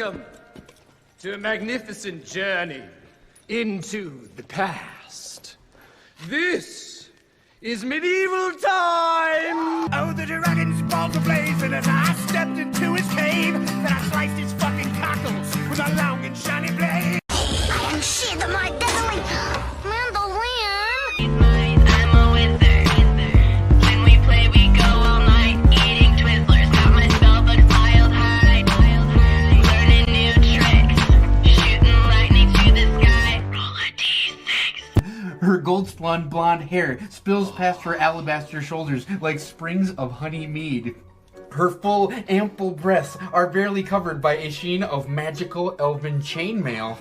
Welcome to a magnificent journey into the past. This is medieval time! Oh, the dragon's balls ablaze, and as I stepped into his cave, then I sliced his fucking cockles with a long and shiny blade. I am she, the more deadly mandolin. I'm a wizard. When we play, we go all night, eating Twizzlers. Got myself a wild high, learning new tricks, shooting lightning to the sky. Roll a d6. Her gold blonde hair spills past her alabaster shoulders like springs of honey mead. Her full, ample breasts are barely covered by a sheen of magical elven chainmail.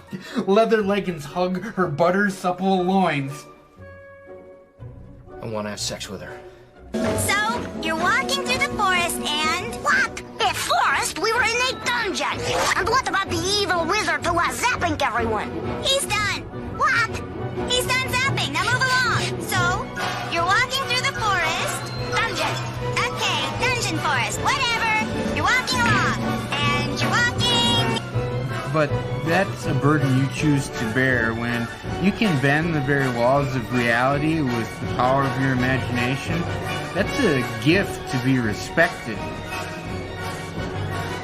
Leather leggings hug her butter-supple loins. I want to have sex with her. So, you're walking through the forest and... What? A forest? We were in a dungeon. And what about the evil wizard who was zapping everyone? He's done. What? He's done zapping. Now move along. So, you're walking through the forest. Dungeon. Okay, dungeon forest. Whatever. You're walking along. And you're walking... But that's a burden you choose to bear when you can bend the very walls of reality with the power of your imagination. That's a gift to be respected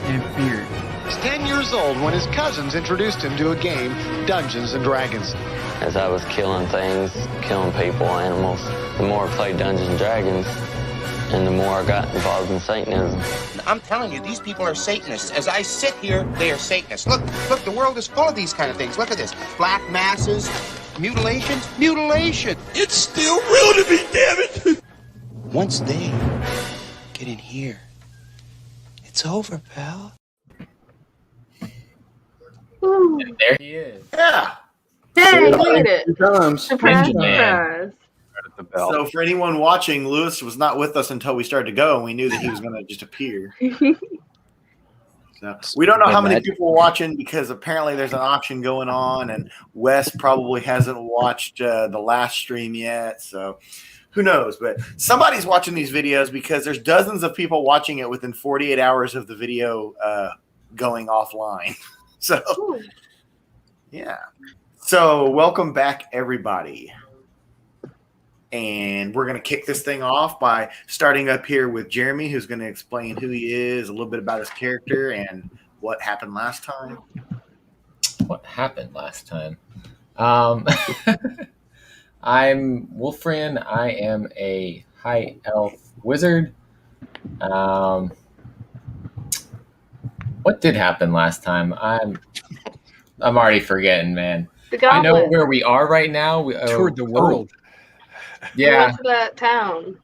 and feared. He was 10 years old when his cousins introduced him to a game, Dungeons and Dragons. As I was killing things, killing people, animals, the more I played Dungeons and Dragons, and the more I got involved in Satanism. I'm telling you, these people are Satanists. As I sit here, they are Satanists. Look, the world is full of these kind of things. Look at this. Black masses, mutilation. It's still real to me, damn it! Once they get in here, it's over, pal. Ooh. And there he is. Yeah. Hey, look at it. Surprise, surprise. So for anyone watching, Lewis was not with us until we started to go, and we knew that he was going to just appear. So we don't know how many people are watching because apparently there's an auction going on, and Wes probably hasn't watched the last stream yet. So who knows? But somebody's watching these videos because there's dozens of people watching it within 48 hours of the video going offline. So yeah. So welcome back, everybody. And we're going to kick this thing off by starting up here with Jeremy, who's going to explain who he is, a little bit about his character, and what happened last time. What happened last time? I'm Wolfrian. I am a high elf wizard. What did happen last time? I'm already forgetting, man. I know where we are right now. We toured the world. Yeah. We went to that town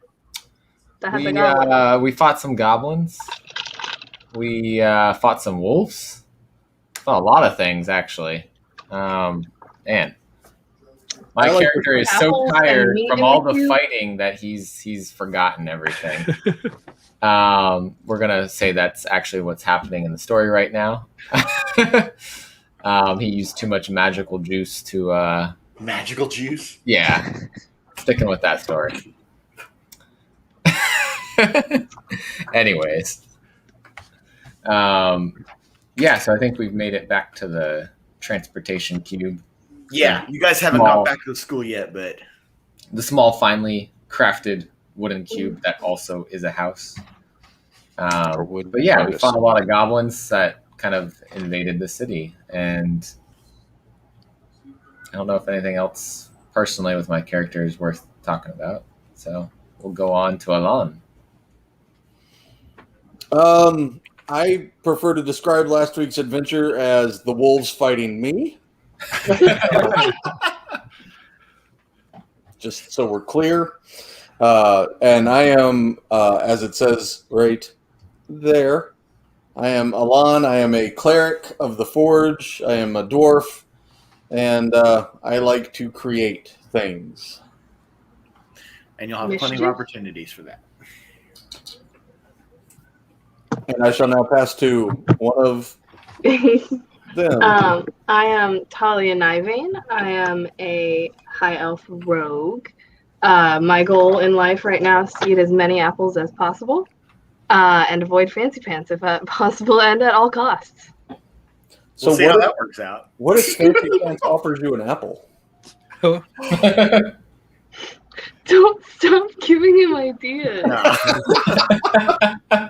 that had the goblins. We fought some goblins. We fought some wolves. Fought a lot of things, actually. Man, my character is so tired from all the fighting that he's forgotten everything. We're gonna say that's actually what's happening in the story right now. He used too much magical juice to... Magical juice? Yeah. Sticking with that story. Anyways. Yeah, so I think we've made it back to the transportation cube. Yeah, you guys haven't gone back to the school yet, but... The small, finely crafted wooden cube that also is a house. But yeah, we fought a lot of goblins that kind of invaded the city, and I don't know if anything else personally with my character is worth talking about, so we'll go on to Alan. I prefer to describe last week's adventure as the wolves fighting me. Just so we're clear. And I am, as it says right there, I am Alan. I am a cleric of the Forge. I am a dwarf, and I like to create things. And you'll have plenty of opportunities for that. And I shall now pass to one of them. I am Talia Nivane. I am a high elf rogue. My goal in life right now is to eat as many apples as possible. And avoid fancy pants if possible and at all costs. So we'll see how that works out. What if Fancy Pants offers you an apple? Don't stop giving him ideas.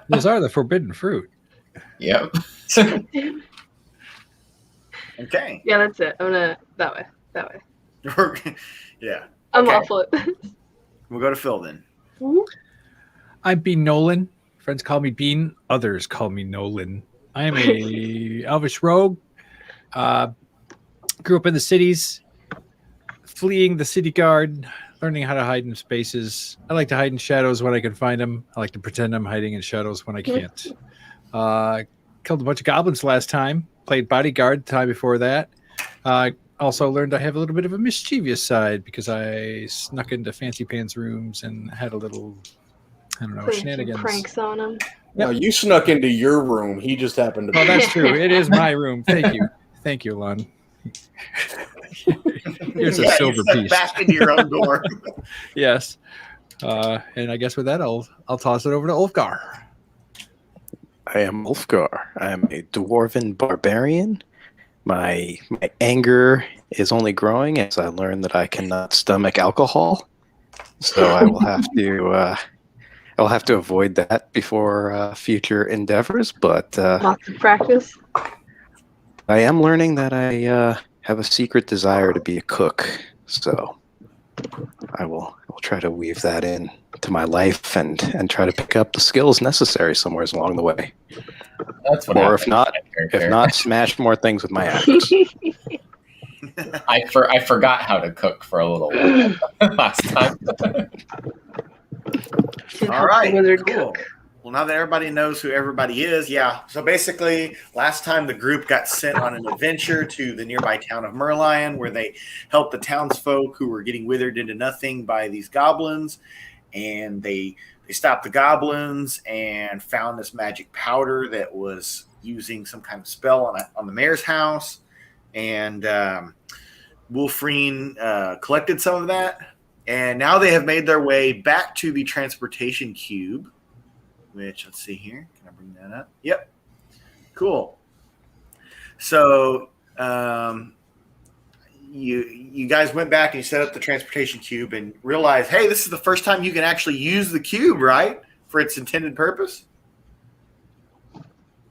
Those are the forbidden fruit. Yep. Okay. Yeah, that's it. I'm gonna that way. Yeah. I'm Okay. awful at this. We'll go to Phil then. I'm Bean Nolan. Friends call me Bean. Others call me Nolan. I am a elvish rogue. Grew up in the cities, fleeing the city guard, learning how to hide in spaces. I like to hide in shadows when I can find them. I like to pretend I'm hiding in shadows when I can't. Killed a bunch of goblins last time. Played bodyguard the time before that. Also learned I have a little bit of a mischievous side because I snuck into Fancy Pants rooms and had a little, I don't know, Playing some shenanigans. pranks on him. No, you snuck into your room. He just happened to. Oh, that's true. It is my room. Thank you, Lon. Here's a silver piece. Back into your own door. Yes. And I guess with that, I'll toss it over to Ulfgar. I am Ulfgar. I am a dwarven barbarian. My anger is only growing as I learn that I cannot stomach alcohol. So I will have to avoid that before future endeavors. But Lots of practice. I am learning that I have a secret desire to be a cook. So I will try to weave that in to my life and try to pick up the skills necessary somewhere along the way. That's what. Or if not, smash more things with my axe. I forgot how to cook for a little while last time. All right, cool. Well, now that everybody knows who everybody is, yeah. So basically, last time the group got sent on an adventure to the nearby town of Merlion, where they helped the townsfolk who were getting withered into nothing by these goblins, and they stopped the goblins and found this magic powder that was using some kind of spell on the mayor's house, and Wolfreen collected some of that, and now they have made their way back to the transportation cube. Which, let's see here. Can I bring that up? Yep. Cool. So you guys went back and you set up the transportation cube and realized, hey, this is the first time you can actually use the cube, right? For its intended purpose.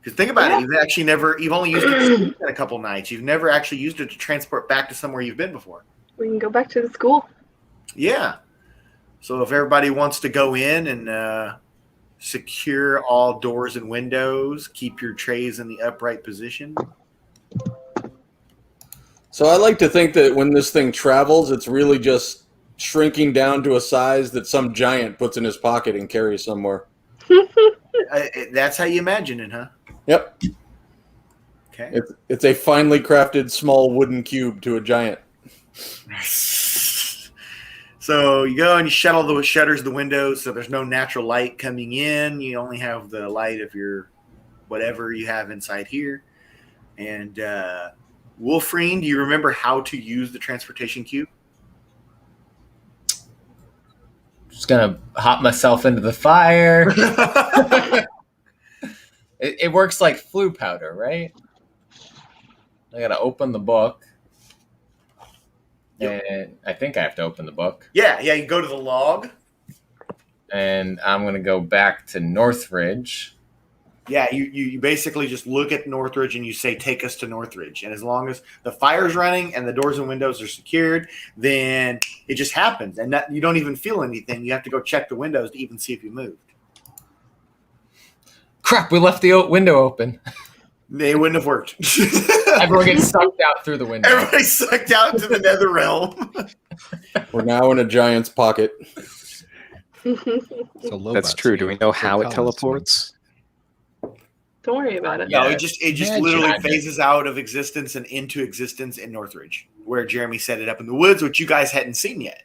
Because think about it. You've only used it a couple nights. You've never actually used it to transport back to somewhere you've been before. We can go back to the school. Yeah. So if everybody wants to go in and secure all doors and windows, keep your trays in the upright position. So I like to think that when this thing travels, it's really just shrinking down to a size that some giant puts in his pocket and carries somewhere. That's how you imagine it, huh? Yep. Okay. It's a finely crafted small wooden cube to a giant. So you go and you shut all the shutters, the windows, so there's no natural light coming in. You only have the light of your whatever you have inside here. And Wolfreen, do you remember how to use the transportation cube? Just gonna hop myself into the fire. It works like flu powder, right? I gotta open the book. Yep. And I think I have to open the book. Yeah, you go to the log. And I'm going to go back to Northridge. Yeah, you basically just look at Northridge and you say, take us to Northridge. And as long as the fire's running and the doors and windows are secured, then it just happens. And you don't even feel anything. You have to go check the windows to even see if you moved. Crap, we left the window open. They wouldn't have worked. Everyone gets sucked out through the window. Everybody's sucked out into the nether realm. We're now in a giant's pocket. That's true. Do we know how it teleports? Don't worry about it. No, it just literally phases out of existence and into existence in Northridge, where Jeremy set it up in the woods, which you guys hadn't seen yet.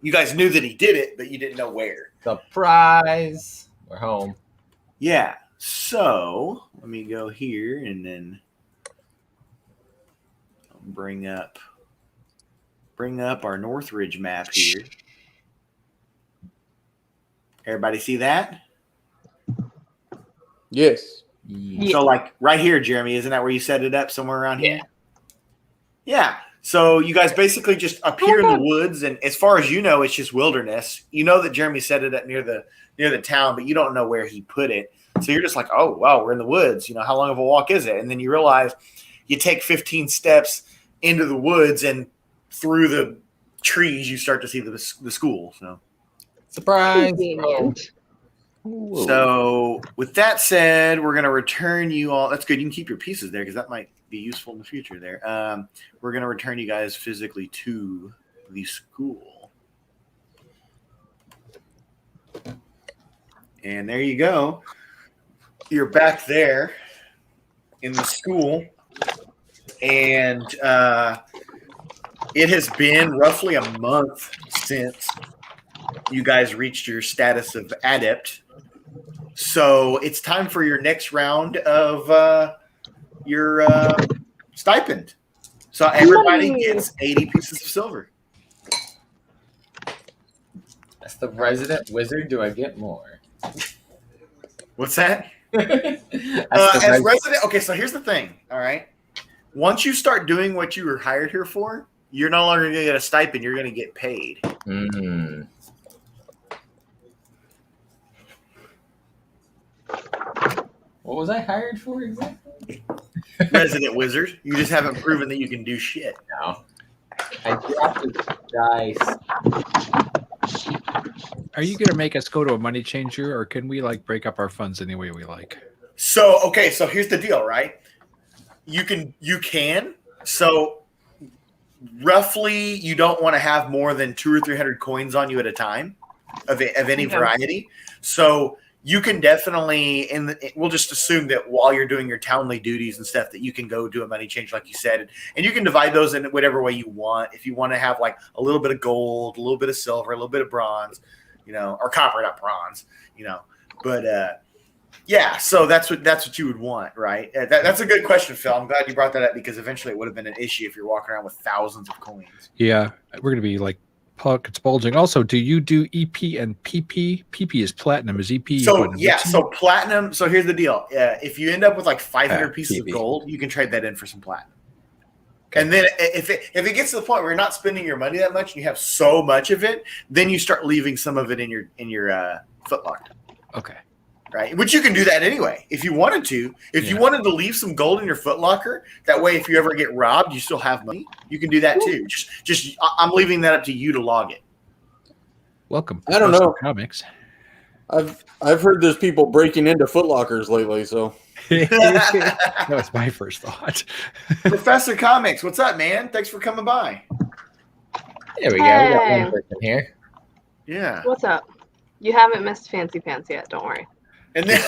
You guys knew that he did it, but you didn't know where. Surprise! We're home. Yeah. So let me go here and then bring up our Northridge map here. Everybody see that? Yes. Yeah. So like right here, Jeremy, isn't that where you set it up? Somewhere around here? Yeah. So you guys basically just appear in the woods, and as far as you know, it's just wilderness. You know that Jeremy set it up near the town, but you don't know where he put it. So you're just like, oh wow, we're in the woods. You know, how long of a walk is it? And then you realize you take 15 steps into the woods, and through the trees, you start to see the school. So surprise. So with that said, we're going to return you all. That's good. You can keep your pieces there because that might be useful in the future there. We're going to return you guys physically to the school. And there you go. You're back there in the school. And it has been roughly a month since you guys reached your status of adept. So it's time for your next round of your stipend. So everybody gets 80 pieces of silver. That's the resident wizard. Do I get more? What's that? As resident. Okay, so here's the thing. All right. Once you start doing what you were hired here for, you're no longer going to get a stipend. You're going to get paid. Mm. What was I hired for exactly? Resident wizard. You just haven't proven that you can do shit. No. I dropped the dice. Are you gonna make us go to a money changer, or can we like break up our funds any way we like? So here's the deal, right? You can. So roughly, you don't want to have more than 200 or 300 coins on you at a time of any variety. So you can definitely, we'll just assume that while you're doing your townly duties and stuff, that you can go do a money change, like you said, and you can divide those in whatever way you want. If you want to have like a little bit of gold, a little bit of silver, a little bit of bronze, or copper, not bronze, but yeah. So that's what you would want, right? That's a good question, Phil. I'm glad you brought that up because eventually it would have been an issue if you're walking around with thousands of coins. Yeah, we're gonna be like pockets bulging. Also, do you do EP and PP? PP is platinum. Is EP? So yeah, so platinum. So here's the deal. If you end up with like 500 pieces of gold, you can trade that in for some platinum. Okay. And then if it gets to the point where you're not spending your money that much and you have so much of it, then you start leaving some of it in your footlocker. Okay. Right, which you can do that anyway if you wanted to. If you wanted to leave some gold in your footlocker, that way if you ever get robbed, you still have money. You can do that too. Just I'm leaving that up to you to log it. Welcome. I don't know comics. I've heard there's people breaking into footlockers lately, so that was my first thought. Professor Comics, what's up, man? Thanks for coming by. There we go. We got one person here. Yeah. What's up? You haven't missed Fancy Pants yet. Don't worry. And then,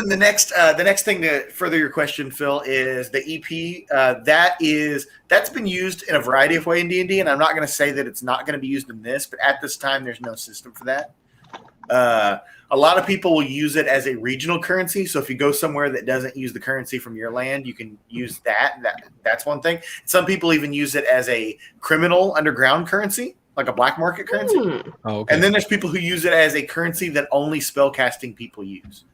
the next thing to further your question, Phil, is the EP. That's been used in a variety of ways in D&D, and I'm not going to say that it's not going to be used in this, but at this time, there's no system for that. A lot of people will use it as a regional currency. So if you go somewhere that doesn't use the currency from your land, you can use that. That's one thing. Some people even use it as a criminal underground currency, like a black market currency. Oh, okay. And then there's people who use it as a currency that only spellcasting people use.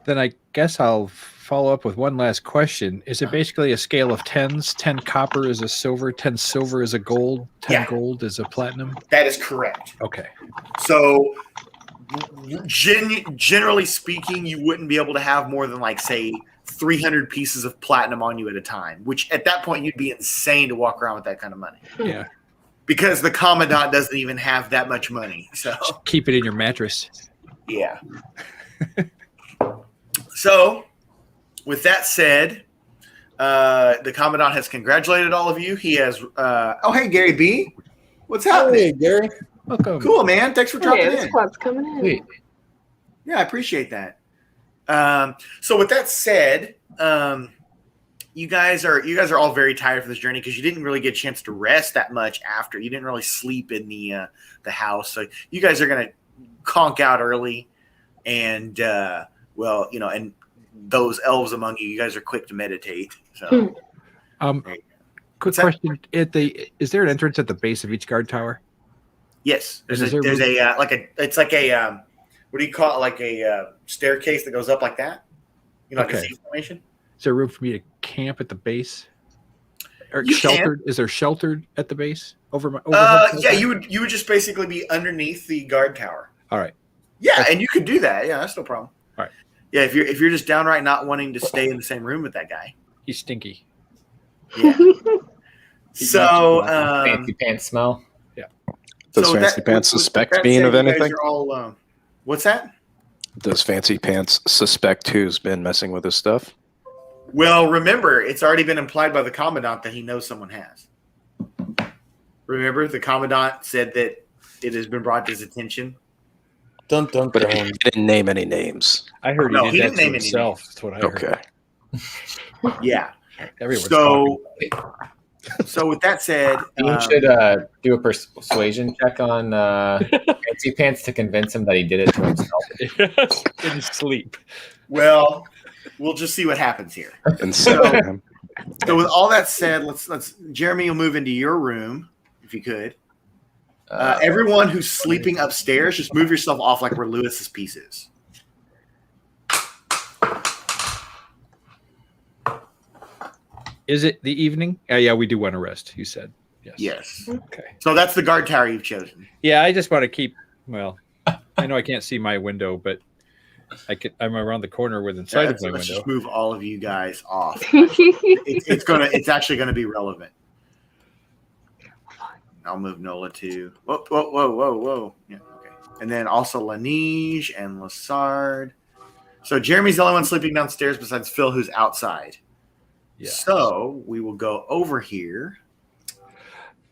Then I guess I'll follow up with one last question. Is it basically a scale of tens? 10 copper is a silver, 10 silver is a gold, 10 gold is a platinum? That is correct. Okay. So generally speaking, you wouldn't be able to have more than like, say, 300 pieces of platinum on you at a time, which at that point you'd be insane to walk around with that kind of money. Yeah. Because the Commandant doesn't even have that much money. So just keep it in your mattress. Yeah. So, with that said, the Commandant has congratulated all of you. He has. Hey, Gary B. What's happening? Hey, Gary. Welcome. Cool, man. Thanks for dropping in. The squad's coming in. Sweet. Yeah, I appreciate that. So, with that said, you guys are all very tired for this journey because you didn't really get a chance to rest that much after. You didn't really sleep in the house, so you guys are gonna conk out early, and and those elves among you guys are quick to meditate. So, quick question: is there an entrance at the base of each guard tower? Yes, there's a what do you call it? Like a staircase that goes up like that. You know, like a Okay. Z formation. Is there room for me to camp at the base? Or You sheltered? Is there sheltered at the base over my? Yeah, you would just basically be underneath the guard tower. All right. Yeah, and you could do that. Yeah, that's no problem. All right. Yeah, if you're just downright not wanting to stay in the same room with that guy. He's stinky. Yeah. So fancy pants smell. Yeah. Does Fancy Pants suspect being of anything? All, what's that? Does Fancy Pants suspect who's been messing with his stuff? Well, remember, it's already been implied by the Commandant that he knows someone has. Remember, the Commandant said that it has been brought to his attention. Dun, dun, But dun. he didn't name any names. I heard No, he he did didn't that to name any himself. names. That's what I heard. Okay. Yeah. Everyone's So, talking. so with that said, You should do a persuasion check on Fancy Pants to convince him that he did it to himself. In his sleep. well, we'll just see what happens here. And So, so, so with all that said, let's Jeremy, you'll move into your room if you could. Everyone who's sleeping upstairs, just move yourself off like where Lewis's piece is. Is it the evening? Yeah, we do want to rest. You said yes. Yes. Okay. So that's the guard tower you've chosen. Yeah, I just want to keep. Well, I know I can't see my window, but I'm around the corner with inside of my Let's window. just move all of you guys off. It's actually gonna be relevant. I'll move Nola too. Whoa. Yeah, okay. And then also Laneige and Lassard. So Jeremy's the only one sleeping downstairs besides Phil, who's outside. Yeah. So we will go over here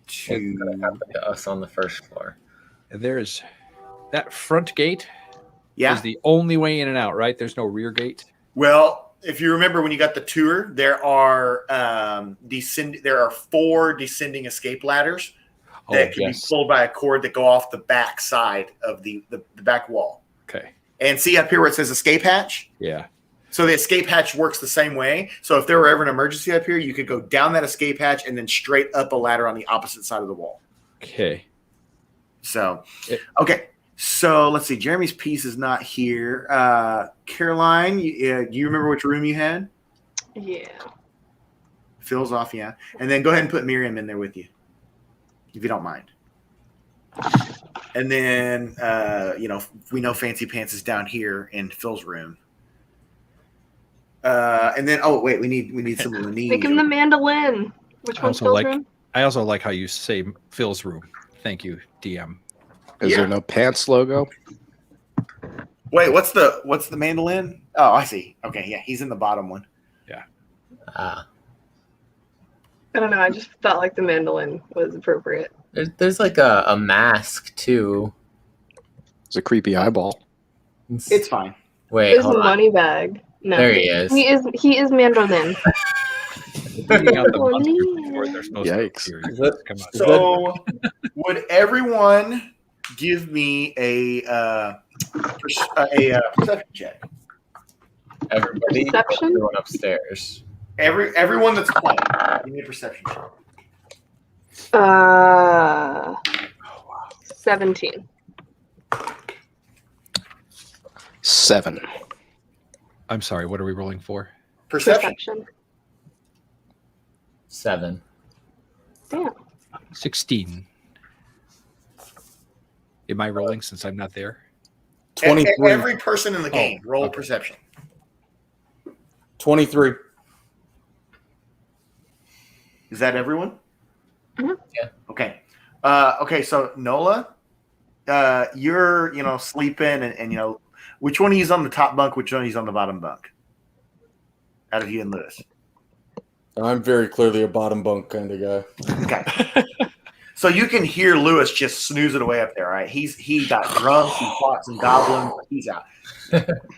It's gonna happen to us on the first floor. There's that front gate. Yeah. Is the only way in and out, right? There's no rear gate. Well, if you remember when you got the tour, there are there are 4 descending escape ladders that can be pulled by a cord that go off the back side of the back wall. Okay. And see up here where it says escape hatch? Yeah. So the escape hatch works the same way. So if there were ever an emergency up here, you could go down that escape hatch and then straight up a ladder on the opposite side of the wall. Okay. So, okay. So let's see. Jeremy's piece is not here. Caroline, do you remember which room you had? Yeah. Phil's off, yeah. And then go ahead and put Miriam in there with you, if you don't mind. And then, we know Fancy Pants is down here in Phil's room. And then, we need some Laneige. Make him the mandolin. Which one's Phil's room? I also like how you say Phil's room. Thank you, DM. is there no pants logo? Wait, what's the mandolin? Oh, I see. Okay, yeah, he's in the bottom one. Yeah. I don't know. I just felt like the mandolin was appropriate. There's like a mask too. It's a creepy eyeball. It's fine. Wait, There's a hold on. money bag. No. There he is. He is mandolin. Yikes. So, would everyone give me a perception check? Everybody, Perception? everyone upstairs. Everyone that's playing, give me a perception check. 17. 7. I'm sorry. What are we rolling for? Perception. 7. Damn. 16. Am I rolling since I'm not there? 23. Every person in the game roll perception. 23. Is that everyone? Mhm. Yeah. Okay. Okay. So Nola, you're sleeping, and which one of you's on the top bunk? Which one of you's on the bottom bunk? Out of you and Lewis. I'm very clearly a bottom bunk kind of guy. Okay. So you can hear Lewis just snoozing away up there, right? He got drunk, he fought some goblins, he's out.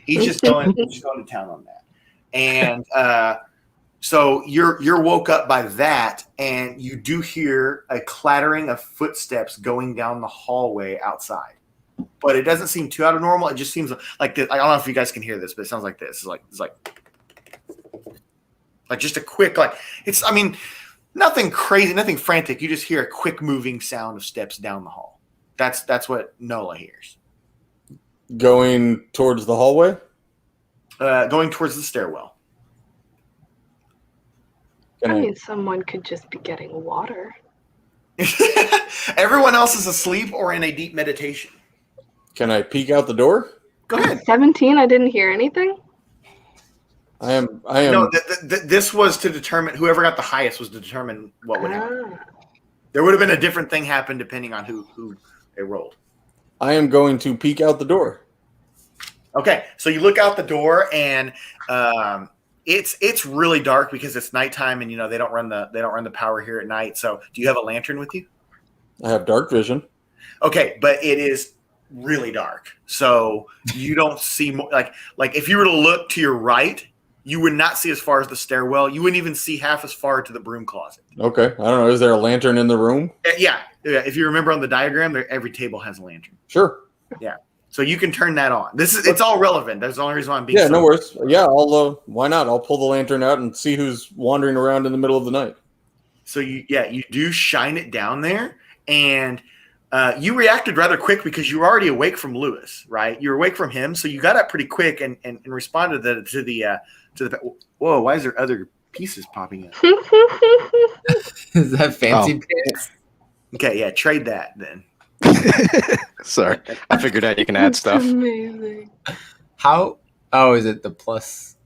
He's just going to town on that. And so you're woke up by that, and you do hear a clattering of footsteps going down the hallway outside. But it doesn't seem too out of normal. It just seems like this. I don't know if you guys can hear this, but it sounds like this. It's like just a quick, nothing crazy, nothing frantic. You just hear a quick moving sound of steps down the hall. That's what Nola hears. Going towards the hallway? going towards the stairwell. I mean, someone could just be getting water. Everyone else is asleep or in a deep meditation. Can I peek out the door? Go ahead. 17. I didn't hear anything. I am. No, this was to determine whoever got the highest was to determine what would happen. There would have been a different thing happen depending on who it rolled. I am going to peek out the door. Okay, so you look out the door and it's really dark because it's nighttime and they don't run the power here at night. So do you have a lantern with you? I have dark vision. Okay, but it is really dark, so you don't see like if you were to look to your right, you would not see as far as the stairwell. You wouldn't even see half as far to the broom closet. Okay, I don't know. Is there a lantern in the room? Yeah. If you remember on the diagram, every table has a lantern. Sure. Yeah. So you can turn that on. It's all relevant. That's the only reason why I'm being. Yeah, no worries. Yeah, I'll. Why not? I'll pull the lantern out and see who's wandering around in the middle of the night. So you do shine it down there, and you reacted rather quick because you were already awake from Lewis, right? You were awake from him, so you got up pretty quick and responded to the. Whoa! Why is there other pieces popping up? Is that fancy pants? Okay, yeah, trade that then. Sorry, I figured out you can add stuff. Amazing. How? Oh, is it the plus?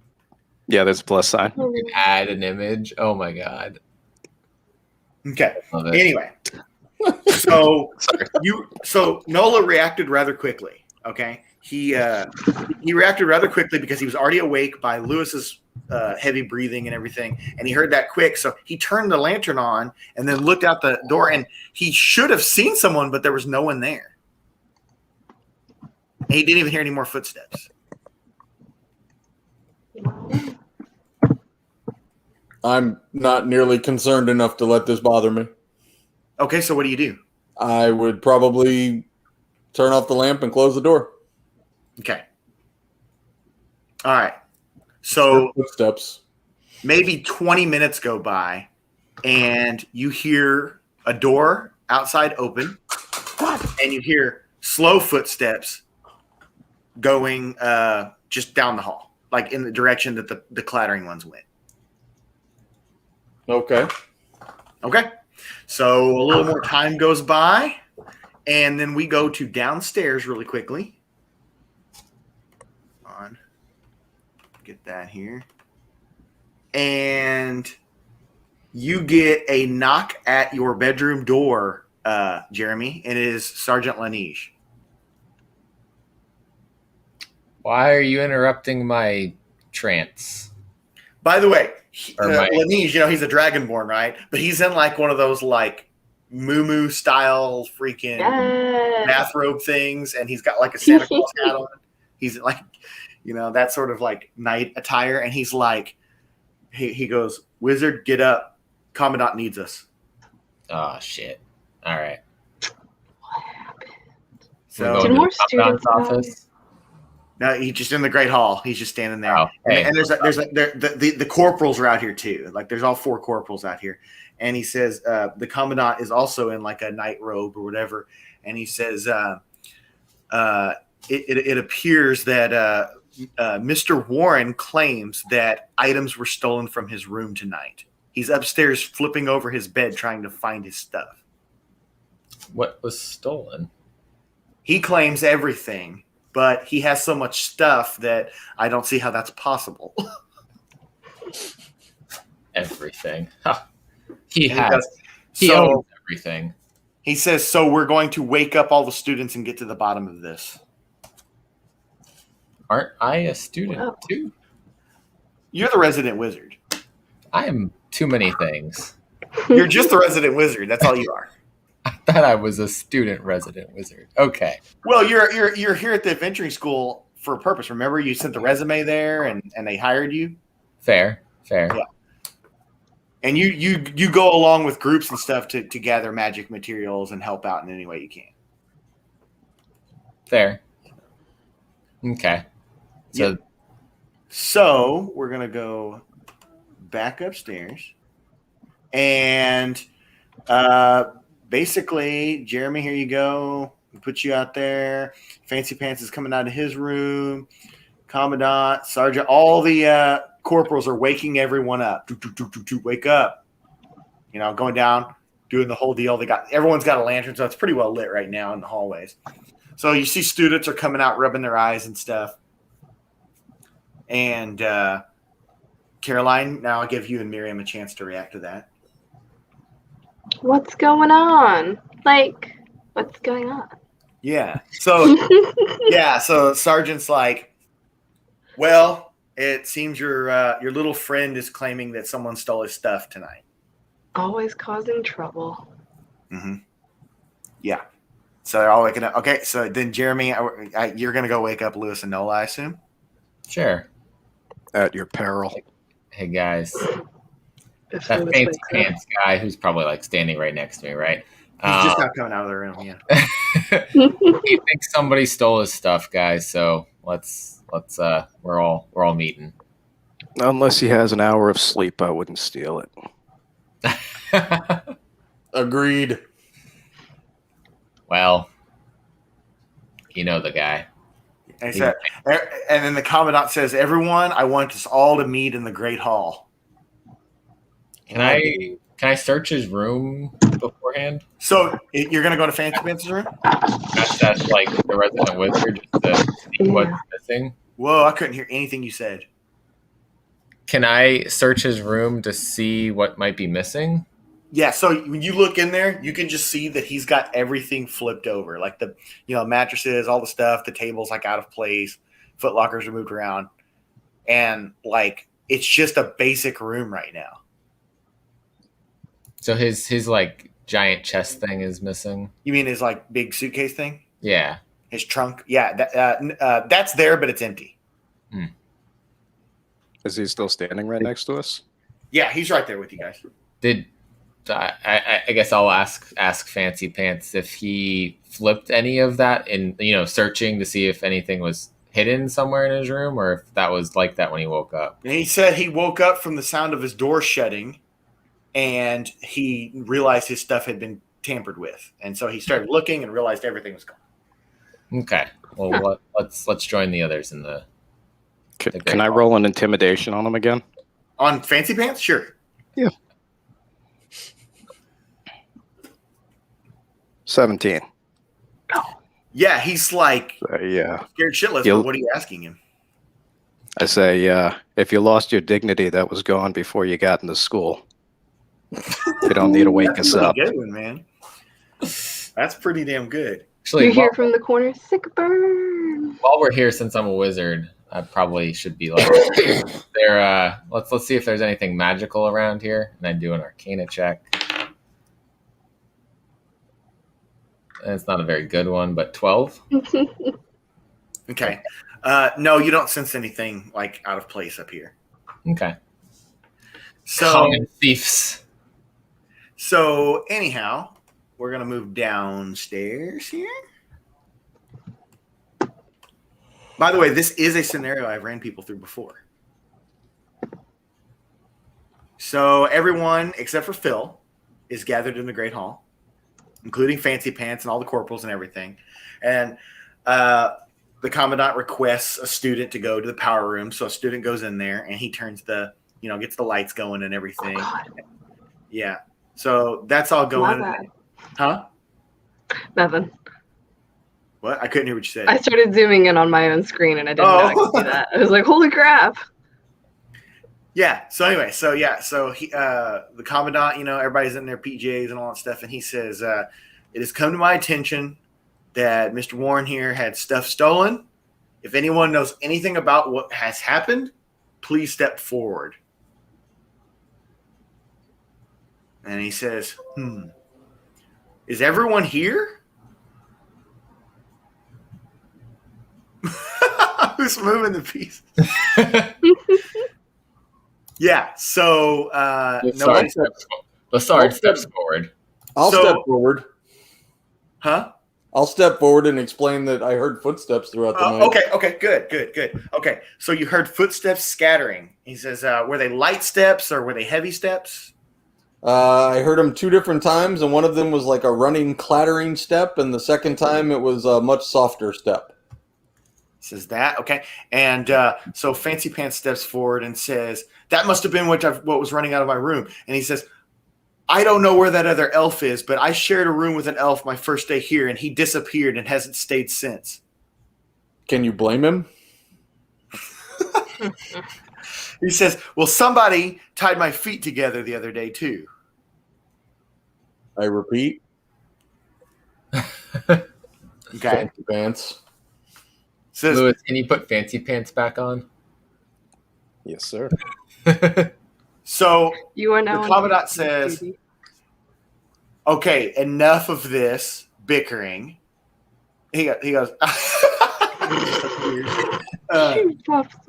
Yeah, there's a plus sign. You can add an image. Oh my god. Okay. Anyway, so Nola reacted rather quickly. Okay, he reacted rather quickly because he was already awake by Lewis's heavy breathing and everything, and he heard that quick. So he turned the lantern on and then looked out the door, and he should have seen someone, but there was no one there. And he didn't even hear any more footsteps. I'm not nearly concerned enough to let this bother me. Okay, so what do you do? I would probably turn off the lamp and close the door. Okay. All right. So footsteps. Maybe 20 minutes go by, and you hear a door outside open, and you hear slow footsteps going just down the hall, like in the direction that the clattering ones went. Okay. Okay. So a little more time goes by, and then we go to downstairs really quickly. On. Get that here. And you get a knock at your bedroom door, Jeremy, and it is Sergeant Laneige. Why are you interrupting my trance? By the way, Laneige, he's a Dragonborn, right? But he's in like one of those like Moo style freaking bathrobe things, and he's got like a Santa Claus hat on. He's like, that sort of like night attire, and he's like, he goes, "Wizard, get up. Commandant needs us." Oh shit! All right. What happened? So, did more students office? No, he's just in the Great Hall. He's just standing there. Oh, hey. And the corporals are out here too. Like there's all 4 corporals out here. And he says the commandant is also in like a night robe or whatever. And he says it appears that Mr. Warren claims that items were stolen from his room tonight. He's upstairs flipping over his bed trying to find his stuff. What was stolen? He claims everything. But he has so much stuff that I don't see how that's possible. Everything. He owns everything. He says, so we're going to wake up all the students and get to the bottom of this. Aren't I a student too? You're the resident wizard. I am too many things. You're just the resident wizard. That's all you are. I thought I was a student resident wizard. Okay. Well, you're here at the adventuring school for a purpose. Remember, you sent the resume there, and they hired you. Fair. Yeah. And you go along with groups and stuff to gather magic materials and help out in any way you can. Fair. Okay. So we're gonna go back upstairs, and basically, Jeremy, here you go. We put you out there. Fancy Pants is coming out of his room. Commandant, Sergeant, all the corporals are waking everyone up. Wake up. You know, going down, doing the whole deal. Everyone's got a lantern, so it's pretty well lit right now in the hallways. So you see students are coming out, rubbing their eyes and stuff. And Caroline, now I'll give you and Miriam a chance to react to that. What's going on? Like, what's going on? Yeah. So so Sergeant's like, well, it seems your little friend is claiming that someone stole his stuff tonight. Always causing trouble. Mm-hmm. Yeah. So they're all waking up. Okay, so then Jeremy, you're going to go wake up Lewis and Nola, I assume? Sure. At your peril. Hey, guys. That fancy pants guy who's probably like standing right next to me, right? He's just not coming out of the room, yeah. He thinks somebody stole his stuff, guys, so let's we're all meeting. Unless he has an hour of sleep, I wouldn't steal it. Agreed. Well, you know the guy. And then the Commandant says, everyone, I want us all to meet in the Great Hall. Can I search his room beforehand? So you're going to go to Fancy Pants' room? That's like the resident wizard just to see what's missing. Whoa, I couldn't hear anything you said. Can I search his room to see what might be missing? Yeah, so when you look in there, you can just see that he's got everything flipped over. Like the mattresses, all the stuff, the tables like out of place, foot lockers are moved around. And like it's just a basic room right now. So his like giant chest thing is missing. You mean his like big suitcase thing? Yeah. His trunk? Yeah, that's there, but it's empty. Hmm. Is he still standing right next to us? Yeah, he's right there with you guys. I guess I'll ask Fancy Pants if he flipped any of that in searching to see if anything was hidden somewhere in his room, or if that was like that when he woke up. And he said he woke up from the sound of his door shutting, and he realized his stuff had been tampered with, and so he started looking and realized everything was gone. Okay, well let's join the others in the. Can I roll an intimidation on him again? On Fancy Pants, sure. Yeah. 17. Yeah, he's like scared shitless. But what are you asking him? I say, if you lost your dignity, that was gone before you got into school. You don't need to wake us up. Good one, man. That's pretty damn good. Actually, you hear from the corner, sick burn. While we're here, since I'm a wizard, I probably should be like there. Let's see if there's anything magical around here, and I do an Arcana check. And it's not a very good one, but 12. Okay. No, you don't sense anything like out of place up here. Okay. So common thieves. So anyhow, we're gonna move downstairs here. By the way, this is a scenario I've ran people through before. So everyone except for Phil is gathered in the Great Hall, including Fancy Pants and all the corporals and everything. And the Commandant requests a student to go to the power room. So a student goes in there and he turns gets the lights going and everything. Oh, yeah. So that's all going. Huh? Nothing. What? I couldn't hear what you said. I started zooming in on my own screen and I didn't know I could do that. I was like, holy crap. Yeah. So anyway, so he, the Commandant, everybody's in their PJs and all that stuff. And he says, it has come to my attention that Mr. Warren here had stuff stolen. If anyone knows anything about what has happened, please step forward. And he says, is everyone here? Who's moving the piece? Yeah, so the Sarge steps forward. I'll step forward. Huh? I'll step forward and explain that I heard footsteps throughout the night. Okay, good. Okay, so you heard footsteps scattering. He says, were they light steps or were they heavy steps? I heard them 2 different times, and one of them was like a running, clattering step, and the second time it was a much softer step. Says that, okay. And so Fancy Pants steps forward and says, that must have been what was running out of my room. And he says, I don't know where that other elf is, but I shared a room with an elf my first day here, and he disappeared and hasn't stayed since. Can you blame him? He says, well, somebody tied my feet together the other day, too. I repeat. Okay. Fancy Pants. Says, Lewis, can you put Fancy Pants back on? Yes, sir. So You are now the on Commandant duty. says, okay, enough of this bickering. He goes, he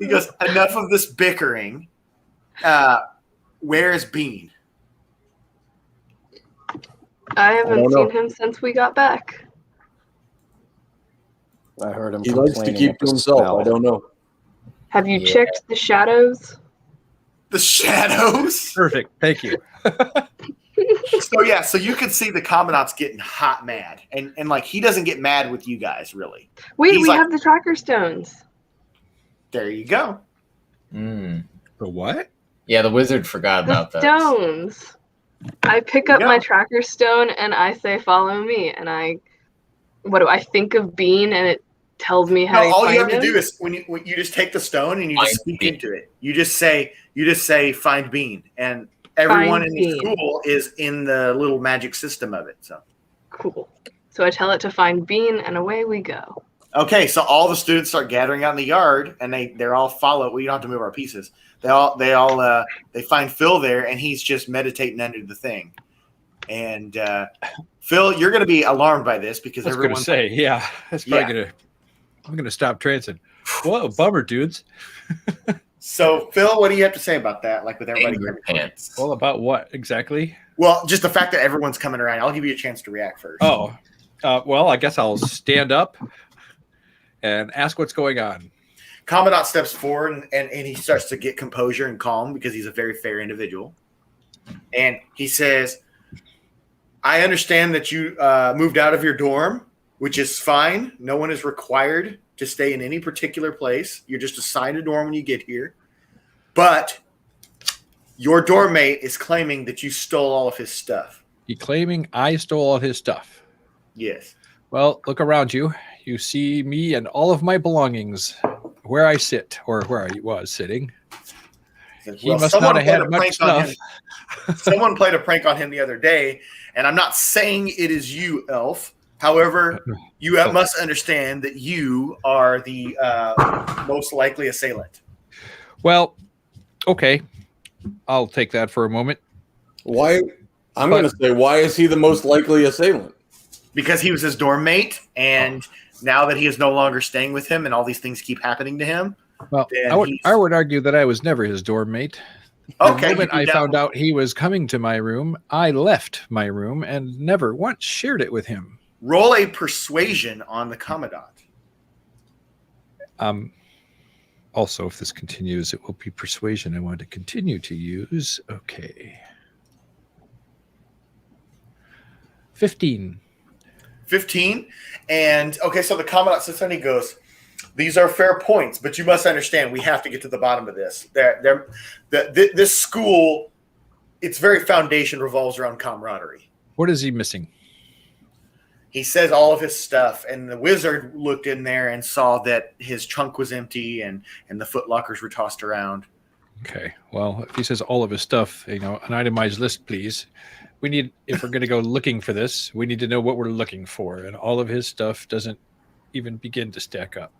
goes, enough of this bickering. Where is Bean? I I haven't don't seen know. him since we got back. I heard him He likes to complaining keep at to the himself. smell. I don't know. Have you Yeah. checked the shadows? The shadows? Perfect. Thank you. So you can see the Commandant's getting hot mad. And like, he doesn't get mad with you guys, really. Wait, He's we like, have the tracker stones. there you go. Mm. The what? Yeah, the wizard forgot The about those. stones. I pick up my tracker stone and I say, "Follow me." And what do I think of Bean? And it tells me how No, to all find you have him. to do is when you just take the stone and you just Find speak Bean. into it. You just say find Bean, and everyone Find in the Bean. school is in the little magic system of it. So Cool. So I tell it to find Bean, and away we go. okay, so all the students start gathering out in the yard, and they're all follow. We don't have to move our pieces. They find Phil there, and he's just meditating under the thing. And Phil, you're going to be alarmed by this because I was going to say, yeah, that's probably going to. I'm going to stop trancing. Whoa, bummer, dudes. So Phil, what do you have to say about that? Like with everybody Angry pants. Well, about what exactly? Well, just the fact that everyone's coming around. I'll give you a chance to react first. Oh, well, I guess I'll stand up and ask what's going on. Commandant steps forward and he starts to get composure and calm because he's a very fair individual. And he says, I understand that you moved out of your dorm, which is fine. No one is required to stay in any particular place. You're just assigned a dorm when you get here. But your dorm mate is claiming that you stole all of his stuff. You claiming I stole all his stuff? Yes. Well, look around you. You see me and all of my belongings where I sit, or where I was sitting. He must not have had much stuff. Someone played a prank on him the other day, and I'm not saying it is you, Elf. However, you must understand that you are the most likely assailant. Well, okay. I'll take that for a moment. Why? I'm going to say, why is he the most likely assailant? Because he was his dorm mate, and now that he is no longer staying with him and all these things keep happening to him. Well, I would argue that I was never his dorm mate. Okay. The moment I found out he was coming to my room, I left my room and never once shared it with him. Roll a persuasion on the Commandant. Also, if this continues, it will be persuasion I want to continue to use. Okay. 15. 15. And okay, so the Commandant sits there and he goes, these are fair points, but you must understand we have to get to the bottom of this. This school, its very foundation revolves around camaraderie. What is he missing? He says all of his stuff, and the wizard looked in there and saw that his trunk was empty and the footlockers were tossed around. Okay. Well, if he says all of his stuff, an itemized list, please. We need, if we're going to go looking for this, we need to know what we're looking for. And all of his stuff doesn't even begin to stack up.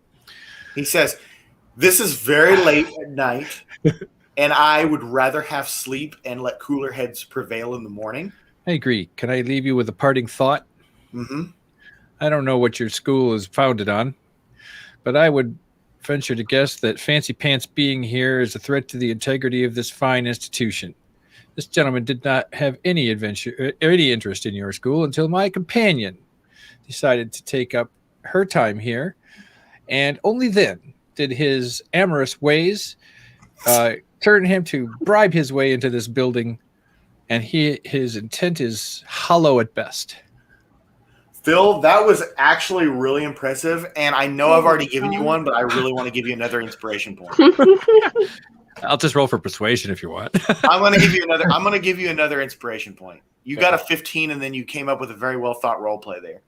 He says, this is very late at night, and I would rather have sleep and let cooler heads prevail in the morning. I agree. Can I leave you with a parting thought? Mm-hmm. I don't know what your school is founded on, but I would venture to guess that Fancy Pants being here is a threat to the integrity of this fine institution. This gentleman did not have any interest in your school until my companion decided to take up her time here, and only then did his amorous ways turn him to bribe his way into this building, and his intent is hollow at best. Phil, that was actually really impressive, and I know I've already given you one, but I really want to give you another inspiration point. I'll just roll for persuasion if you want. I'm going to give you another inspiration point. You got a 15, and then you came up with a very well thought role play there.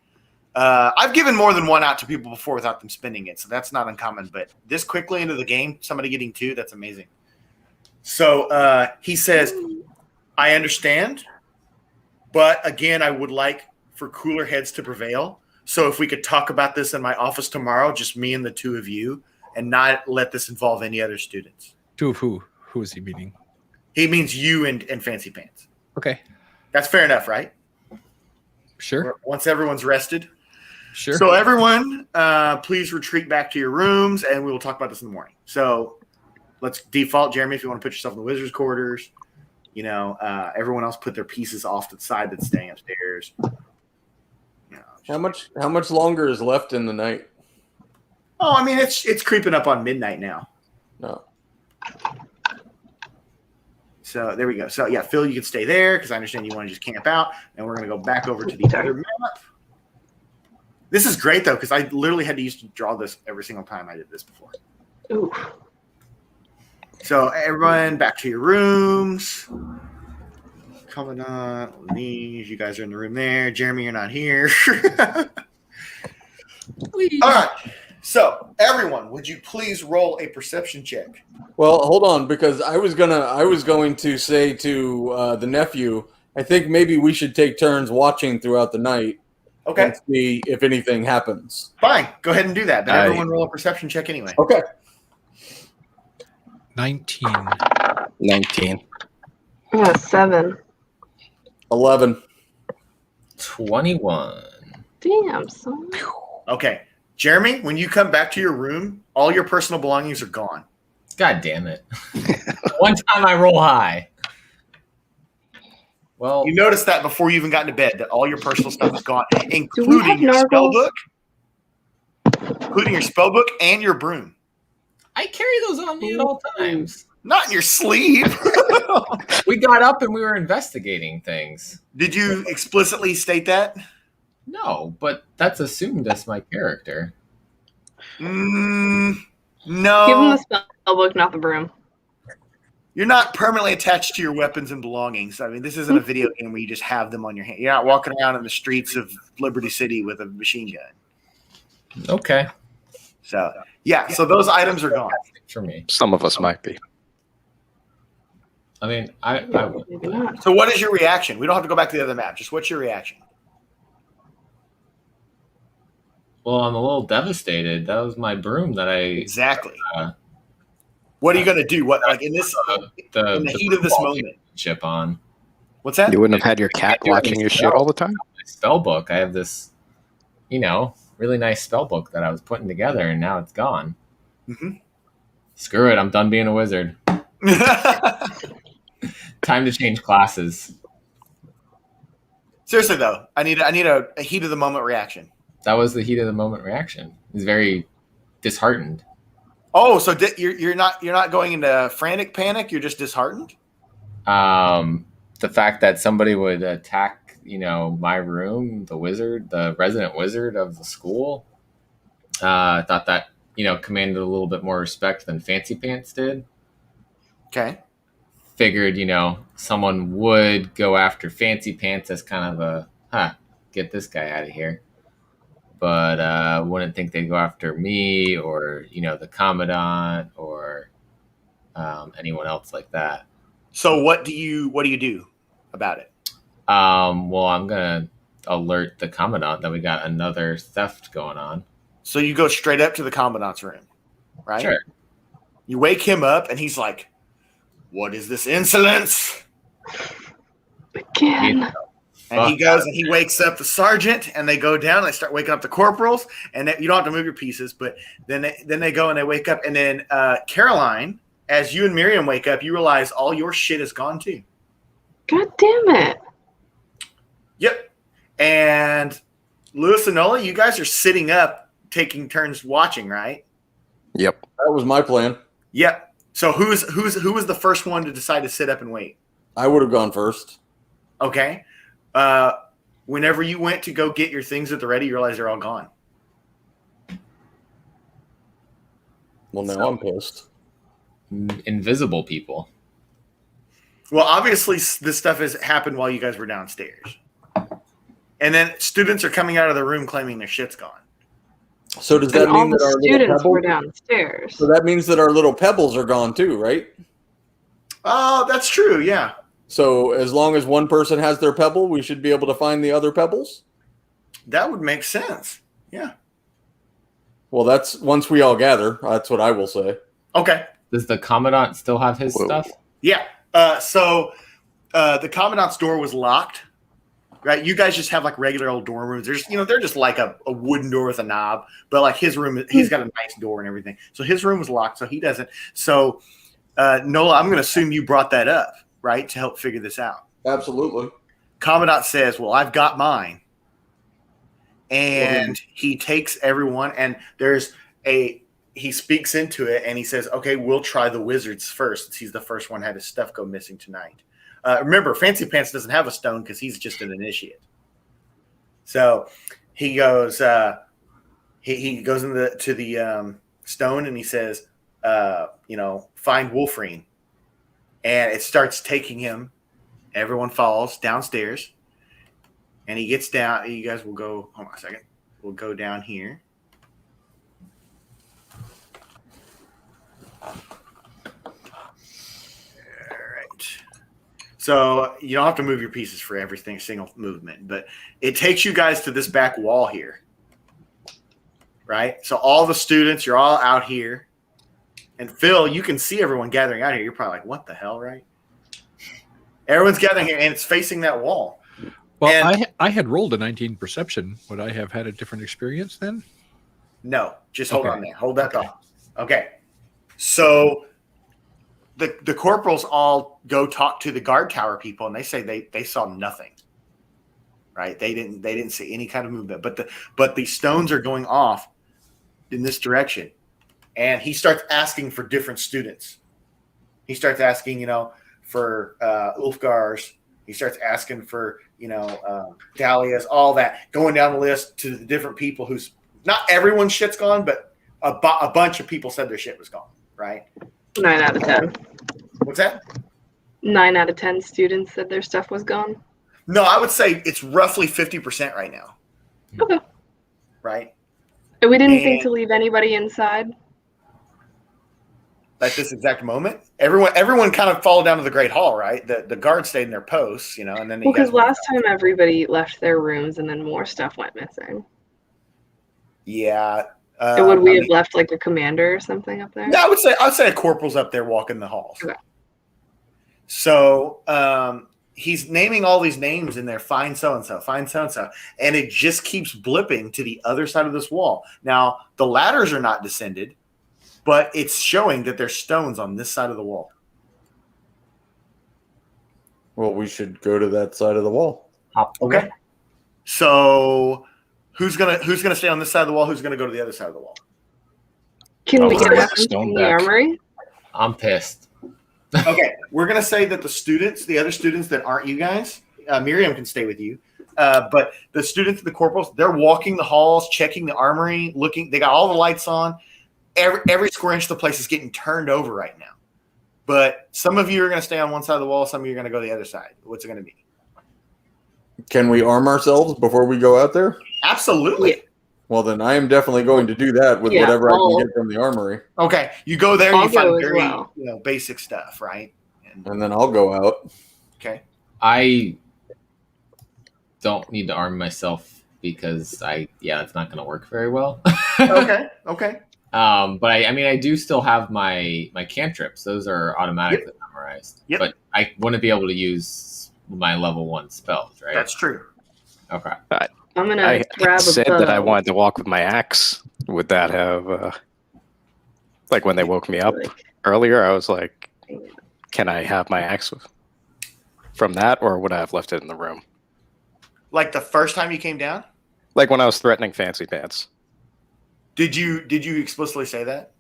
I've given more than one out to people before without them spending it, so that's not uncommon. But this quickly into the game, somebody getting 2, that's amazing. So he says, "I understand, but again, I would like for cooler heads to prevail. So if we could talk about this in my office tomorrow, just me and the 2 of you, and not let this involve any other students." 2 of who? Who is he meaning? He means you and Fancy Pants. Okay. That's fair enough, right? Sure. Once everyone's rested. Sure. So everyone, please retreat back to your rooms, and we will talk about this in the morning. So let's default, Jeremy, if you want to put yourself in the wizard's quarters. Everyone else put their pieces off to the side that's staying upstairs. How much longer is left in the night? Oh, I mean, it's creeping up on midnight now. No. So there we go. So yeah, Phil, you can stay there because I understand you want to just camp out, and we're going to go back over to the other map. This is great though because I literally had to use to draw this every single time I did this before. Ooh. So everyone, back to your rooms. Commandant, Lee, you guys are in the room there. Jeremy, you're not here. All right. So everyone, would you please roll a perception check? Well, hold on, because I was going to say to the nephew, I think maybe we should take turns watching throughout the night. Okay. And see if anything happens. Fine. Go ahead and do that. Then everyone roll a perception check anyway. Okay. 19. 19. Yeah, 7. 11. 21. Damn, son. Okay. Jeremy, when you come back to your room, all your personal belongings are gone. God damn it. One time I roll high. Well, you noticed that before you even got into bed, that all your personal stuff is gone, including your spell book, and your broom. I carry those on me at all times. Not in your sleeve. We got up and we were investigating things. Did you explicitly state that? No, but that's assumed as my character. No. Give him the spell book, not the broom. You're not permanently attached to your weapons and belongings. I mean, this isn't a video game where you just have them on your hand. You're not walking around in the streets of Liberty City with a machine gun. Okay. So, yeah, so those items are gone. For me. Some of us might be. I mean, So what is your reaction? We don't have to go back to the other map. Just what's your reaction? Well, I'm a little devastated. That was my broom that I... Exactly. What are you going to do? What, like in this, in the heat of this moment? Chip on. What's that? You wouldn't have had your cat watching your shit all the time? My spell book. I have this, really nice spell book that I was putting together, and now it's gone. Mm-hmm. Screw it. I'm done being a wizard. Time to change classes. Seriously, though, I need a heat of the moment reaction. That was the heat of the moment reaction. He's very disheartened. Oh, so you're not going into frantic panic. You're just disheartened. The fact that somebody would attack, my room, the resident wizard of the school. I thought that commanded a little bit more respect than Fancy Pants did. Okay. Figured someone would go after Fancy Pants as kind of a get this guy out of here. But wouldn't think they'd go after me or the commandant or anyone else like that. So what do you do about it? Well, I'm gonna alert the commandant that we got another theft going on. So you go straight up to the commandant's room, right? Sure. You wake him up, and he's like, "What is this insolence?" Again. And he goes and he wakes up the sergeant, and they go down. And they start waking up the corporals, and you don't have to move your pieces. But then they go and they wake up, and then Caroline, as you and Miriam wake up, you realize all your shit is gone too. God damn it! Yep. And Lewis and Nola, you guys are sitting up, taking turns watching, right? Yep. That was my plan. Yep. So who was the first one to decide to sit up and wait? I would have gone first. Okay. whenever you went to go get your things at the ready, you realize they're all gone. Well, now I'm pissed. Invisible people. Well, obviously, this stuff has happened while you guys were downstairs. And then students are coming out of the room claiming their shit's gone. So does that And mean all that the our little students were pebbles? downstairs. So that means that our little pebbles are gone too, right? Oh, that's true. Yeah. So as long as one person has their pebble, we should be able to find the other pebbles? That would make sense. Yeah. Well, that's once we all gather. That's what I will say. Okay. Does the Commandant still have his stuff? Yeah. So the Commandant's door was locked. Right, you guys just have like regular old dorm rooms. There's, they're just like a wooden door with a knob, but like his room, he's got a nice door and everything. So his room was locked, so he doesn't. So, Nola, I'm going to assume you brought that up, right, to help figure this out. Absolutely. Commandant says, "Well, I've got mine," and he takes everyone, and he speaks into it, and he says, "Okay, we'll try the wizards first, since he's the first one had his stuff go missing tonight." Remember, Fancy Pants doesn't have a stone because he's just an initiate. So he goes, he goes to the stone and he says, find Wolfrine, and it starts taking him. Everyone falls downstairs, and he gets down. You guys will go. Hold on a second. We'll go down here. So you don't have to move your pieces for everything, single movement, but it takes you guys to this back wall here, right? So all the students, you're all out here, and Phil, you can see everyone gathering out here. You're probably like, "What the hell?" Right? Everyone's gathering here, and it's facing that wall. Well, I had rolled a 19 perception. Would I have had a different experience then? No, just hold on there. Hold that thought. Okay, so. The corporals all go talk to the guard tower people, and they say they saw nothing. Right? They didn't see any kind of movement. But the stones are going off in this direction, and he starts asking for different students. He starts asking, for Ulfgar's. He starts asking for Dahlia's, all that, going down the list to the different people who's not everyone's shit's gone, but a bunch of people said their shit was gone. Right? 9 out of 10. What's that? 9 out of 10 students said their stuff was gone. No, I would say it's roughly 50% right now. Okay. Right? And we didn't think to leave anybody inside? At this exact moment? Everyone kind of followed down to the Great Hall, right? The guards stayed in their posts, and then because last time everybody left their rooms and then more stuff went missing. Yeah. And would we have left like a commander or something up there? Yeah, I'd say a corporal's up there walking the halls. Okay. So he's naming all these names in there. Find so and so, find so and so, and it just keeps blipping to the other side of this wall. Now the ladders are not descended, but it's showing that there's stones on this side of the wall. Well, we should go to that side of the wall. Okay. So. Who's gonna stay on this side of the wall? Who's gonna go to the other side of the wall? Can we get weapons in the armory? I'm pissed. Okay, we're gonna say that the other students that aren't you guys, Miriam can stay with you, but the students, the corporals, they're walking the halls, checking the armory, looking. They got all the lights on. Every square inch of the place is getting turned over right now. But some of you are gonna stay on one side of the wall. Some of you are gonna go to the other side. What's it gonna be? Can we arm ourselves before we go out there? Absolutely. Yeah. Well, then I am definitely going to do that with whatever I can get from the armory. Okay, you go there and you find very well. Basic stuff, right? And then I'll go out. Okay. I don't need to arm myself because it's not going to work very well. Okay. But I do still have my cantrips. Those are automatically memorized. Yep. But I wouldn't be able to use my level 1 spells, right? That's true. Okay. I'm gonna I grab said a bow. that I wanted to walk with my axe. Would that have, like when they woke me up earlier, I was like, can I have my axe from that, or would I have left it in the room? Like the first time you came down? Like when I was threatening Fancy Pants. Did you explicitly say that?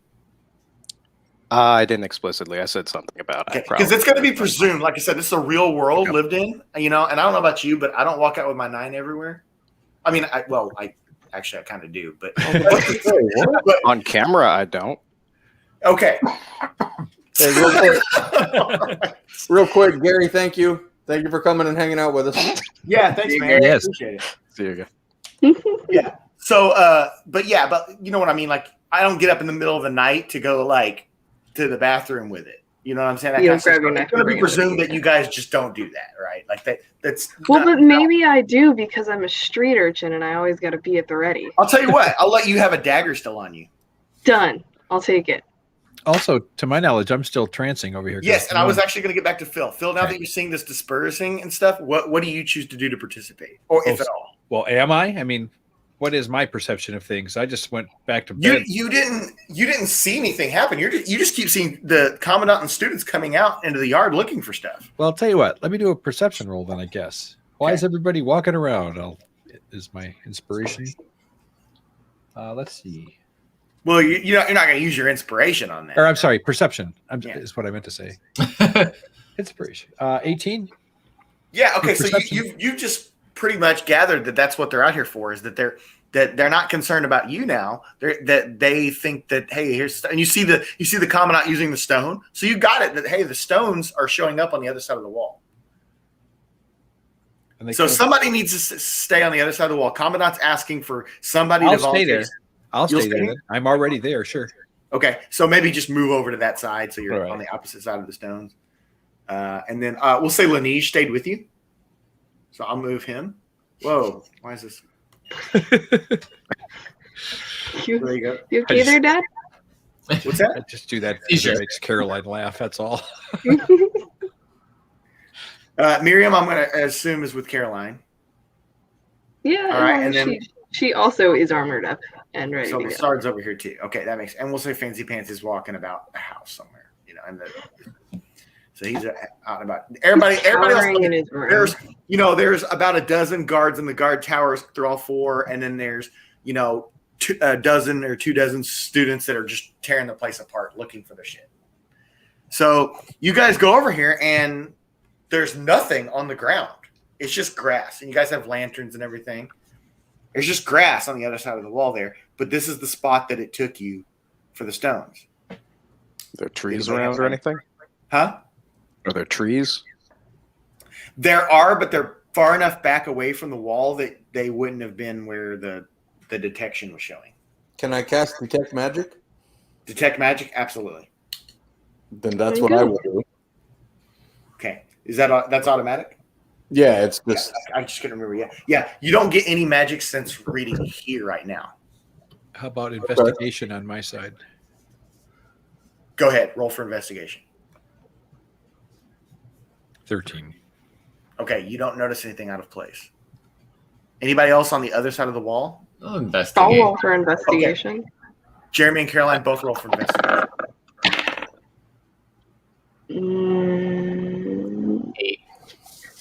I didn't explicitly. I said something about it. Because it's going to be presumed. Like I said, this is a real world lived in. And I don't know about you, but I don't walk out with my 9 everywhere. I mean, I kind of do, but on camera, I don't. Okay. Hey, real quick, Gary, thank you. Thank you for coming and hanging out with us. Yeah, thanks, man. Yes. Appreciate it. See you again. Yeah. So, but you know what I mean? Like, I don't get up in the middle of the night to go, like, to the bathroom with it. You know what I'm saying? It's going to be presumed that you guys just don't do that, right? Like, that's... Well, but maybe I do because I'm a street urchin and I always got to be at the ready. I'll tell you what. I'll let you have a dagger still on you. Done. I'll take it. Also, to my knowledge, I'm still trancing over here. Yes, and I was actually going to get back to Phil. Phil, now that you're seeing this dispersing and stuff, what do you choose to do to participate, or if at all? Well, am I? I mean, what is my perception of things? I just went back to bed. You didn't see anything happen. You just keep seeing the commandant and students coming out into the yard looking for stuff. Well, I'll tell you what. Let me do a perception roll then, I guess. Why is everybody walking around? Is my inspiration. Let's see. Well, you're not going to use your inspiration on that. Or I'm sorry, perception. Is what I meant to say. Inspiration. 18. Yeah. Okay. So you just pretty much gathered that that's what they're out here for. Is that they're not concerned about you now. That they think that, hey, here's, and you see the commandant using the stone. So you got it that, hey, the stones are showing up on the other side of the wall. So somebody needs to stay on the other side of the wall. Commandant's asking for somebody to volunteer. I'll stay there. I'm already there. Sure. Okay. So maybe just move over to that side so you're on the opposite side of the stones. And then we'll say Laneige stayed with you. So I'll move him. Whoa. Why is this? There you go. You okay there, Dad? What's that? I just do that because it makes Caroline laugh. That's all. Miriam, I'm going to assume is with Caroline. Yeah. All right. And then she also is armored up and ready so to go. Sard's over here too. Okay, that makes, and we'll say Fancy Pants is walking about the house somewhere, and so he's out and about. Everybody else, there's about a dozen guards in the guard towers through all 4, and then there's a dozen or 2 dozen students that are just tearing the place apart looking for their shit. So you guys go over here and there's nothing on the ground. It's just grass, and you guys have lanterns and everything. There's just grass on the other side of the wall there, but this is the spot that it took you for the stones. Are there trees around or anything? Huh? Are there trees? There are, but they're far enough back away from the wall that they wouldn't have been where the detection was showing. Can I cast Detect Magic? Detect Magic? Absolutely. Then that's what I will do. Okay. Is that's automatic? Yeah, it's just... I just couldn't remember. Yeah. You don't get any magic sense reading here right now. How about investigation on my side? Go ahead. Roll for investigation. 13. Okay, you don't notice anything out of place. Anybody else on the other side of the wall? I'll investigate. I'll roll for investigation. Okay. Jeremy and Caroline both roll for investigation.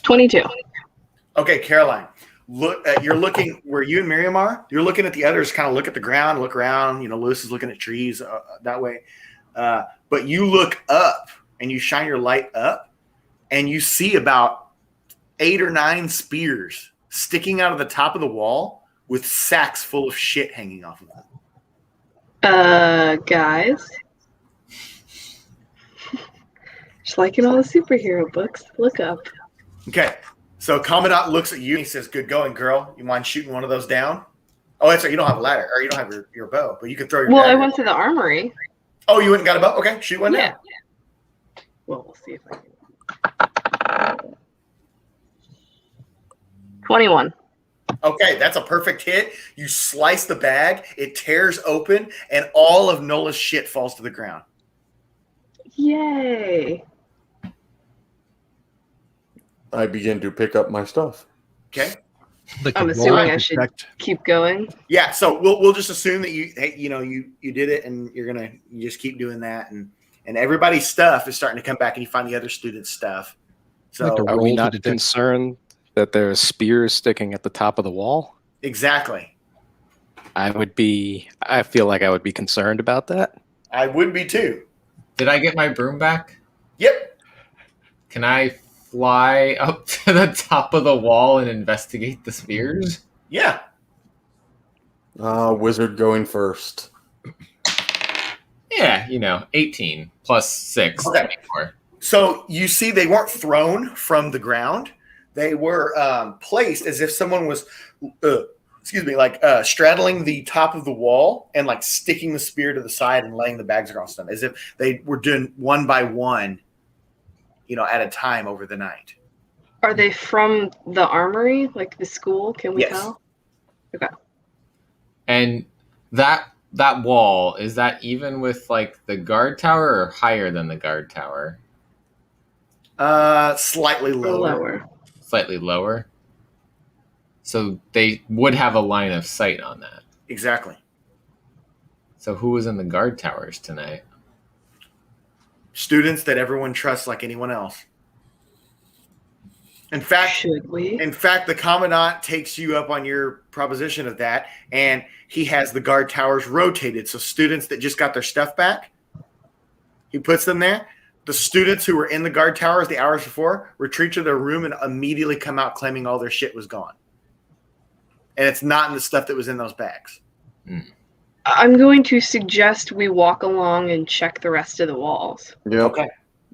22. Okay, Caroline. You're looking where you and Miriam are. You're looking at the others, kind of look at the ground, look around. Lewis is looking at trees that way. But you look up and you shine your light up, and you see about 8 or 9 spears sticking out of the top of the wall with sacks full of shit hanging off of them. Guys. Just liking all the superhero books. Look up. Okay. So Commandant looks at you and he says, "Good going, girl. You mind shooting one of those down?" Oh, that's right. You don't have a ladder, or you don't have your bow, but you can throw your dagger. I went to the armory. Oh, you went and got a bow? Okay, shoot one down. Well, we'll see if I can. 21. Okay, that's a perfect hit. You slice the bag, it tears open, and all of Nola's shit falls to the ground. Yay. I begin to pick up my stuff. Okay. I'm assuming I should keep going. Yeah, so we'll just assume that you did it, and you just keep doing that, and everybody's stuff is starting to come back, and you find the other students' stuff. So are we not concerned that there's spears sticking at the top of the wall? Exactly. I feel like I would be concerned about that. I would be too. Did I get my broom back? Yep. Can I fly up to the top of the wall and investigate the spears? Yeah. Wizard going first. Yeah, 18 plus 6. Okay. 24. So you see they weren't thrown from the ground. They were placed as if someone was, straddling the top of the wall and like sticking the spear to the side and laying the bags across them, as if they were doing one by one, at a time over the night. Are they from the armory, like the school? Can we tell? Okay. And that wall, is that even with like the guard tower or higher than the guard tower? Slightly lower. Slightly lower. So they would have a line of sight on that. Exactly. So who was in the guard towers tonight? Students that everyone trusts like anyone else. In fact, the commandant takes you up on your proposition of that, and he has the guard towers rotated. So students that just got their stuff back, he puts them there. The students who were in the guard towers the hours before retreat to their room and immediately come out claiming all their shit was gone. And it's not in the stuff that was in those bags. I'm going to suggest we walk along and check the rest of the walls. Yeah. Okay.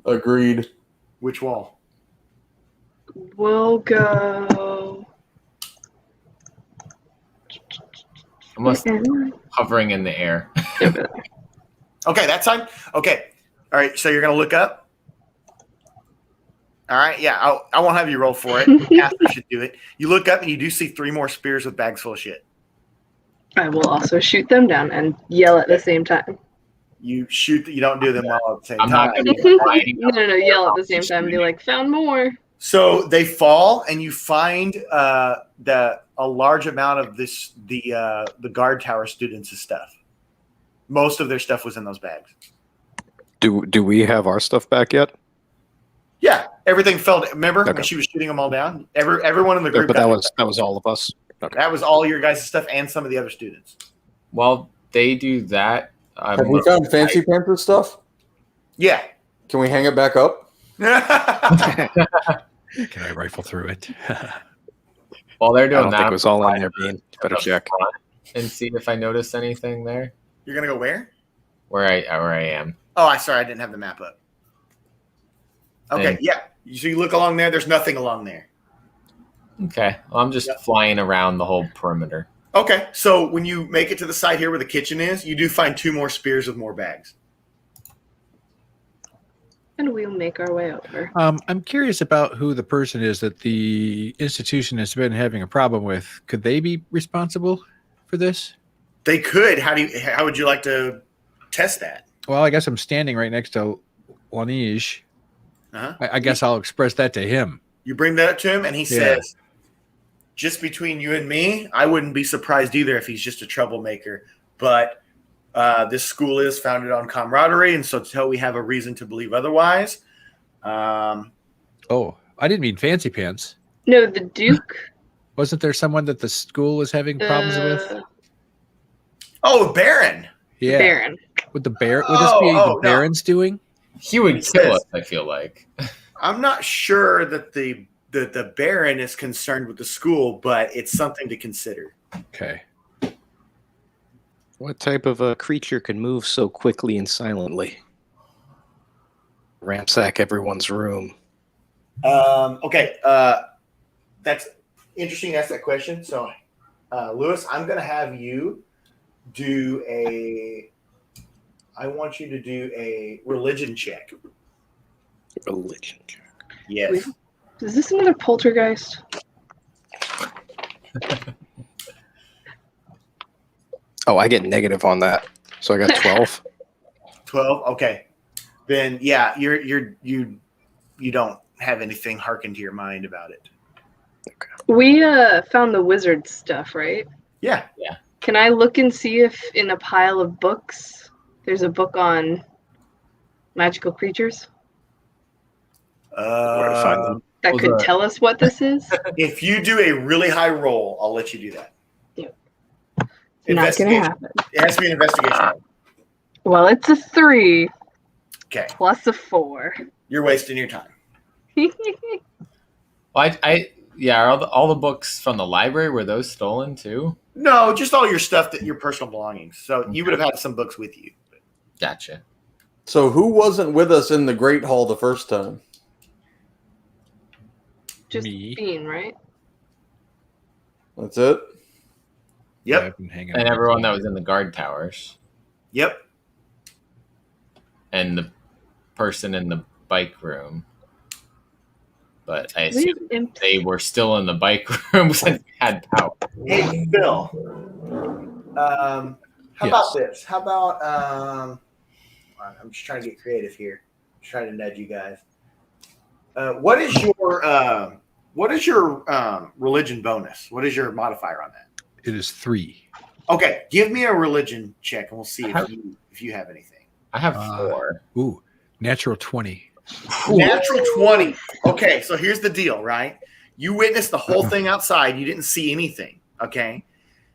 Agreed. Which wall? We'll go. Almost hovering in the air. Okay, that's time. Okay. All right, so you're going to look up. All right, yeah, I won't have you roll for it. Catherine should do it. You look up and you do see 3 more spears with bags full of shit. I will also shoot them down and yell at the same time. You shoot. You don't do them all at the same I'm time. not going to No, yell at the same time. Be like, found more. So they fall, and you find a large amount of the guard tower students' stuff. Most of their stuff was in those bags. Do we have our stuff back yet? Yeah, everything fell. Remember when she was shooting them all down? Everyone in the group. But that was all of us. Okay. That was all your guys' stuff and some of the other students. While they do that, have we found Fancy Panther stuff? Yeah. Can we hang it back up? Can I rifle through it? While they're doing I don't that, think it was all in there, Bean. Better check. And see if I notice anything there. You're gonna go where? Where I am. Oh, I didn't have the map up. Okay, yeah. So you look along there. There's nothing along there. Okay, well, I'm just flying around the whole perimeter. Okay, so when you make it to the side here where the kitchen is, you do find 2 more spears with more bags. And we'll make our way over. I'm curious about who the person is that the institution has been having a problem with. Could they be responsible for this? They could. How would you like to test that? Well, I guess I'm standing right next to Lanige. Uh-huh. I guess I'll express that to him. You bring that up to him, and he says, just between you and me, I wouldn't be surprised either if he's just a troublemaker. But this school is founded on camaraderie, and so until we have a reason to believe otherwise. Oh, I didn't mean Fancy Pants. No, the Duke. Wasn't there someone that the school is having problems with? Oh, Baron. Yeah. Baron. Would this be the Baron's doing? He would kill us, I feel like. I'm not sure that the Baron is concerned with the school, but it's something to consider. Okay. What type of a creature can move so quickly and silently? Ransack everyone's room. Okay. That's interesting to ask that question. So, Lewis, I'm going to have you I want you to do a religion check. Religion check. Yes. Is this another poltergeist? Oh, I get negative on that. So I got 12. 12. Okay. Then yeah, you don't have anything harken to your mind about it. Okay. We found the wizard stuff, right? Yeah. Yeah. Can I look and see if in a pile of books there's a book on magical creatures? Where to find them? That could tell us what this is? If you do a really high roll, I'll let you do that. Not gonna happen. It has to be an investigation. Well, it's a 3. Okay. Plus a 4. You're wasting your time. Well, are all the books from the library, were those stolen too? No, just all your stuff, your personal belongings. So you would have had some books with you. Gotcha. So who wasn't with us in the Great Hall the first time? Just Me. Bean, right? That's it? Yep. Yeah, I've been hanging And out. everyone that was in the guard towers. Yep. And the person in the bike room. But I assume they were still in the bike room since they had power. Hey, Bill. How about this? How about I'm just trying to get creative here. Just trying to nudge you guys. What is your religion bonus? What is your modifier on that? It is 3. Okay, give me a religion check, and we'll see if you have anything. I have 4. Ooh, natural 20. Natural 20. Okay, so here's the deal, right? You witnessed the whole thing outside. You didn't see anything, okay?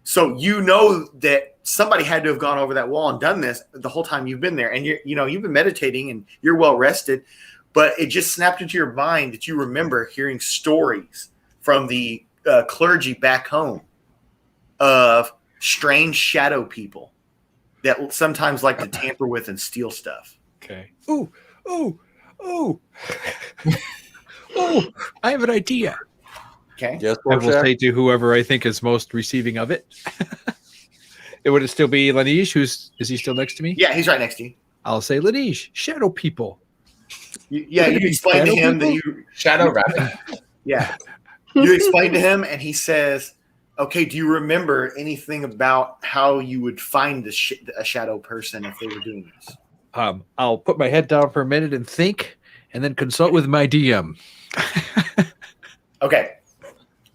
So you know that somebody had to have gone over that wall and done this the whole time you've been there. And you've been meditating and you're well rested, but it just snapped into your mind that you remember hearing stories from the clergy back home of strange shadow people that sometimes like to tamper with and steal stuff. Okay. Ooh. I have an idea. Okay. Yes, I will say to whoever I think is most receiving of it. Would it still be Lanish? Is he still next to me? Yeah, he's right next to you. I'll say Lanish, shadow people. You explain to him that you shadow rabbit. Yeah. You explain to him and he says, okay, do you remember anything about how you would find a shadow person if they were doing this? I'll put my head down for a minute and think, and then consult with my DM. Okay.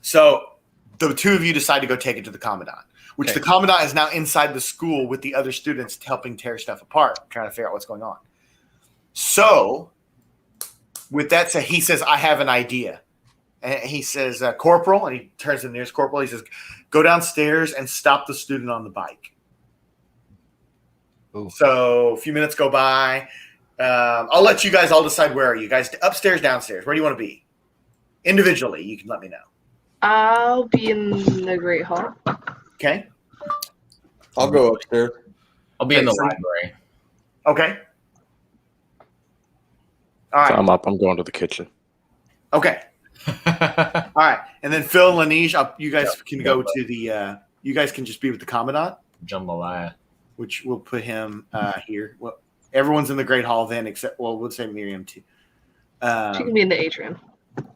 So the two of you decide to go take it to the Commandant, which the Commandant is now inside the school with the other students helping tear stuff apart, trying to figure out what's going on. So with that said, he says, I have an idea. And he says, Corporal, and he turns to the nearest corporal. He says, go downstairs and stop the student on the bike. Ooh. So a few minutes go by. I'll let you guys all decide where are you guys, upstairs, downstairs. Where do you want to be? Individually, you can let me know. I'll be in the Great Hall. Okay. I'll go upstairs. I'll be in the library. Okay. All right. So I'm up. I'm going to the kitchen. Okay. All right. And then Phil and Lanish, you guys can go to the you guys can just be with the Commandant. Jambalaya. Which will put him here. Well, everyone's in the Great Hall then, except we'll say Miriam too. She can be in the atrium.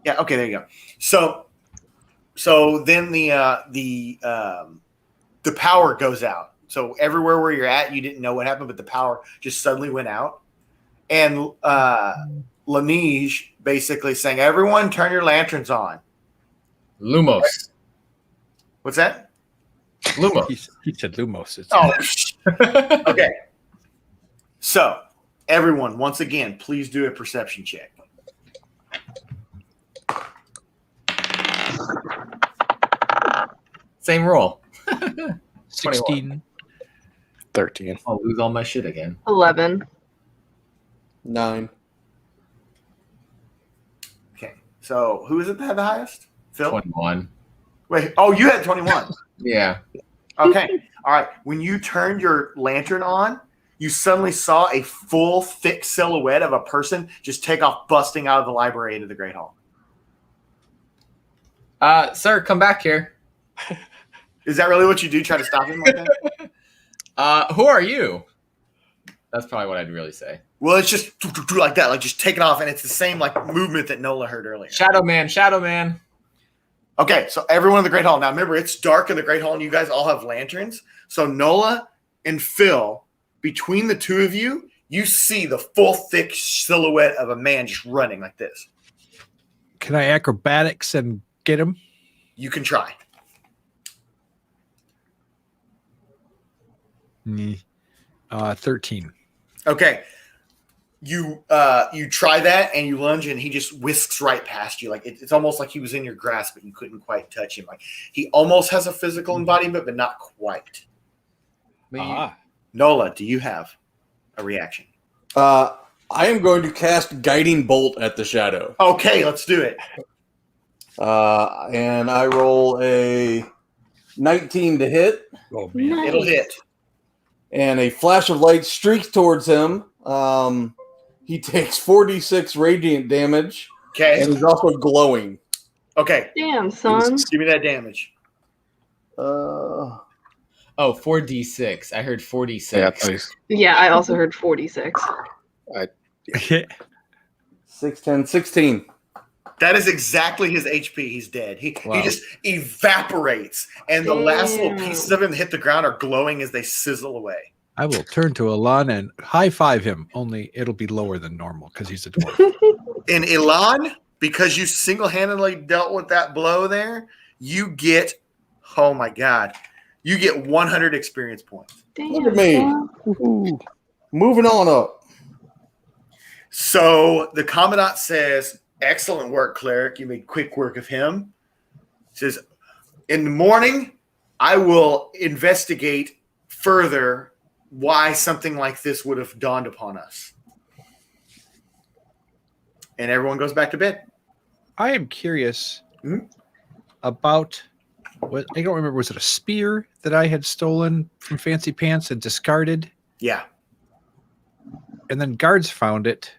Yeah. Okay. There you go. So then the power goes out. So everywhere where you're at, you didn't know what happened, but the power just suddenly went out, and Lanish basically saying, "Everyone, turn your lanterns on." Lumos. What's that? Lumos. He said Lumos. Okay. So, everyone, once again, please do a perception check. Same roll. 16. 13. I'll lose all my shit again. 11. 9. Okay. So, who is it that had the highest? Phil? 21. Wait. Oh, you had 21. Yeah. Okay. All right. When you turned your lantern on, you suddenly saw a full, thick silhouette of a person just take off, busting out of the library into the Great Hall. Sir, come back here. Is that really what you do? Try to stop him like that? Who are you? That's probably what I'd really say. Well, it's just like that, like just taking off, and it's the same like movement that Nola heard earlier. Shadow Man. Okay, so everyone in the Great Hall. Now remember, it's dark in the Great Hall, and you guys all have lanterns. So Nola and Phil, between the two of you, you see the full, thick silhouette of a man just running like this. Can I acrobatics and get him? You can try. 13. Okay. You try that and you lunge and he just whisks right past you. Like it's almost like he was in your grasp, but you couldn't quite touch him. Like he almost has a physical embodiment, but not quite. Nola, do you have a reaction? I am going to cast Guiding Bolt at the shadow. Okay, let's do it. And I roll a 19 to hit. Oh, man. Nice. It'll hit. And a flash of light streaks towards him. He takes 46 radiant damage. Okay. And he's also glowing. Okay. Damn, son. Just give me that damage. Oh, 4d6. I heard 46. Yeah, please. Yeah, I also heard 46. 6, 10, 16. That is exactly his HP. He's dead. He just evaporates, and the last little pieces of him that hit the ground are glowing as they sizzle away. I will turn to Elan and high five him. Only it'll be lower than normal because he's a dwarf. And Elan, because you single-handedly dealt with that blow there, you get, oh my God, you get 100 experience points. Damn, Look at me. son. Moving on up. So the Commandant says, excellent work, Cleric. You made quick work of him. He says, in the morning, I will investigate further why something like this would have dawned upon us. And everyone goes back to bed. I am curious about what I don't remember. Was it a spear that I had stolen from Fancy Pants and discarded? Yeah. And then guards found it.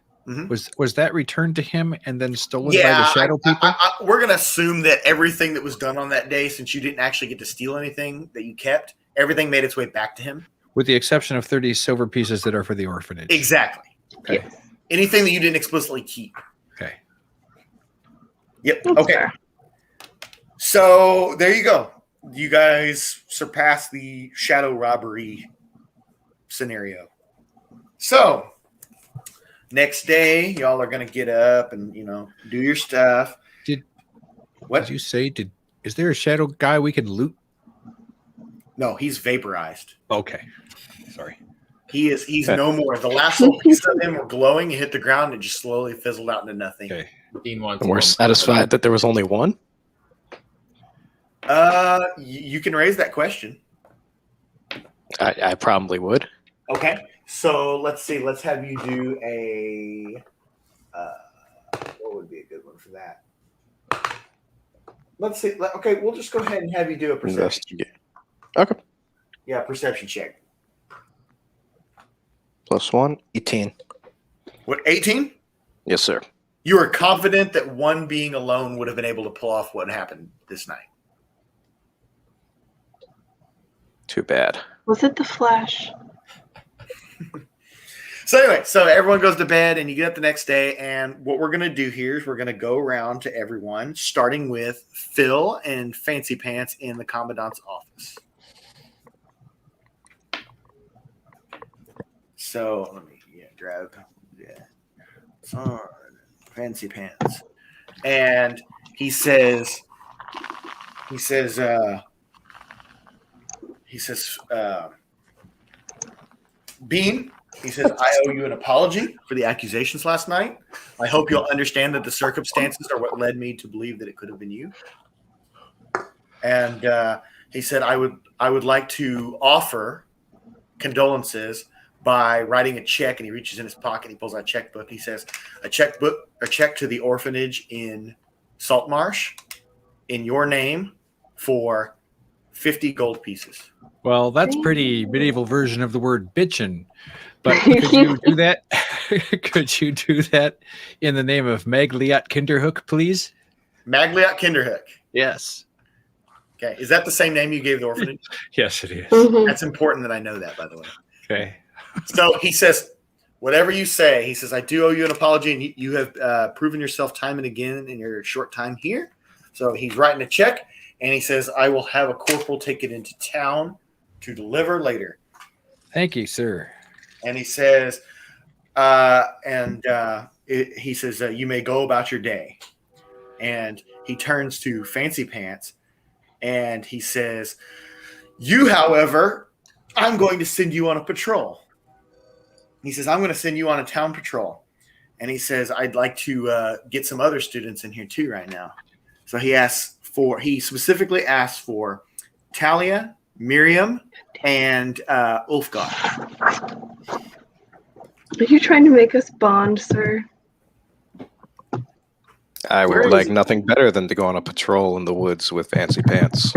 Was that returned to him and then stolen by the shadow people? We're going to assume that everything that was done on that day, since you didn't actually get to steal anything that you kept, everything made its way back to him. With the exception of 30 silver pieces that are for the orphanage. Exactly. Okay. Yes. Anything that you didn't explicitly keep. Okay. Yep. Okay. So there you go. You guys surpassed the shadow robbery scenario. So next day, y'all are going to get up and, do your stuff. What did you say? Is there a shadow guy we can loot? No, he's vaporized. Okay. Sorry. He's no more. The last little piece of him were glowing. He hit the ground and just slowly fizzled out into nothing. Okay. Dean wants And we're satisfied that there was only one? You can raise that question. I probably would. Okay. So let's see. Let's have you do a. What would be a good one for that? Let's see. Okay, we'll just go ahead and have you do a perception. Investigate. Okay. Yeah, perception check. +1, 18. What, 18? Yes, sir. You are confident that one being alone would have been able to pull off what happened this night. Too bad. Was it the Flash? So anyway, everyone goes to bed and you get up the next day, and what we're going to do here is we're going to go around to everyone, starting with Phil and Fancy Pants in the Commandant's office. So let me grab Fancy Pants, and he says, Bean. He says, I owe you an apology for the accusations last night. I hope you'll understand that the circumstances are what led me to believe that it could have been you. And he said, I would like to offer condolences by writing a check. And he reaches in his pocket. He pulls out a checkbook. He says, a check to the orphanage in Saltmarsh in your name for 50 gold pieces. Well, that's pretty medieval version of the word bitchin'. But could you do that? Could you do that in the name of Magliot Kinderhook, please? Magliot Kinderhook. Yes. Okay. Is that the same name you gave the orphanage? Yes, it is. That's important that I know that, by the way. Okay. So he says, whatever you say, he says, I do owe you an apology, and you have proven yourself time and again in your short time here. So he's writing a check, and he says, I will have a corporal take it into town to deliver later. Thank you, sir. And he says, he says, you may go about your day. And he turns to Fancy Pants and he says, you, however, I'm going to send you on a patrol. He says, I'm going to send you on a town patrol. And he says, I'd like to get some other students in here too right now. So he specifically asked for Talia, Miriam, and Ulfgar. Are you trying to make us bond, sir? I would like nothing better than to go on a patrol in the woods with Fancy Pants.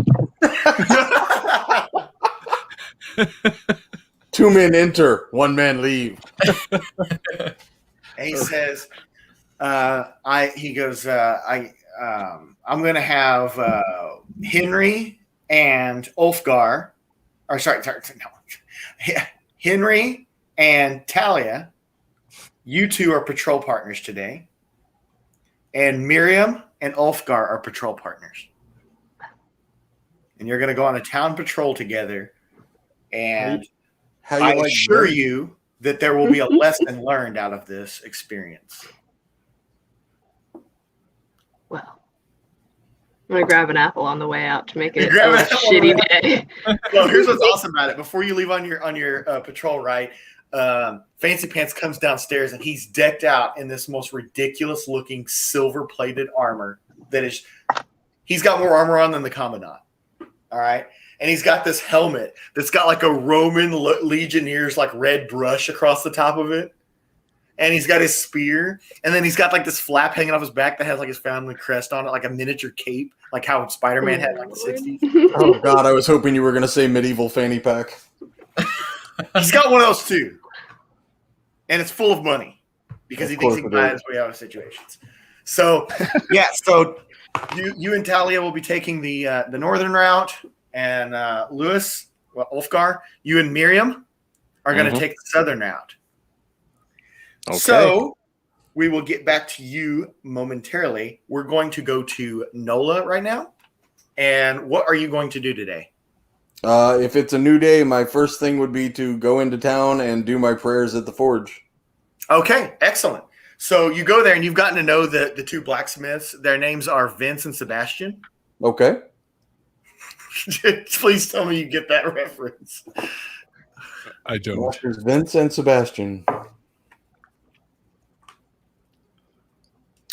2 men enter, 1 man leave. And he says, I'm going to have Henry and Ulfgar, or sorry, no. Henry and Talia, you two are patrol partners today. And Miriam and Ulfgar are patrol partners. And you're going to go on a town patrol together. And I assure you that there will be a lesson learned out of this experience. Well, I'm going to grab an apple on the way out to make it a shitty day. Well, here's what's awesome about it. Before you leave on your patrol, right, Fancy Pants comes downstairs and he's decked out in this most ridiculous looking silver plated armor that is, he's got more armor on than the Commandant. All right. And he's got this helmet that's got like a Roman Legionnaires like red brush across the top of it. And he's got his spear. And then he's got like this flap hanging off his back that has like his family crest on it, like a miniature cape, like how Spider-Man had in like the 60s. Oh God, I was hoping you were going to say medieval fanny pack. He's got one of those too. And it's full of money because he thinks he can buy his way out of situations. So, yeah, so you and Talia will be taking the northern route, and Ulfgar, you and Miriam are going to take the southern route. Okay. So we will get back to you momentarily. We're going to go to Nola right now. And what are you going to do today? If it's a new day, my first thing would be to go into town and do my prayers at the forge. Okay, excellent. So you go there and you've gotten to know the two blacksmiths. Their names are Vince and Sebastian. Okay. Please tell me you get that reference. I don't. There's Vince and Sebastian.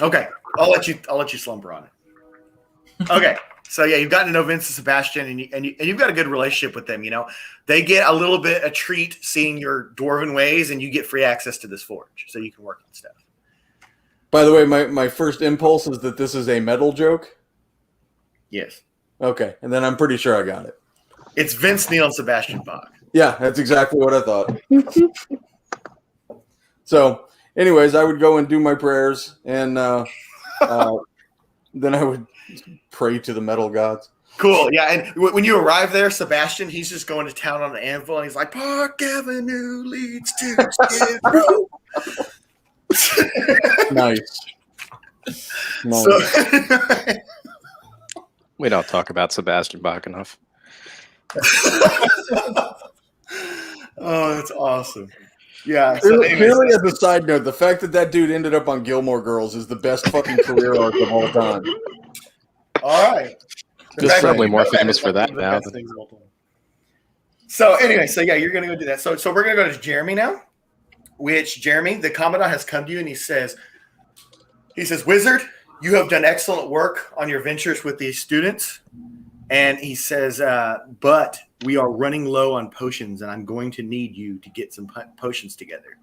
Okay, I'll let you slumber on it. Okay. So yeah, you've gotten to know Vince and Sebastian, and you've got a good relationship with them. You know, they get a treat seeing your dwarven ways, and you get free access to this forge, so you can work on stuff. By the way, my first impulse is that this is a metal joke. Yes. Okay, and then I'm pretty sure I got it. It's Vince Neil and Sebastian Bach. Yeah, that's exactly what I thought. So, anyways, I would go and do my prayers, and then I would pray to the metal gods. Cool, yeah. And when you arrive there, Sebastian, he's just going to town on the anvil, and he's like, "Park Avenue leads to Skid Row." Nice. So, we don't talk about Sebastian Bach enough. Oh, that's awesome. Yeah. So purely as a side note, the fact that dude ended up on Gilmore Girls is the best fucking career arc of all time. All right. He's probably more famous for that now. So anyway, yeah, you're going to go do that. So we're going to go to Jeremy now, which Jeremy, the Commandant, has come to you and he says, "Wizard, you have done excellent work on your ventures with these students." And he says, "But we are running low on potions, and I'm going to need you to get some potions together."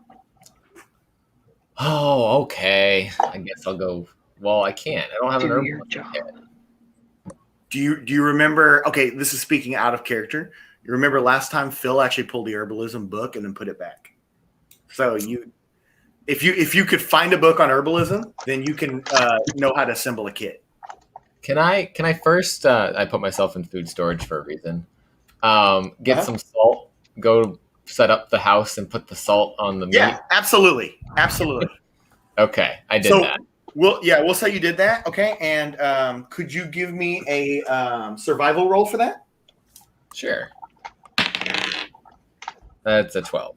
Oh, okay. I guess I'll go. Well, I can't. I don't have an herb yet. Do you remember? Okay, this is speaking out of character. You remember last time Phil actually pulled the herbalism book and then put it back. So if you could find a book on herbalism, then you can know how to assemble a kit. Can I first? I put myself in food storage for a reason. Get some salt. Go set up the house and put the salt on the meat. Yeah, absolutely. Okay, I did that. We'll say you did that. Okay, and could you give me a survival roll for that? Sure. That's a 12.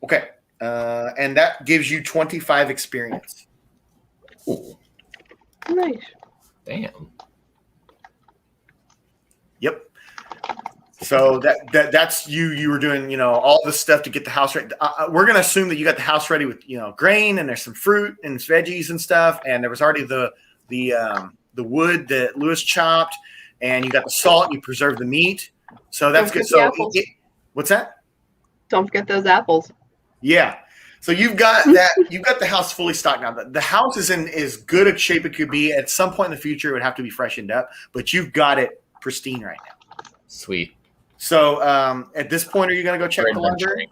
Okay, and that gives you 25 experience. Ooh. Nice. Damn. Yep. So that's you were doing, all this stuff to get the house ready. We're going to assume that you got the house ready with, grain, and there's some fruit and veggies and stuff. And there was already the wood that Lewis chopped, and you got the salt, you preserved the meat. So that's good. So what's that? Don't forget those apples. Yeah. So you've got that. You've got the house fully stocked now. The house is in as good a shape it could be. At some point in the future, it would have to be freshened up, but you've got it pristine right now. Sweet. So at this point, are you going to go check the library?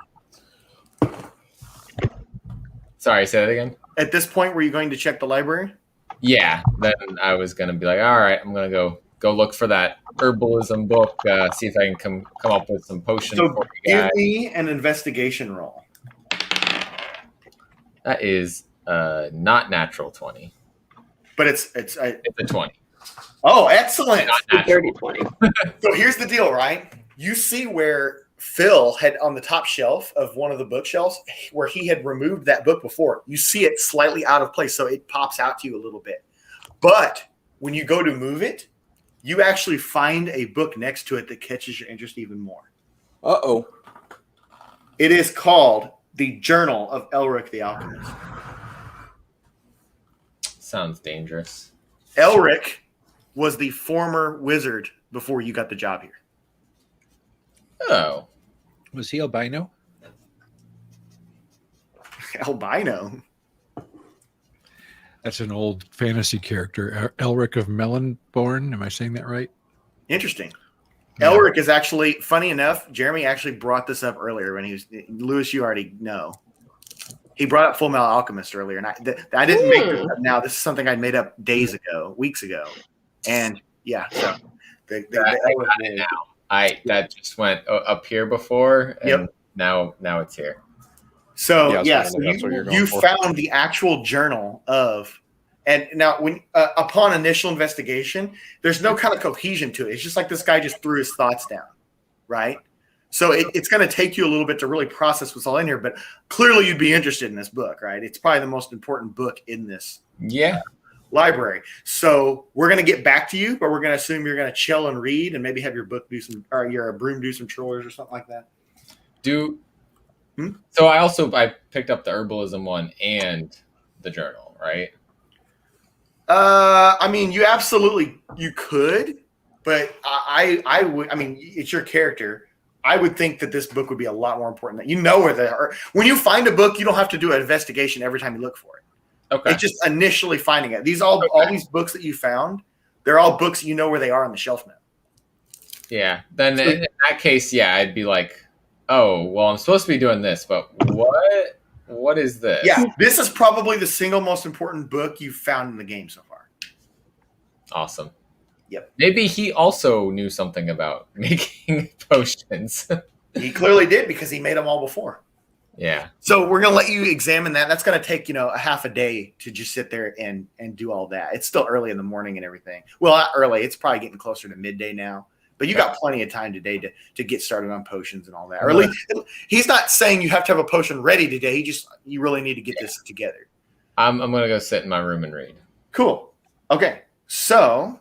Sorry, say that again. At this point, were you going to check the library? Yeah. Then I was going to be like, all right, I'm going to go look for that herbalism book. See if I can come up with some potions. So for you guys. give me an investigation roll. That is not natural 20. But it's a 20. Oh, excellent. Dirty 20. So here's the deal, right? You see where Phil had on the top shelf of one of the bookshelves where he had removed that book before. You see it slightly out of place, so it pops out to you a little bit. But when you go to move it, you actually find a book next to it that catches your interest even more. Uh-oh. It is called The Journal of Elric the Alchemist. Sounds dangerous. Elric was the former wizard before you got the job here. Oh. Was he albino? Albino? That's an old fantasy character. Elric of Melonborn. Am I saying that right? Interesting. Yeah. Elric is actually, funny enough, Jeremy actually brought this up earlier when he was, Lewis, you already know. He brought up Full Metal Alchemist earlier, and I didn't make this up now. This is something I made up weeks ago. And yeah, so I got it now. That just went up here before, and now it's here. So so you found the actual journal of, and now when upon initial investigation, there's no kind of cohesion to it. It's just like this guy just threw his thoughts down, right? So it's going to take you a little bit to really process what's all in here, but clearly you'd be interested in this book, right? It's probably the most important book in this library. So we're going to get back to you, but we're going to assume you're going to chill and read and maybe have your book do some, or your broom do some chores or something like that. So I picked up the herbalism one and the journal, right? I mean, you could, but I would. I mean, it's your character. I would think that this book would be a lot more important. That you know where they are. When you find a book, you don't have to do an investigation every time you look for it. Okay. It's just initially finding it. All these books that you found, they're all books you know where they are on the shelf now. Yeah. Then in that case, I'd be like, oh, well, I'm supposed to be doing this, but what is this? Yeah, this is probably the single most important book you've found in the game so far. Awesome. Yep. Maybe he also knew something about making potions. He clearly did because he made them all before. Yeah. So we're going to let you examine that. That's going to take, a half a day to just sit there and do all that. It's still early in the morning and everything. Well, not early. It's probably getting closer to midday now. But you got plenty of time today to get started on potions and all that. Or at least he's not saying you have to have a potion ready today. You really need to get this together. I'm going to go sit in my room and read. Cool. Okay. So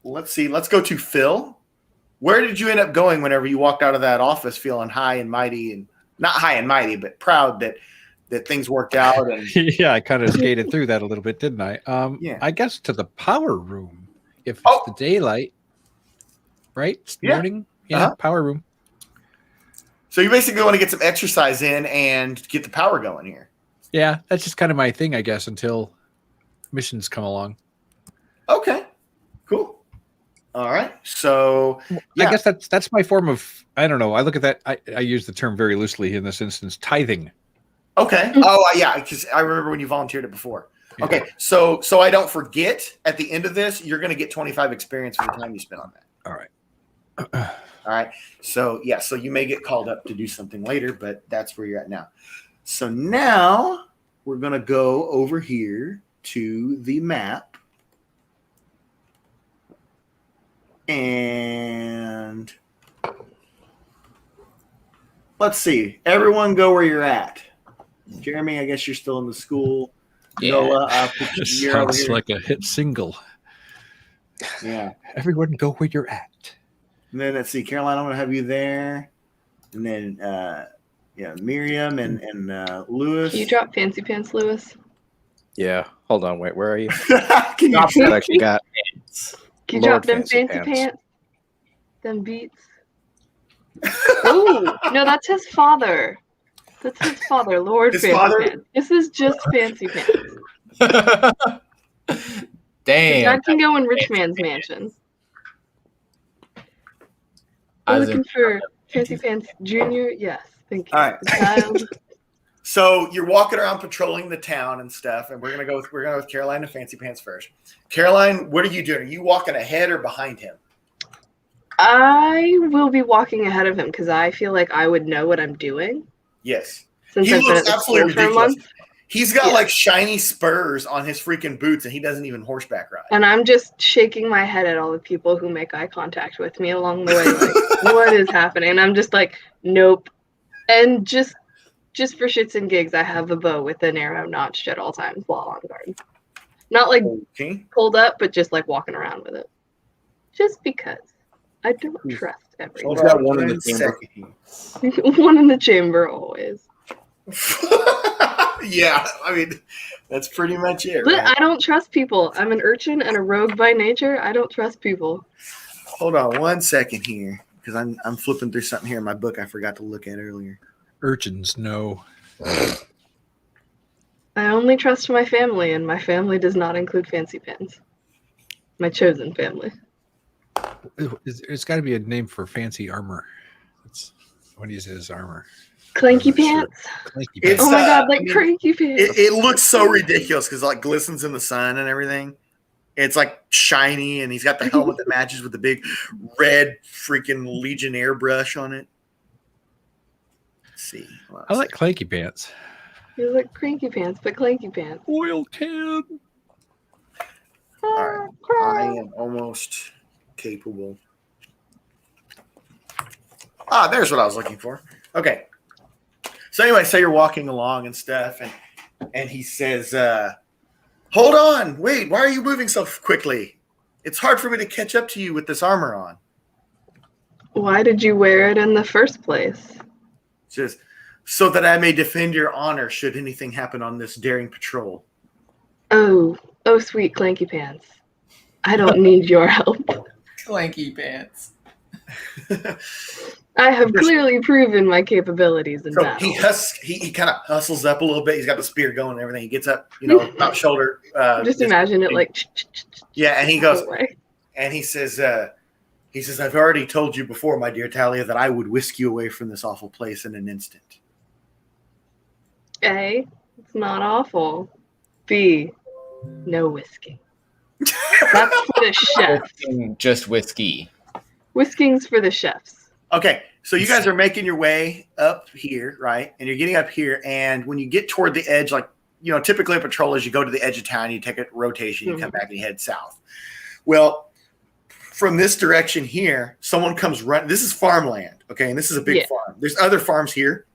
let's see. Let's go to Phil. Where did you end up going whenever you walked out of that office feeling high and mighty, and not high and mighty, but proud that things worked out? And yeah, I kind of skated through that a little bit, didn't I? I guess to the power room. If it's the daylight. Right? It's morning. Yeah, power room. So you basically want to get some exercise in and get the power going here. Yeah, that's just kind of my thing, I guess, until missions come along. Okay, cool. All right. So I guess that's my form of, I don't know. I look at that. I use the term very loosely in this instance, tithing. Okay. Oh, yeah, because I remember when you volunteered it before. Yeah. Okay, so I don't forget, at the end of this, you're going to get 25 experience for the time you spend on that. All right. All right. So you may get called up to do something later, but that's where you're at now. So now we're going to go over here to the map. And let's see. Everyone go where you're at. Jeremy, I guess you're still in the school. Yeah. Noah, sounds like a hit single. Yeah. Everyone go where you're at. And then let's see, Caroline, I'm going to have you there. And then, Miriam and Lewis. Can you drop Fancy Pants, Lewis? Yeah. Hold on. Wait, where are you? Can you I actually got. Can you drop them Fancy Pants? Them beats? Ooh, no, that's his father. That's his father, Lord His Fancy father? Pants. This is just Fancy Pants. Damn. Dad can go in Rich Man's mansion. We're looking for Fancy Pants Junior? Yes, thank you. All right. The child. So you're walking around patrolling the town and stuff, and we're gonna go with Caroline and Fancy Pants first. Caroline, what are you doing? Are you walking ahead or behind him? I will be walking ahead of him because I feel like I would know what I'm doing. Yes. Since He I've been looks at the absolutely school for a ridiculous. month. He's got Yeah. like shiny spurs on his freaking boots, and he doesn't even horseback ride. And I'm just shaking my head at all the people who make eye contact with me along the way. Like, what is happening? And I'm just like, nope. And just for shits and gigs, I have a bow with an arrow notched at all times while on guard. Not like pulled up, but just like walking around with it. Just because I don't trust everyone. He's got one in the chamber. One in the chamber always. Yeah, I mean, that's pretty much it. But Right? I don't trust people. I'm an urchin and a rogue by nature. I don't trust people. Hold on 1 second here, because I'm flipping through something here in my book I forgot to look at earlier. Urchins, no. I only trust my family, and my family does not include Fancy Pants. My chosen family. It's got to be a name for fancy armor. It's when he says armor. Clanky Pants. Clanky It's, Oh my god, like I mean, Cranky Pants. It looks so ridiculous because it like glistens in the sun and everything. It's like shiny, and he's got the helmet that matches with the big red freaking Legionnaire brush on it. Let's see. I like Clanky Pants. He's like Cranky Pants, but Clanky Pants. Oil can. All right. I am almost capable. Ah, there's what I was looking for. Okay. So anyway, so you're walking along and stuff, and he says, hold on, wait, why are you moving so quickly? It's hard for me to catch up to you with this armor on. Why did you wear it in the first place? Just so that I may defend your honor should anything happen on this daring patrol. Oh, sweet Clanky Pants. I don't need your help. Clanky Pants. I have clearly proven my capabilities in So battle. he kind of hustles up a little bit. He's got the spear going and everything. He gets up, top shoulder. Just imagine it like. Yeah, and he goes, away. and he says, I've already told you before, my dear Talia, that I would whisk you away from this awful place in an instant. A, it's not awful. B, no whisking. That's for the chefs. Just whiskey. Whisking's for the chefs. Okay, so you guys are making your way up here, right? And you're getting up here, and when you get toward the edge, like, typically a patrol is you go to the edge of town, you take a rotation, you come back and you head south. Well, from this direction here, someone comes running. This is farmland, okay? And this is a big farm. There's other farms here.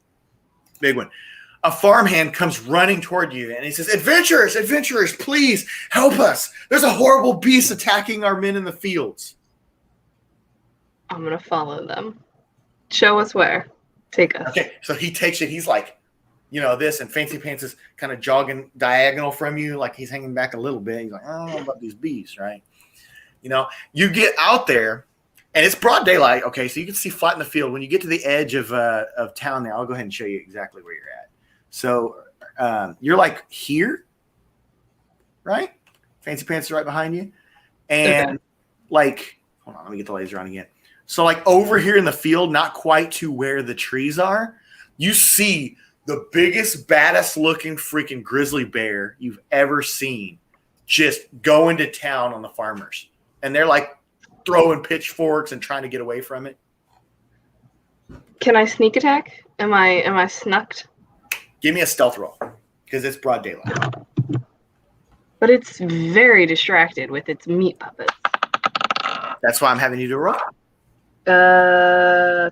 Big one. A farmhand comes running toward you, and he says, adventurers, please help us. There's a horrible beast attacking our men in the fields. I'm going to follow them. Show us where. Take us. Okay, so he takes it. He's like, this, and Fancy Pants is kind of jogging diagonal from you, like he's hanging back a little bit. He's like, I don't know about these beasts, right? You get out there, and it's broad daylight. Okay, so you can see flat in the field. When you get to the edge of town there, I'll go ahead and show you exactly where you're at. So you're like here, right? Fancy Pants is right behind you. And like, hold on, let me get the laser on again. So like over here in the field, not quite to where the trees are, you see the biggest, baddest looking freaking grizzly bear you've ever seen just going to town on the farmers. And they're like throwing pitchforks and trying to get away from it. Can I sneak attack? Am I snucked? Give me a stealth roll because it's broad daylight. But it's very distracted with its meat puppets. That's why I'm having you do a roll.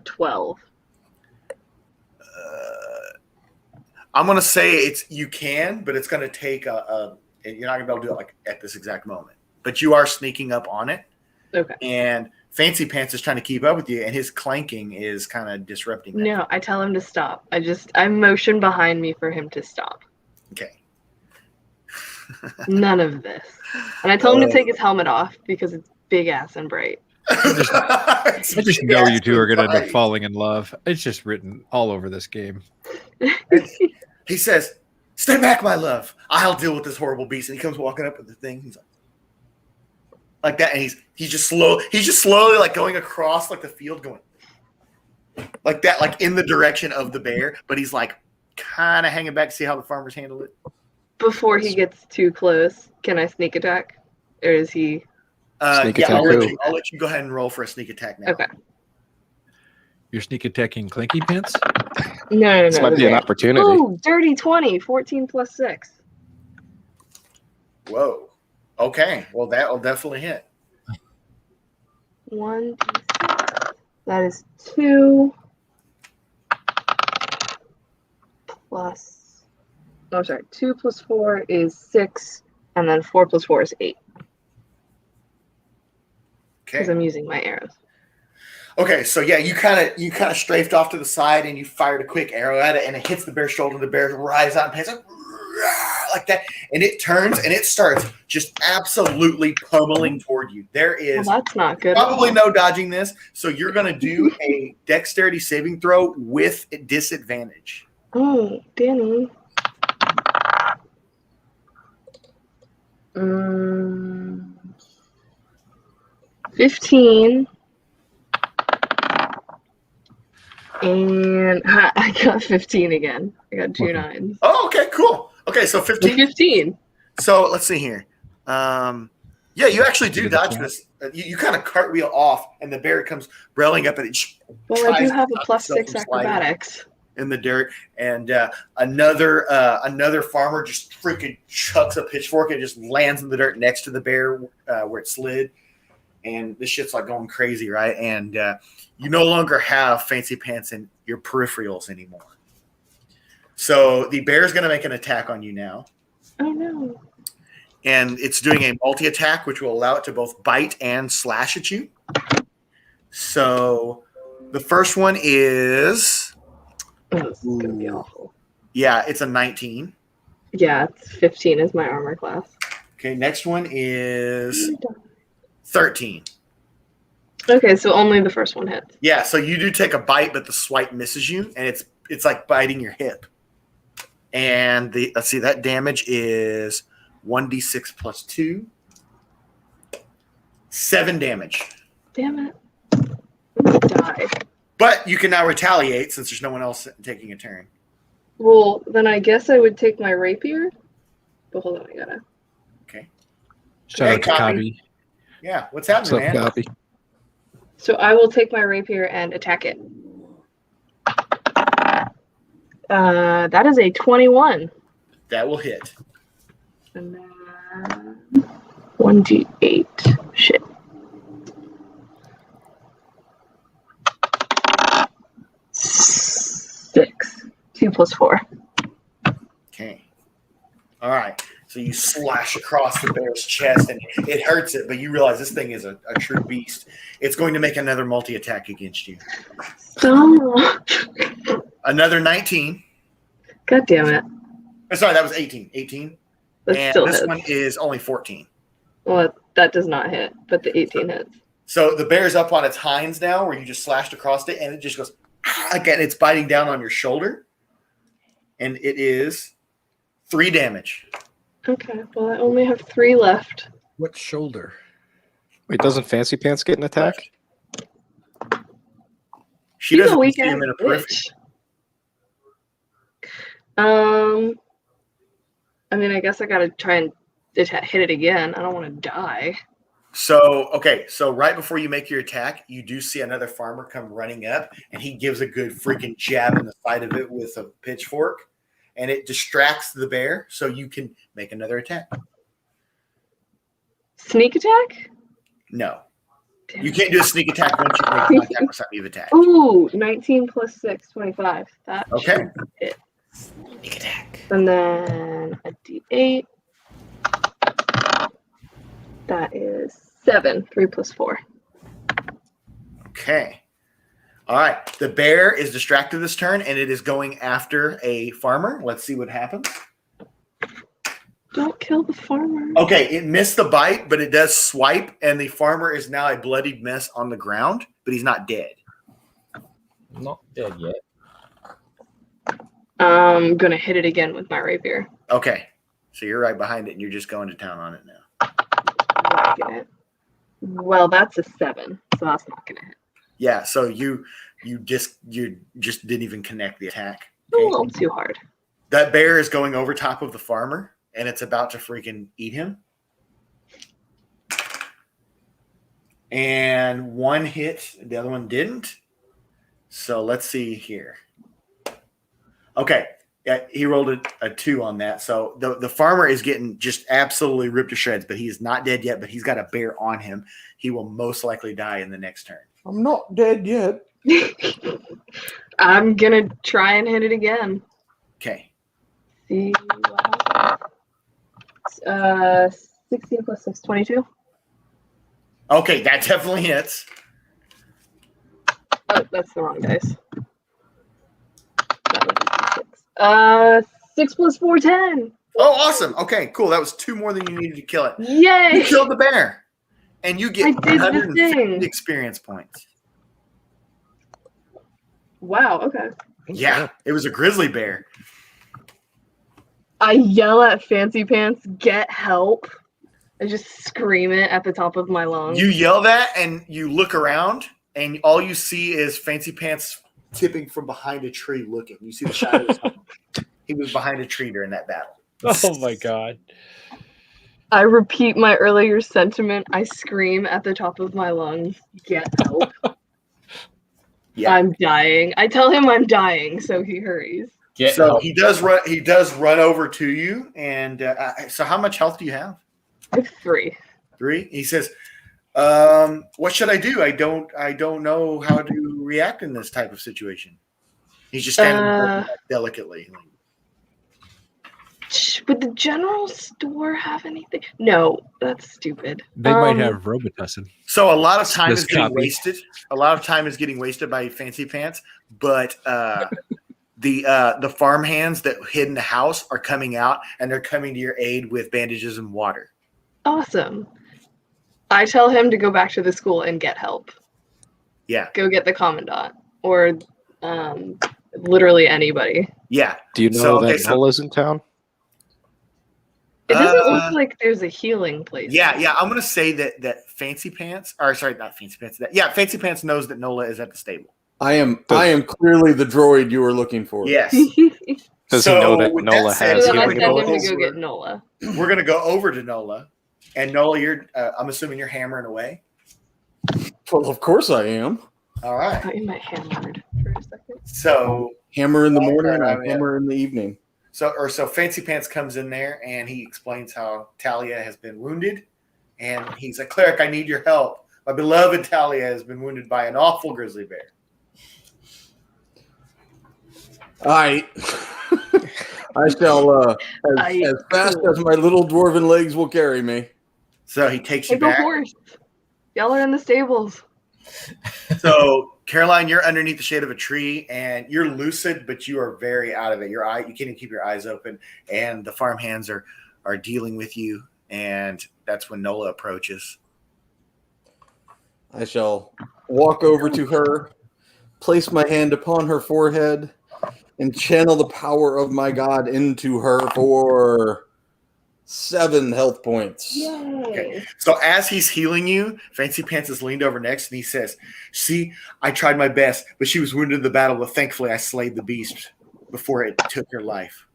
12. I'm gonna say you can, but it's gonna take you're not gonna be able to do it like at this exact moment. But you are sneaking up on it. Okay. And Fancy Pants is trying to keep up with you, and his clanking is kind of disrupting that. No, I tell him to stop. I motion behind me for him to stop. Okay. None of this. And I tell him to take his helmet off because it's big ass and bright. I just know you two are going to end up falling in love. It's just written all over this game. He says, "Stay back, my love. I'll deal with this horrible beast." And he comes walking up with the thing. He's like that, and he's just slowly like going across like the field, going like that, like in the direction of the bear. But he's like kind of hanging back to see how the farmers handle it. Before he gets too close, can I sneak attack, or is he? Sneak Yeah, attack. I'll let you go ahead and roll for a sneak attack now. Okay. You're sneak attacking Clinky Pants? No. This might be an opportunity. Oh, dirty 20, 14 plus 6. Whoa. Okay. Well, that'll definitely hit. 1, that is 2 plus. Oh, sorry. 2 plus 4 is 6, and then 4 plus 4 is 8. Because I'm using my arrows. Okay, so yeah, you kind of strafed off to the side and you fired a quick arrow at it, and it hits the bear's shoulder. The bear rises out and pays like that, and it turns and it starts just absolutely pummeling toward you. There is that's not good. Probably no dodging this, so you're going to do a dexterity saving throw with disadvantage. Oh, Danny. 15. And I got 15 again. I got 2 9s. Oh, okay, cool. Okay, so 15. 15. So let's see here. Yeah, you actually do dodge this. You kind of cartwheel off, and the bear comes railing up, and it Well, I do have a plus 6 acrobatics in the dirt, and another farmer just freaking chucks a pitchfork and just lands in the dirt next to the bear where it slid, and this shit's like going crazy, right? And you no longer have fancy pants in your peripherals anymore. So the bear's going to make an attack on you now. Oh no! And it's doing a multi-attack, which will allow it to both bite and slash at you. So the first one is... This is going to be awful. Yeah, it's a 19. Yeah, it's 15 is my armor class. Okay, next one is 13. Okay, so only the first one hits. Yeah, so you do take a bite, but the swipe misses you, and it's like biting your hip. And let's see, that damage is 1d6 plus 2. 7 damage. Damn it. I'm gonna die. But you can now retaliate since there's no one else taking a turn. Well, then I guess I would take my rapier. But hold on, I gotta. Okay. Shout out to Cobby. Yeah, what's happening, man? Copy. So I will take my rapier and attack it. That is a 21. That will hit. And then 1d8. Shit. Six. 2 plus 4. Okay. All right. So you slash across the bear's chest, and it hurts it, but you realize this thing is a true beast. It's going to make another multi-attack against you. Stop. Another 19. God damn it. Sorry, that was 18. 18. That And still this hits. one is only 14. Well, that does not hit, but the 18 hits. So the bear's up on its hinds now, where you just slashed across it, and it just goes, again, it's biting down on your shoulder. And it is 3 damage. Okay, well, I only have 3 left. What shoulder? Wait, doesn't Fancy Pants get an attack? She She's a doesn't weak see him ass in a periphery. bitch. I mean, I guess I gotta try and hit it again. I don't want to die. So, okay, so right before you make your attack, you do see another farmer come running up, and he gives a good freaking jab in the side of it with a pitchfork, and it distracts the bear, so you can make another attack. Sneak attack? No. You can't do a sneak attack once you make contact with something you've attacked. Ooh, 19 plus 6, 25. That Okay. should hit. Sneak attack. And then a d8. That is 7. 3 plus 4. Okay. All right. The bear is distracted this turn, and it is going after a farmer. Let's see what happens. Don't kill the farmer. Okay, it missed the bite, but it does swipe, and the farmer is now a bloodied mess on the ground, but he's not dead. Not dead yet. I'm gonna hit it again with my rapier. Okay. So you're right behind it, and you're just going to town on it now. Whacking it. Well, that's a 7, so that's not gonna hit. Yeah. So you just didn't even connect the attack. A little too hard. That bear is going over top of the farmer, and it's about to freaking eat him. And one hit, the other one didn't. So let's see here. Okay. Yeah, he rolled a 2 on that. So the farmer is getting just absolutely ripped to shreds, but he is not dead yet, but he's got a bear on him. He will most likely die in the next turn. I'm not dead yet. I'm gonna try and hit it again. Okay. See what happens. 16 plus 6, 22. Okay, that definitely hits. Oh, that's the wrong dice. That was 6 plus 4, 10. Oh, awesome. Okay, cool. That was 2 more than you needed to kill it. Yay! You killed the bear. And you get I did the 150 thing. experience points. Wow, okay. Yeah, it was a grizzly bear. I yell at Fancy Pants, get help. I just scream it at the top of my lungs. You yell that, and you look around, and all you see is Fancy Pants tipping from behind a tree looking. You see the shadows. He was behind a tree during that battle. Oh my god. I repeat my earlier sentiment. I scream at the top of my lungs, get help. Yeah. I'm dying. I tell him I'm dying, so he hurries. So he does run. He does run over to you, and so how much health do you have? I have 3. 3. He says, "What should I do? I don't know how to react in this type of situation." He's just standing there delicately. Would the general store have anything? No, that's stupid. They might have Robitussin. So a lot of time This is getting copy. wasted. A lot of time is getting wasted by Fancy Pants, but the farm hands that hid in the house are coming out, and they're coming to your aid with bandages and water. Awesome. I tell him to go back to the school and get help. Yeah. Go get the commandant or literally anybody. Yeah. Do you know that Nola's in town? It doesn't look like there's a healing place. Yeah. I'm gonna say that Fancy Pants, or sorry, not Fancy Pants. Fancy Pants knows that Nola is at the stable. I am clearly the droid you were looking for. Yes. Does he know that with Nola said, has So then I healing send him to abilities? go get Nola. We're gonna go over to Nola, and Nola, you're. I'm assuming you're hammering away. Well, of course I am. All right. I thought you meant hammered for a second. So Hammer in the morning, Okay, and hammer in the evening. So Fancy Pants comes in there, and he explains how Talia has been wounded, and he's like, "Cleric, I need your help. My beloved Talia has been wounded by an awful grizzly bear." I shall, as fast as my little dwarven legs will carry me. So he takes you Take a back. horse. Y'all are in the stables. So Caroline, you're underneath the shade of a tree, and you're lucid, but you are very out of it. You can't even keep your eyes open, and the farm hands are dealing with you, and that's when Nola approaches. I shall walk over to her, place my hand upon her forehead, and channel the power of my god into her for 7 health points. Okay. So as he's healing you, Fancy Pants is leaned over next, and he says, "See, I tried my best, but she was wounded in the battle, but thankfully I slayed the beast before it took her life."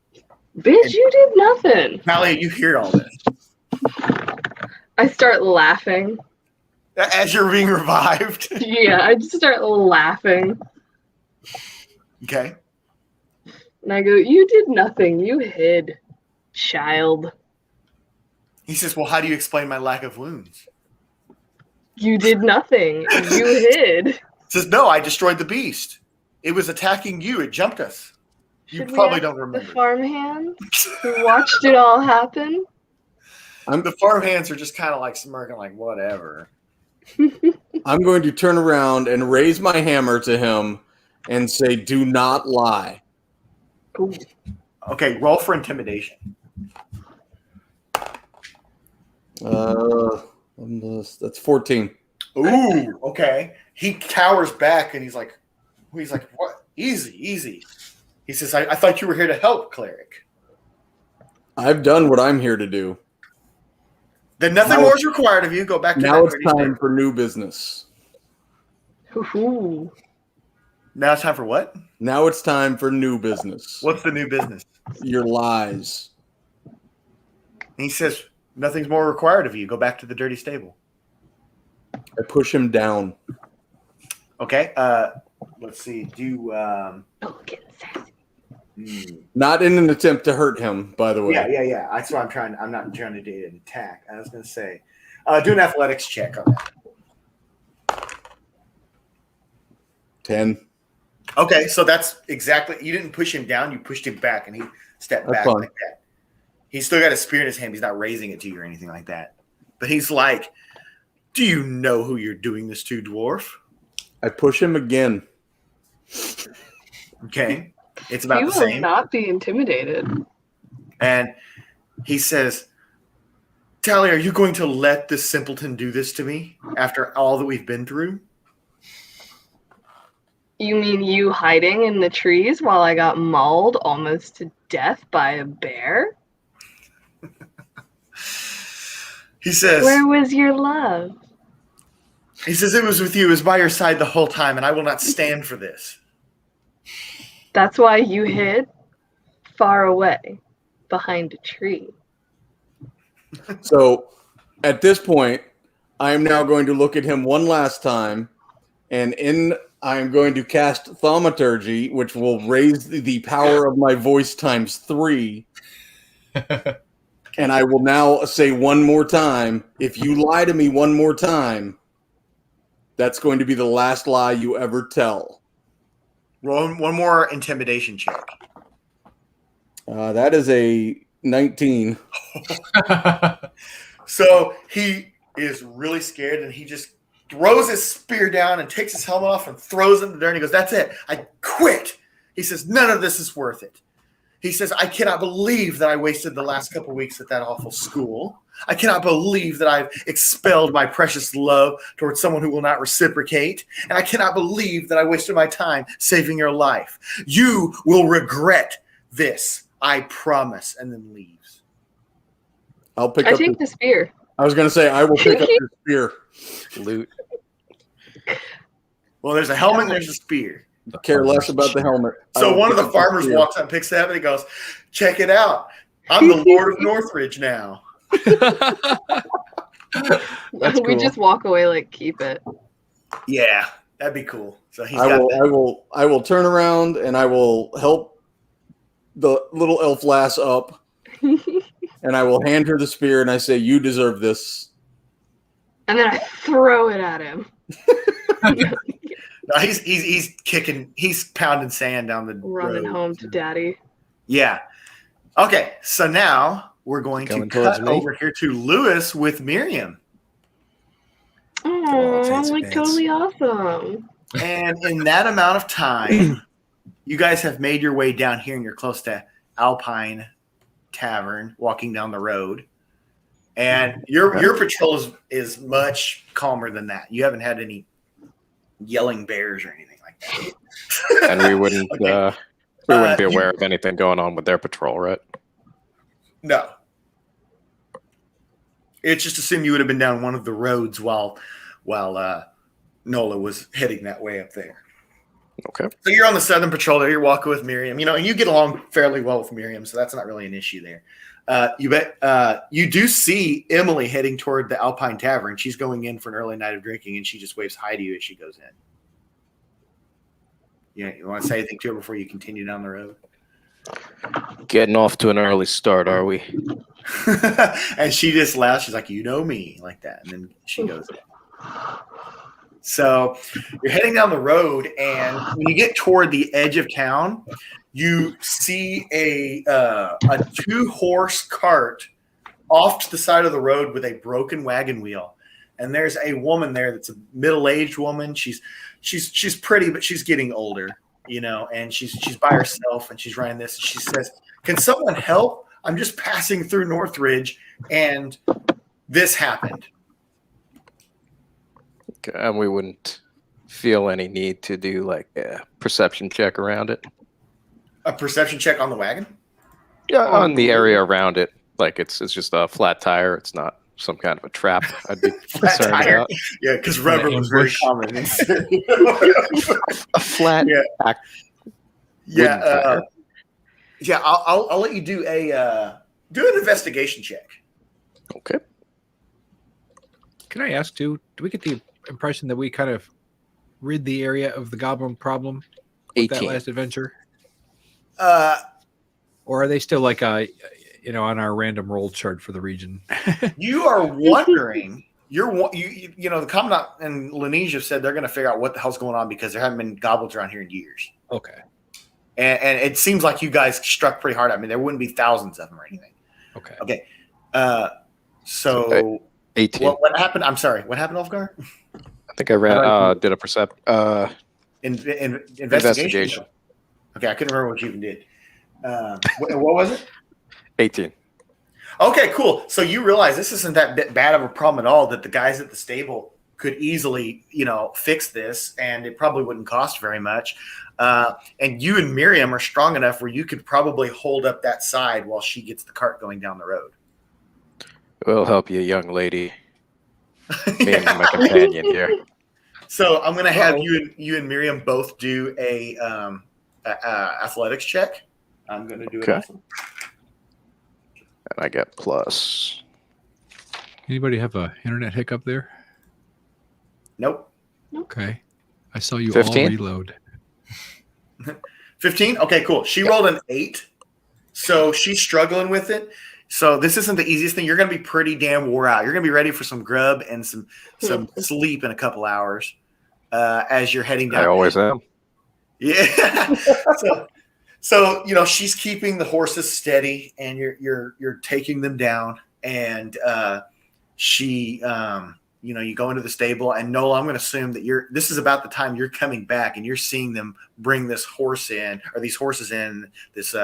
Bitch, you did nothing. Talia, you hear all this. I start laughing. As you're being revived. Yeah, I just start laughing. Okay. And I go, you did nothing. You hid, child. He says, "Well, how do you explain my lack of wounds?" You did nothing. You hid. He says, "No, I destroyed the beast. It was attacking you. It jumped us." You Should we probably ask don't the remember. farmhands who watched it all happen? The farm hands are just kind of like smirking, like, whatever. I'm going to turn around and raise my hammer to him and say, "Do not lie." Ooh. Okay, roll for intimidation. That's 14. Ooh, okay. He cowers back, and he's like, "What? Easy." He says, I thought you were here to help, cleric. I've done what I'm here to do. Then nothing more is required of you. Go back to now. that It's dirty time stable. for new business. Ooh. Now it's time for what? Now it's time for new business. What's the new business? Your lies. And he says, nothing's more required of you. Go back to the dirty stable. I push him down. Okay. Let's see. Do Not in an attempt to hurt him, by the way. Yeah. That's what I'm trying. I'm not trying to do an attack. I was going to say, do an athletics check on that. 10. Okay, so that's exactly. You didn't push him down. You pushed him back, and he stepped back like that. He's still got a spear in his hand. He's not raising it to you or anything like that. But he's like, "Do you know who you're doing this to, dwarf?" I push him again. Okay, it's about He the will same. not be intimidated. And he says, "Tally, are you going to let this simpleton do this to me after all that we've been through?" You mean you hiding in the trees while I got mauled almost to death by a bear? He says, Where was your love? He says, it was with you. It was by your side the whole time, and I will not stand for this. That's why you hid far away behind a tree. So at this point, I am now going to look at him one last time, and I am going to cast Thaumaturgy, which will raise the power of my voice times 3. And I will now say one more time, if you lie to me one more time, that's going to be the last lie you ever tell. Roll one more intimidation check. That is a 19. So he is really scared, and he just throws his spear down and takes his helmet off and throws it in the dirt. And he goes, "That's it. I quit." He says, "None of this is worth it." He says, "I cannot believe that I wasted the last couple of weeks at that awful school. I cannot believe that I've expelled my precious love towards someone who will not reciprocate. And I cannot believe that I wasted my time saving your life. You will regret this. I promise." And then leaves. I'll pick I up take the spear. I was going to say, I will pick up your spear. Loot. Well, there's a helmet and there's a spear. Care less about the helmet. So one of the farmers walks up and picks it up and he goes, "Check it out. I'm the Lord of Northridge now." That's we just walk away like, keep it. Yeah, that'd be cool. So he's I got will, that. I will turn around and I will help the little elf lass up, and I will hand her the spear and I say, "You deserve this." And then I throw it at him. No, he's kicking, he's pounding sand down the Running road. home to daddy. Yeah. Okay, so now we're going Coming to towards cut me. over here to Lewis with Miriam. Oh, fancy like pants. totally awesome. And in that amount of time, you guys have made your way down here and you're close to Alpine Tavern, walking down the road. And your patrol is much calmer than that. You haven't had any yelling bears or anything like that. And we wouldn't Okay. we wouldn't be You- aware of anything going on with their patrol, right? No. It's just assumed you would have been down one of the roads while Nola was heading that way up there. Okay. So you're on the Southern Patrol there. You're walking with Miriam, and you get along fairly well with Miriam, so that's not really an issue there. You do see Emily heading toward the Alpine Tavern. She's going in for an early night of drinking, and she just waves hi to you as she goes in. Yeah, you want to say anything to her before you continue down the road? Getting off to an early start, are we? And she just laughs. She's like, "You know me," like that, and then she goes in. So you're heading down the road, and when you get toward the edge of town, you see a 2-horse cart off to the side of the road with a broken wagon wheel. And there's a woman there that's a middle-aged woman. She's pretty, but she's getting older, and she's by herself, and she's running this. And she says, "Can someone help? I'm just passing through Northridge, and this happened." Okay, and we wouldn't feel any need to do like a perception check around it. A perception check on the wagon? Yeah, on the area around it. Like it's just a flat tire. It's not some kind of a trap. I'd be Flat concerned tire. about. Yeah, because rubber was very common. A flat. Yeah. Yeah. Yeah. I'll let you do do an investigation check. Okay. Can I ask too? Do we get the impression that we kind of rid the area of the goblin problem with that 18. last adventure? Or are they still like on our random roll chart for the region? You are wondering. The commandant and Lanesia said they're going to figure out what the hell's going on because there haven't been goblins around here in years. Okay. And it seems like you guys struck pretty hard. I mean, there wouldn't be thousands of them or anything. Okay. Okay. So 18. What happened? I'm sorry. What happened, Ulfgar? I think I did a investigation. Okay, I couldn't remember what you even did. What was it? 18. Okay, cool. So you realize this isn't that bad of a problem at all, that the guys at the stable could easily, fix this, and it probably wouldn't cost very much. And you and Miriam are strong enough where you could probably hold up that side while she gets the cart going down the road. We'll help you, young lady. Being my companion here. So I'm going to have you and Miriam both do a athletics check. I'm going to do it. Also. And I get plus. Anybody have a internet hiccup there? Nope. Okay. I saw you 15? all reload. 15? Okay, cool. She rolled an 8. So she's struggling with it. So this isn't the easiest thing. You're going to be pretty damn wore out. You're going to be ready for some grub and some sleep in a couple hours as you're heading down. I always am. Yeah. So she's keeping the horses steady, and you're taking them down, and she you go into the stable, and Nola, I'm going to assume that this is about the time you're coming back, and you're seeing them bring this horse in, or these horses in this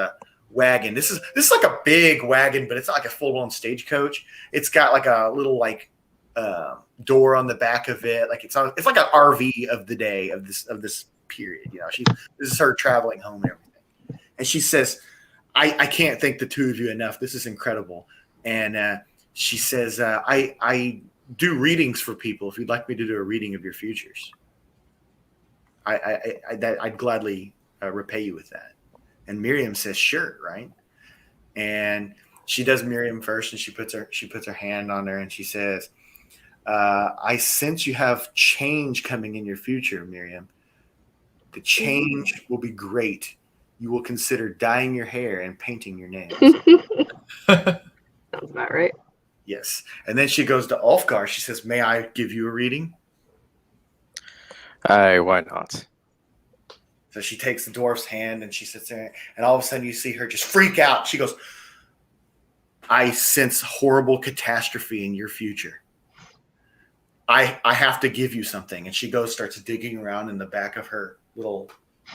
wagon. This is like a big wagon, but it's not like a full-blown stagecoach. It's got like a little door on the back of it. Like it's like an RV of the day of this period. This is her traveling home and everything. And she says, I can't thank the two of you enough. This is incredible. And she says, I do readings for people. If you'd like me to do a reading of your futures, I'd gladly repay you with that. And Miriam says, sure, right? And she does Miriam first, and she puts her hand on her, and she says, I sense you have change coming in your future, Miriam. The change will be great. You will consider dyeing your hair and painting your nails. Sounds about right. Yes. And then she goes to Ulfgar. She says, may I give you a reading? Why not? So she takes the dwarf's hand and she sits there, and all of a sudden you see her just freak out. She goes, I sense horrible catastrophe in your future. I have to give you something. And she starts digging around in the back of her little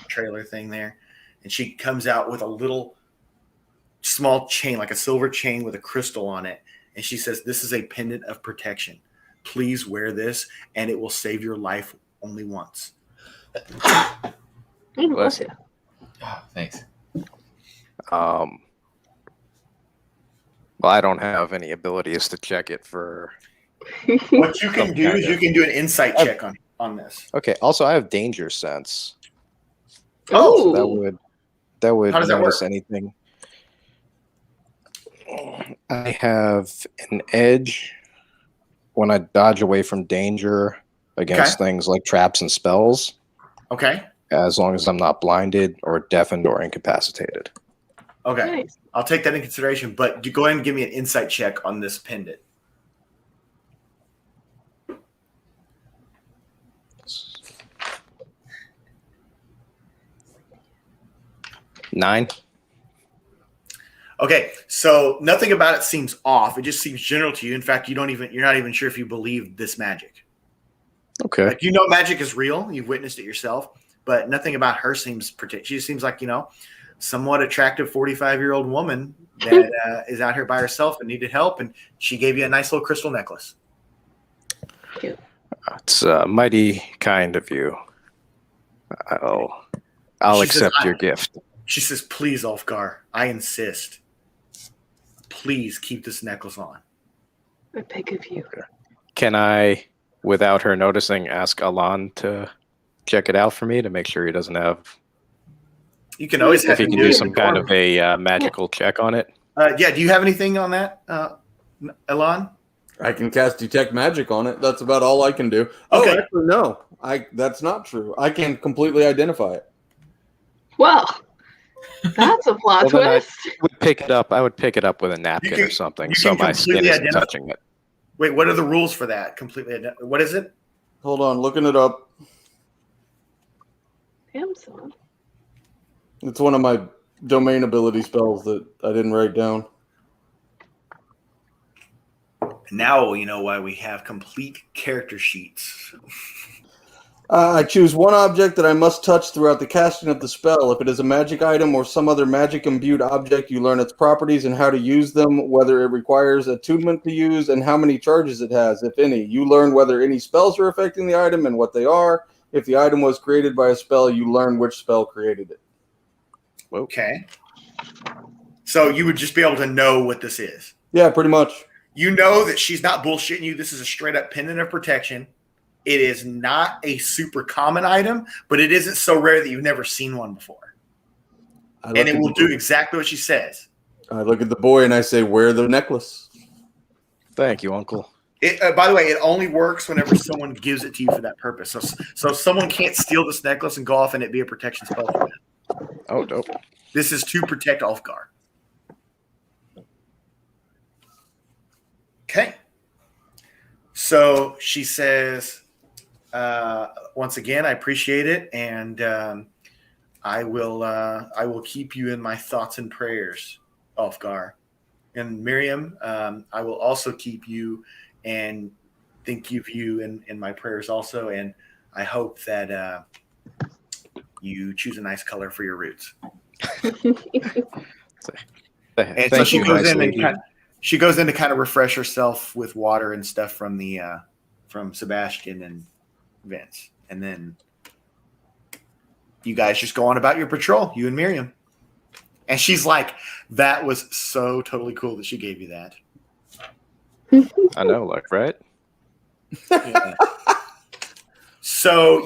trailer thing there. And she comes out with a little small chain, like a silver chain with a crystal on it. And she says, this is a pendant of protection. Please wear this, and it will save your life only once. Bless you. Oh, thanks. Well, I don't have any abilities to check it for. What you can do is you can do an insight check on this. Okay. Also, I have danger sense. Oh, so that would How does that notice work? anything. I have an edge when I dodge away from danger against things like traps and spells. Okay. As long as I'm not blinded or deafened or incapacitated. Okay. Nice. I'll take that in consideration, but you go ahead and give me an insight check on this pendant. Nine. Okay, so nothing about it seems off. It just seems general to you. In fact, you're not even sure if you believe this magic. Okay. Like, magic is real. You've witnessed it yourself, but nothing about her seems particular. She seems like, somewhat attractive 45-year-old woman that is out here by herself and needed help, and she gave you a nice little crystal necklace. It's mighty kind of you. I'll She says, accept your gift. She says, please, Ulfgar, I insist. Please keep this necklace on. I beg of you. Can I, without her noticing, ask Alan to check it out for me to make sure he doesn't have... You can always if he can do some kind of a magical check on it. Yeah, do you have anything on that, Alan? I can cast Detect Magic on it. That's about all I can do. Okay. Oh, actually, no. That's not true. I can completely identify it. Well, that's a plot Well, then twist. I would pick it up. I would pick it up with a napkin or something, so my skin isn't touching it. Wait, what are the rules for that? What is it? Hold on, looking it up. Amazon. It's one of my domain ability spells that I didn't write down. Now you know why we have complete character sheets. I choose one object that I must touch throughout the casting of the spell. If it is a magic item or some other magic-imbued object, you learn its properties and how to use them, whether it requires attunement to use, and how many charges it has, if any. You learn whether any spells are affecting the item and what they are. If the item was created by a spell, you learn which spell created it. Okay. So you would just be able to know what this is. Yeah, pretty much. You know that she's not bullshitting you. This is a straight-up pendant of protection. It is not a super common item, but it isn't so rare that you've never seen one before. And it will do exactly what she says. I look at the boy and I say, wear the necklace. Thank you, Uncle. By the way, it only works whenever someone gives it to you for that purpose. So someone can't steal this necklace and go off and it be a protection spell for them. Oh, dope. This is to protect Ulfgar. Okay. So she says, once again, I appreciate it, and I will keep you in my thoughts and prayers, Ulfgar. And Miriam, I will also keep you and think of you in my prayers also, and I hope that you choose a nice color for your roots. And so she goes in and she goes in to kind of refresh herself with water and stuff from Sebastian and Vince, and then you guys just go on about your patrol, you and Miriam. And she's like, "That was so totally cool that she gave you that." I know, like, right? Yeah. So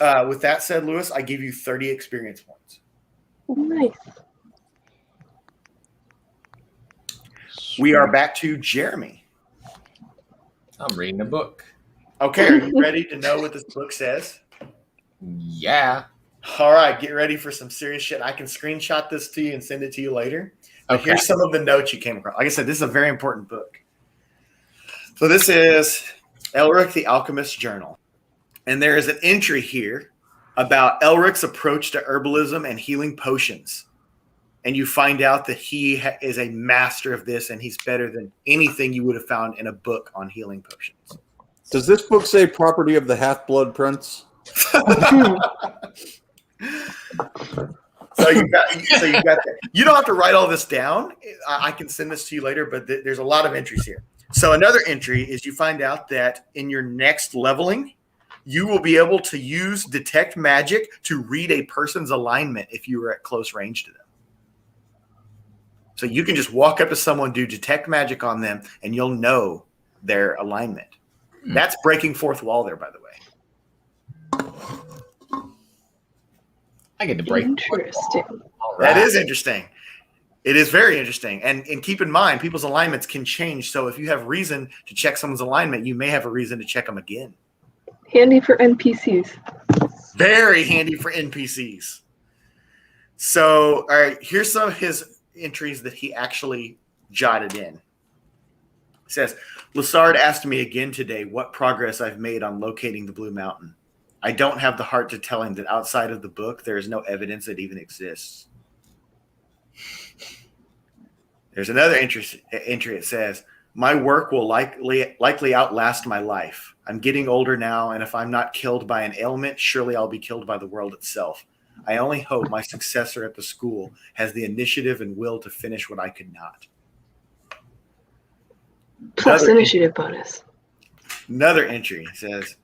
with that said, Lewis, I give you 30 experience points. Nice. We are back to Jeremy. I'm reading a book. Okay, are you ready to know what this book says? Yeah. All right, get ready for some serious shit. I can screenshot this to you and send it to you later. But Okay. Here's some of the notes you came across. Like I said, this is a very important book. So this is Elric the Alchemist's journal. And there is an entry here about Elric's approach to herbalism and healing potions. And you find out that he is a master of this, and he's better than anything you would have found in a book on healing potions. Does this book say property of the Half-Blood Prince? So you got that. You don't have to write all this down. I can send this to you later, but there's a lot of entries here. So another entry is you find out that in your next leveling, you will be able to use Detect Magic to read a person's alignment if you were at close range to them. So you can just walk up to someone, do Detect Magic on them, and you'll know their alignment. That's breaking fourth wall there, by the way. I get to break. Interesting. That is interesting. It is very interesting. And keep in mind, people's alignments can change. So if you have reason to check someone's alignment, you may have a reason to check them again. Handy for NPCs. Very handy for NPCs. So, all right, here's some of his entries that he actually jotted in. It says, Lessard asked me again today what progress I've made on locating the Blue Mountain. I don't have the heart to tell him that outside of the book, there is no evidence it even exists. There's another entry. It says, my work will likely outlast my life. I'm getting older now, and if I'm not killed by an ailment, surely I'll be killed by the world itself. I only hope my successor at the school has the initiative and will to finish what I could not. Plus initiative bonus. Another entry says,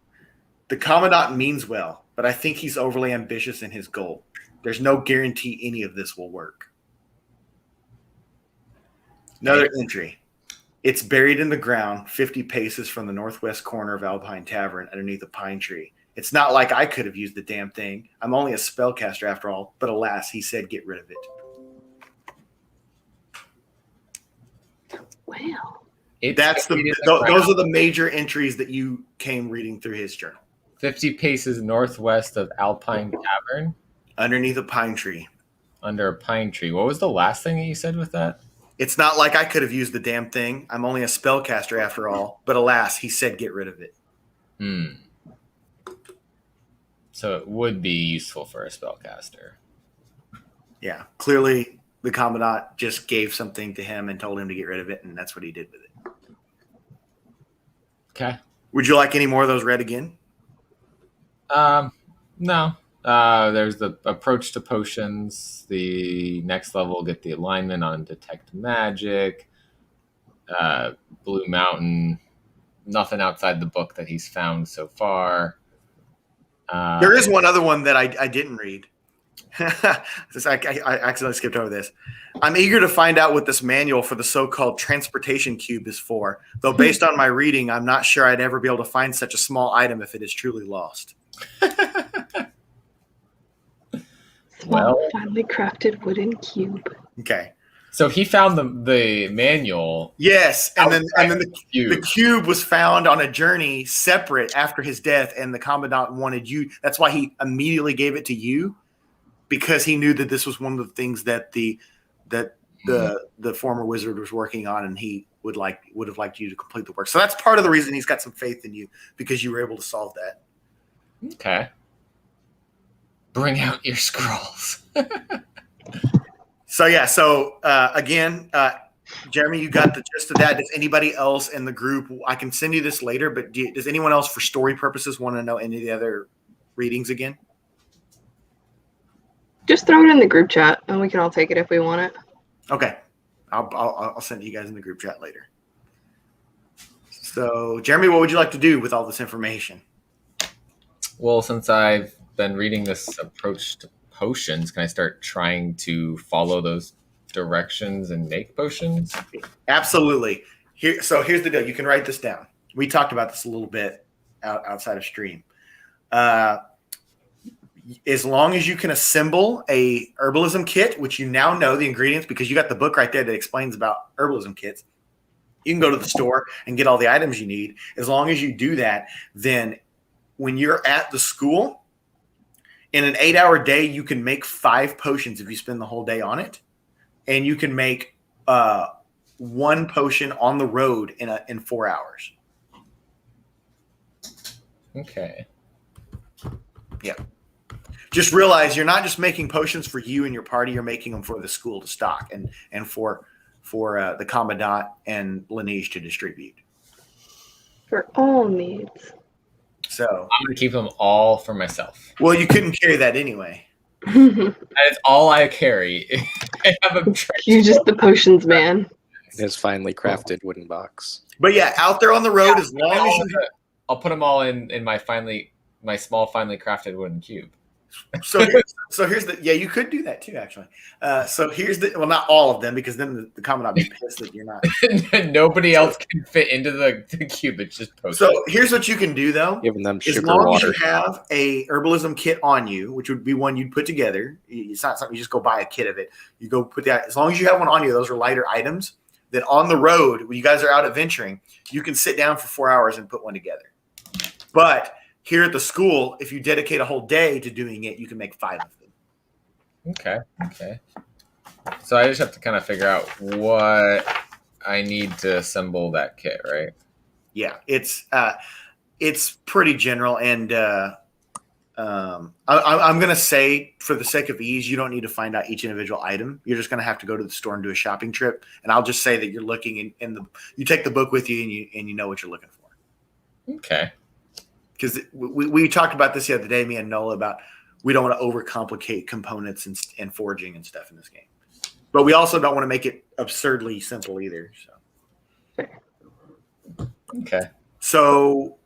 the Commandant means well, but I think he's overly ambitious in his goal. There's no guarantee any of this will work. Another entry. It's buried in the ground 50 paces from the northwest corner of Alpine Tavern underneath a pine tree. It's not like I could have used the damn thing. I'm only a spellcaster after all, but alas, he said get rid of it. Wow. Those are the major entries that you came reading through his journal. 50 paces northwest of Alpine Tavern. Underneath a pine tree. Under a pine tree. What was the last thing that you said with that? It's not like I could have used the damn thing. I'm only a spellcaster after all, but alas, he said get rid of it. So it would be useful for a spellcaster. Yeah, clearly the commandant just gave something to him and told him to get rid of it, and that's what he did with it. Okay. Would you like any more of those read again? No. There's the approach to potions. The next level, get the alignment on detect magic. Blue Mountain. Nothing outside the book that he's found so far. There is one other one that I didn't read. I accidentally skipped over this. I'm eager to find out what this manual for the so-called transportation cube is for, though based on my reading, I'm not sure I'd ever be able to find such a small item if it is truly lost. Small, finely crafted wooden cube. Okay. So he found the manual. Yes, and then the cube was found on a journey separate after his death, and the commandant wanted you. That's why he immediately gave it to you, because he knew that this was one of the things that the former wizard was working on, and he would have liked you to complete the work. So that's part of the reason he's got some faith in you, because you were able to solve that. Okay. Bring out your scrolls. So again, Jeremy, you got the gist of that. Does anybody else in the group? I can send you this later, but does anyone else, for story purposes, want to know any of the other readings again? Just throw it in the group chat, and we can all take it if we want it. Okay, I'll send it you guys in the group chat later. So, Jeremy, what would you like to do with all this information? Well, since I've been reading this approach to potions, can I start trying to follow those directions and make potions? Absolutely. Here's the deal. You can write this down. We talked about this a little bit outside of stream. As long as you can assemble a Herbalism Kit, which you now know the ingredients because you got the book right there that explains about Herbalism Kits, you can go to the store and get all the items you need. As long as you do that, then when you're at the school, in an 8-hour day, you can make 5 potions if you spend the whole day on it. And you can make 1 potion on the road in 4 hours. Okay. Yeah. Just realize you're not just making potions for you and your party. You're making them for the school to stock and for the commandant and Laneige to distribute. For all needs. So I'm going to keep them all for myself. Well, you couldn't carry that anyway. That is all I carry. I have a You're just the potions man. His finely crafted wooden box. But yeah, out there on the road, as long as I'll put them all in my small finely crafted wooden cube. So here's you could do that too, actually. So here's not all of them, because then the commandant would be pissed that you're not. Nobody else can fit into the cube. It's just potions. So here's what you can do, though. Giving them sugar as long water. as you have a Herbalism Kit on you, which would be one you'd put together. It's not something you just go buy a kit of it. You go put that. As long as you have one on you, those are lighter items. Then on the road, when you guys are out adventuring, you can sit down for 4 hours and put one together. But here at the school, if you dedicate a whole day to doing it, you can make 5 of them. Okay. So I just have to kind of figure out what I need to assemble that kit, right? Yeah, it's pretty general, and I'm going to say, for the sake of ease, you don't need to find out each individual item. You're just going to have to go to the store and do a shopping trip, and I'll just say that you're looking you take the book with you, and you know what you're looking for. Okay. Because we talked about this the other day, me and Nola, about we don't want to overcomplicate components and forging and stuff in this game. But we also don't want to make it absurdly simple either. So. Okay. So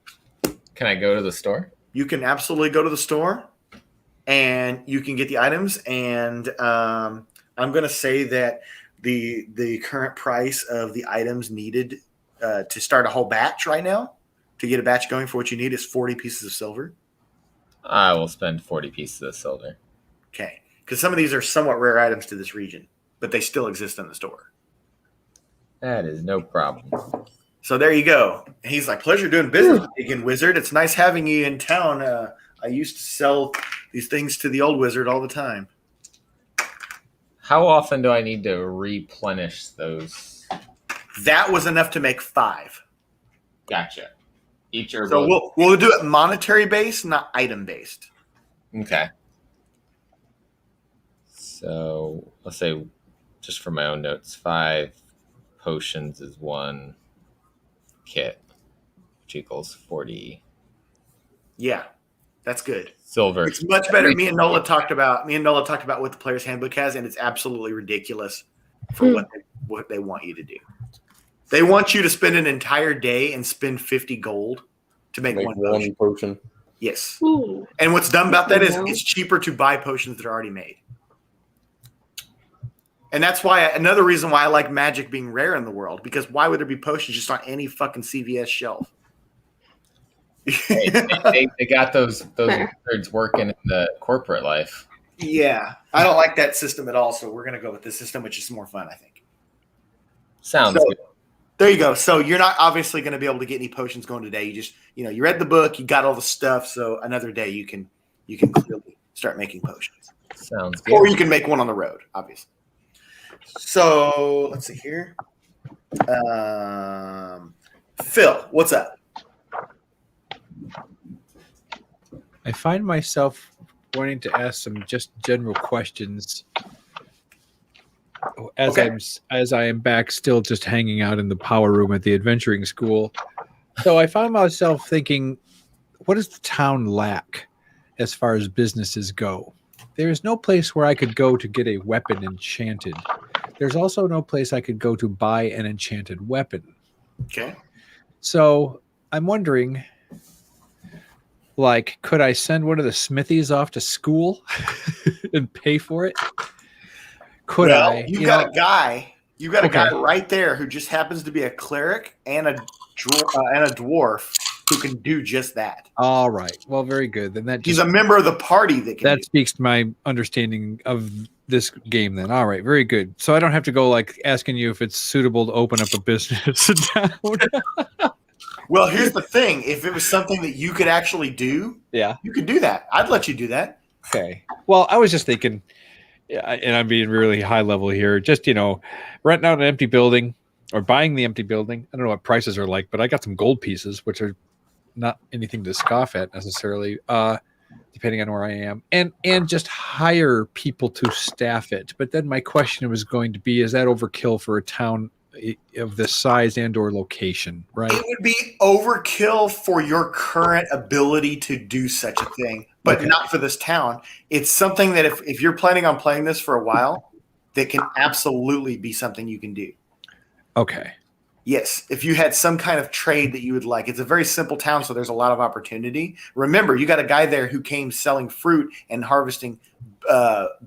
can I go to the store? You can absolutely go to the store. and you can get the items. And I'm going to say that the current price of the items needed to start a whole batch right now, to get a batch going for what you need, is 40 pieces of silver. I will spend 40 pieces of silver. Okay. Because some of these are somewhat rare items to this region, but they still exist in the store. That is no problem. So there you go. And he's like, pleasure doing business again, wizard. It's nice having you in town. I used to sell these things to the old wizard all the time. How often do I need to replenish those? That was enough to make 5. Gotcha. Each herbal. So we'll do it monetary based, not item based. Okay. So let's say, just for my own notes, 5 potions is 1 kit, which equals 40. Yeah, that's good. Silver. It's much better. Me and Nola talked about what the player's handbook has, and it's absolutely ridiculous for what they want you to do. They want you to spend an entire day and spend 50 gold to make one potion. Yes. Ooh. And what's dumb about that is it's cheaper to buy potions that are already made. And that's why another reason why I like magic being rare in the world, because why would there be potions just on any fucking CVS shelf? Hey, they got those nerds working in the corporate life. Yeah, I don't like that system at all. So we're gonna go with this system, which is more fun, I think. Sounds good. There you go. So you're not obviously going to be able to get any potions going today. You just, you read the book, you got all the stuff. So another day you can clearly start making potions. Sounds good. Or you can make one on the road, obviously. So let's see here. Phil, what's up? I find myself wanting to ask some just general questions as I am back still just hanging out in the power room at the adventuring school. So I found myself thinking, what does the town lack as far as businesses go? There is no place where I could go to get a weapon enchanted. There's also no place I could go to buy an enchanted weapon. Okay. So I'm wondering, could I send one of the smithies off to school and pay for it? Could I? You got a guy right there who just happens to be a cleric and a dwarf who can do just that. All right. Well, very good. Then he's a member of the party that speaks to my understanding of this game. Then, all right, very good. So I don't have to go asking you if it's suitable to open up a business in town. Well, here's the thing: if it was something that you could actually do, you could do that. I'd let you do that. Okay. Well, I was just thinking. Yeah, and I'm being really high level here. Just, renting out an empty building or buying the empty building. I don't know what prices are like, but I got some gold pieces, which are not anything to scoff at necessarily, depending on where I am. And just hire people to staff it. But then my question was going to be, is that overkill for a town of this size and or location, right? It would be overkill for your current ability to do such a thing, but not for this town. It's something that if you're planning on playing this for a while, that can absolutely be something you can do. Okay. Yes, if you had some kind of trade that you would like. It's a very simple town, so there's a lot of opportunity. Remember, you got a guy there who came selling fruit and harvesting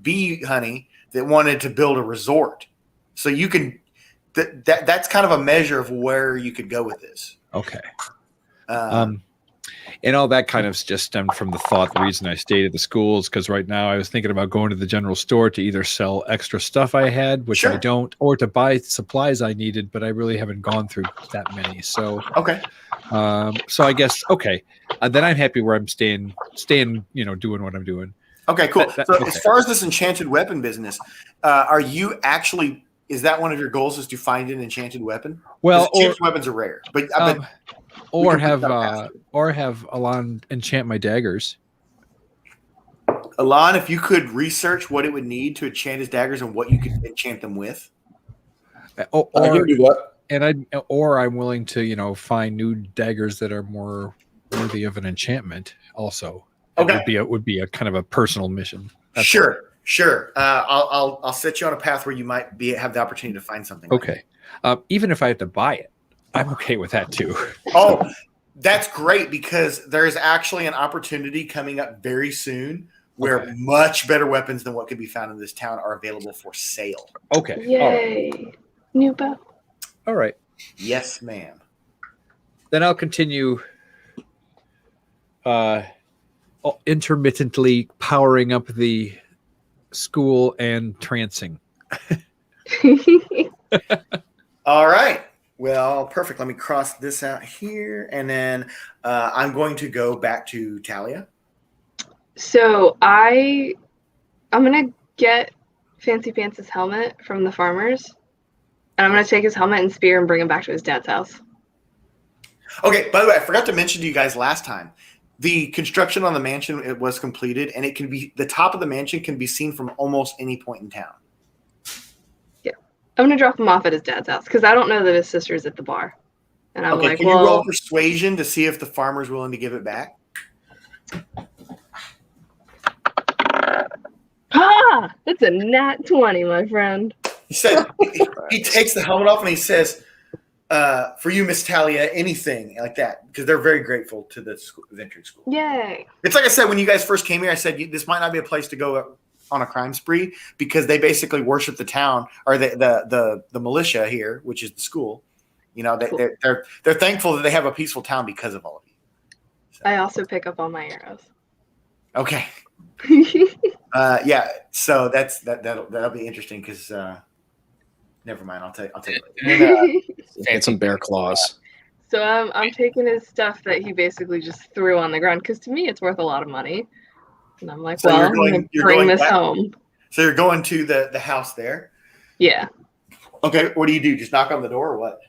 bee honey that wanted to build a resort. So you can that's kind of a measure of where you could go with this. Okay. And all that kind of just stemmed from the reason I stayed at the schools, because right now I was thinking about going to the general store to either sell extra stuff I had, which I don't, or to buy supplies I needed, but I really haven't gone through that many. So, so I guess, then I'm happy where I'm staying, doing what I'm doing. Okay, cool. As far as this enchanted weapon business, are you actually, is that one of your goals, is to find an enchanted weapon? Well, enchanted weapons are rare, but or have Alon enchant my daggers. Alon, if you could research what it would need to enchant his daggers and what you could enchant them with. I can do that. And I'm willing to, find new daggers that are more worthy of an enchantment. Also, it would be a kind of a personal mission. That's Sure. I'll set you on a path where you might have the opportunity to find something. Okay. Even if I have to buy it, I'm okay with that too. That's great, because there is actually an opportunity coming up very soon where much better weapons than what could be found in this town are available for sale. Okay. Yay. New bow. All right. Yes, ma'am. Then I'll continue intermittently powering up the school and trancing. All right. Well, perfect. Let me cross this out here. And then I'm going to go back to Talia. So I'm gonna get Fancy Pants' helmet from the farmers, and I'm gonna take his helmet and spear and bring him back to his dad's house. Okay, by the way, I forgot to mention to you guys last time, the construction on the mansion, it was completed, and it can be, the top of the mansion can be seen from almost any point in town. Yeah. I'm gonna drop him off at his dad's house because I don't know that his sister's at the bar. And I'm like, can you roll persuasion to see if the farmer's willing to give it back? Ah, that's a nat 20, my friend. He said he takes the helmet off and he says, for you, Miss Talia, anything like that, because they're very grateful to the venturing school. Yay. It's like I said, when you guys first came here, I said this might not be a place to go on a crime spree because they basically worship the town or the militia here, which is the school. You know, they're thankful that they have a peaceful town because of all of you. So. I also pick up all my arrows. Okay. Yeah, so that'll be interesting because never mind. I'll take it. Get some bear claws. So I'm taking his stuff that he basically just threw on the ground because to me it's worth a lot of money, and I'm like, so well, I'm gonna bring this home. So you're going to the house there. Yeah. Okay. What do you do? Just knock on the door or what?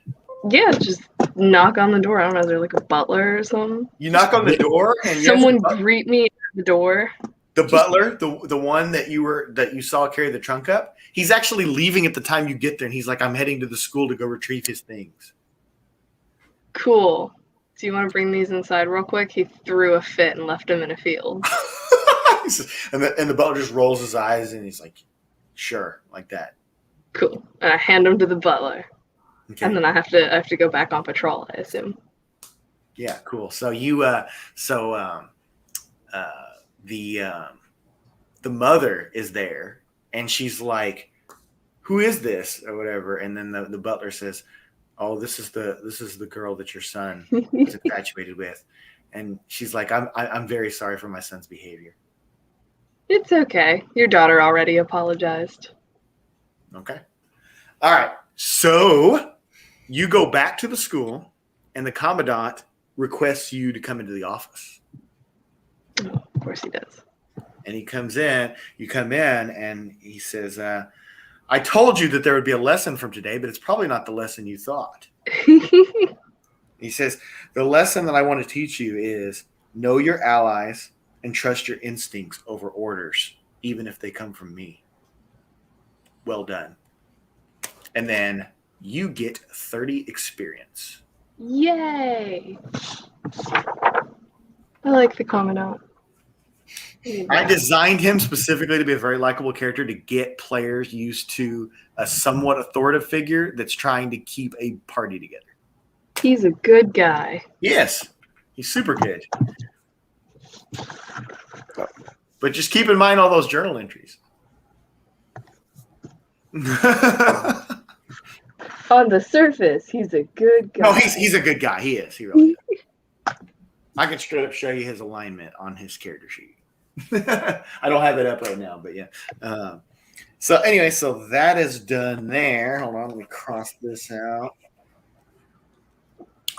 Yeah, just knock on the door. I don't know. Is there like a butler or something? You knock on the door and someone greet me at the door. The butler, the one that you saw carry the trunk up, he's actually leaving at the time you get there, and he's like, "I'm heading to the school to go retrieve his things." Cool. Do you want to bring these inside real quick? He threw a fit and left him in a field. and the butler just rolls his eyes, and he's like, "Sure," like that. Cool. And I hand him to the butler, and then I have to go back on patrol, I assume. Yeah, cool. So the mother is there and she's like, "Who is this?" or whatever, and then the butler says, "Oh, this is the girl that your son was infatuated with," and she's like, I'm very sorry for my son's behavior." It's okay. Your daughter already apologized. Okay. All right. So you go back to the school and the commandant requests you to come into the office. Oh, of course he does. And he comes in, you come in, and he says, "I told you that there would be a lesson from today, but it's probably not the lesson you thought." He says, "The lesson that I want to teach you is know your allies and trust your instincts over orders, even if they come from me. Well done." And then you get 30 experience. Yay! I like the commandant. I designed him specifically to be a very likable character to get players used to a somewhat authoritative figure that's trying to keep a party together. He's a good guy. Yes, he's super good. But just keep in mind all those journal entries. On the surface, he's a good guy. No, he's a good guy. He is. He really is. I can straight up show you his alignment on his character sheet. I don't have it up right now, but yeah. So anyway, so that is done there. Hold on, let me cross this out.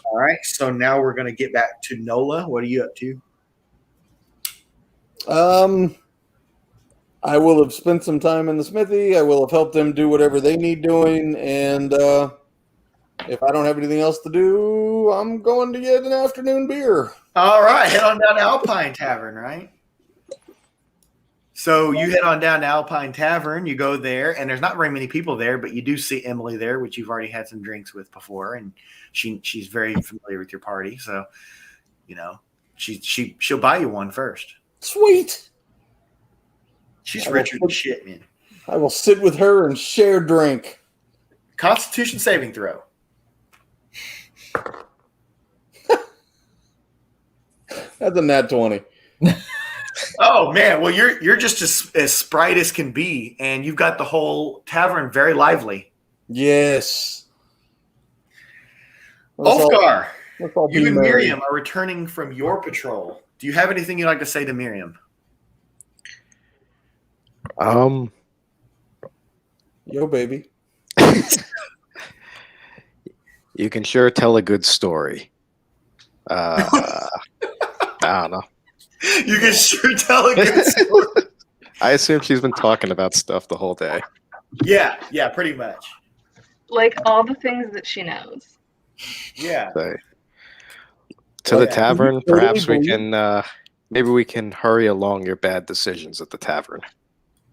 All right, so now we're going to get back to Nola. What are you up to? I will have spent some time in the smithy. I will have helped them do whatever they need doing. And if I don't have anything else to do, I'm going to get an afternoon beer. All right, head on down to Alpine Tavern, right? So you head on down to Alpine Tavern. You go there, and there's not very many people there, but you do see Emily there, which you've already had some drinks with before, and she's very familiar with your party. So, you know, she'll buy you one first. Sweet. She's richer than shit, man. I will sit with her and share drink. Constitution saving throw. That's a nat 20. Oh man, well you're just as sprite as can be, and you've got the whole tavern very lively. Yes. Ulfgar, let's all you be and merry. Miriam are returning from your patrol. Do you have anything you'd like to say to Miriam? Yo, baby. You can sure tell a good story. I don't know. You can sure tell a good story. I assume she's been talking about stuff the whole day. Yeah, pretty much. Like all the things that she knows. Yeah. So, to the tavern, perhaps we can maybe we can hurry along your bad decisions at the tavern.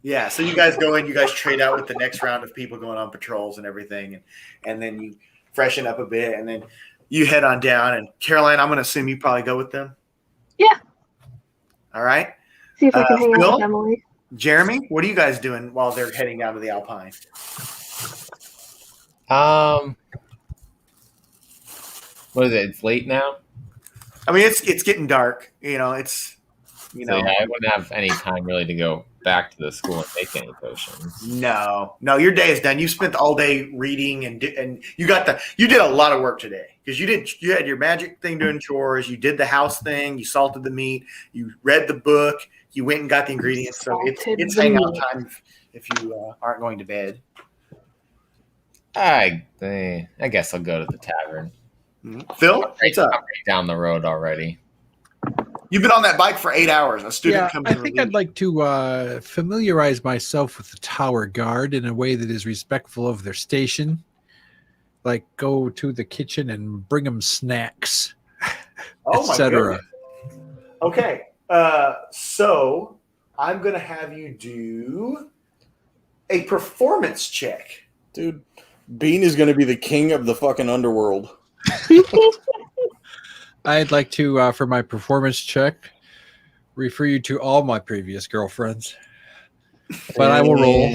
Yeah, so you guys go in, you guys trade out with the next round of people going on patrols and everything, and then you freshen up a bit, and then you head on down. And Caroline, I'm going to assume you probably go with them? Yeah. All right. See if I can hang out Phil, with Emily. Jeremy, what are you guys doing while they're heading down to the Alpine? What is it? It's late now. I mean, it's getting dark. It's So, yeah, I wouldn't have any time really to go back to the school and make any potions. No, your day is done. You spent all day reading and you did a lot of work today because you had your magic thing doing chores. You did the house thing. You salted the meat. You read the book. You went and got the ingredients. So it's hangout time if you aren't going to bed. I guess I'll go to the tavern. Phil, what's up? I'm right down the road already. You've been on that bike for 8 hours. A student comes I in. think I'd like to familiarize myself with the tower guard in a way that is respectful of their station. Like go to the kitchen and bring them snacks, etc. Okay, so I'm going to have you do a performance check. Dude, Bean is going to be the king of the fucking underworld. I'd like to, for my performance check, refer you to all my previous girlfriends. But I will roll.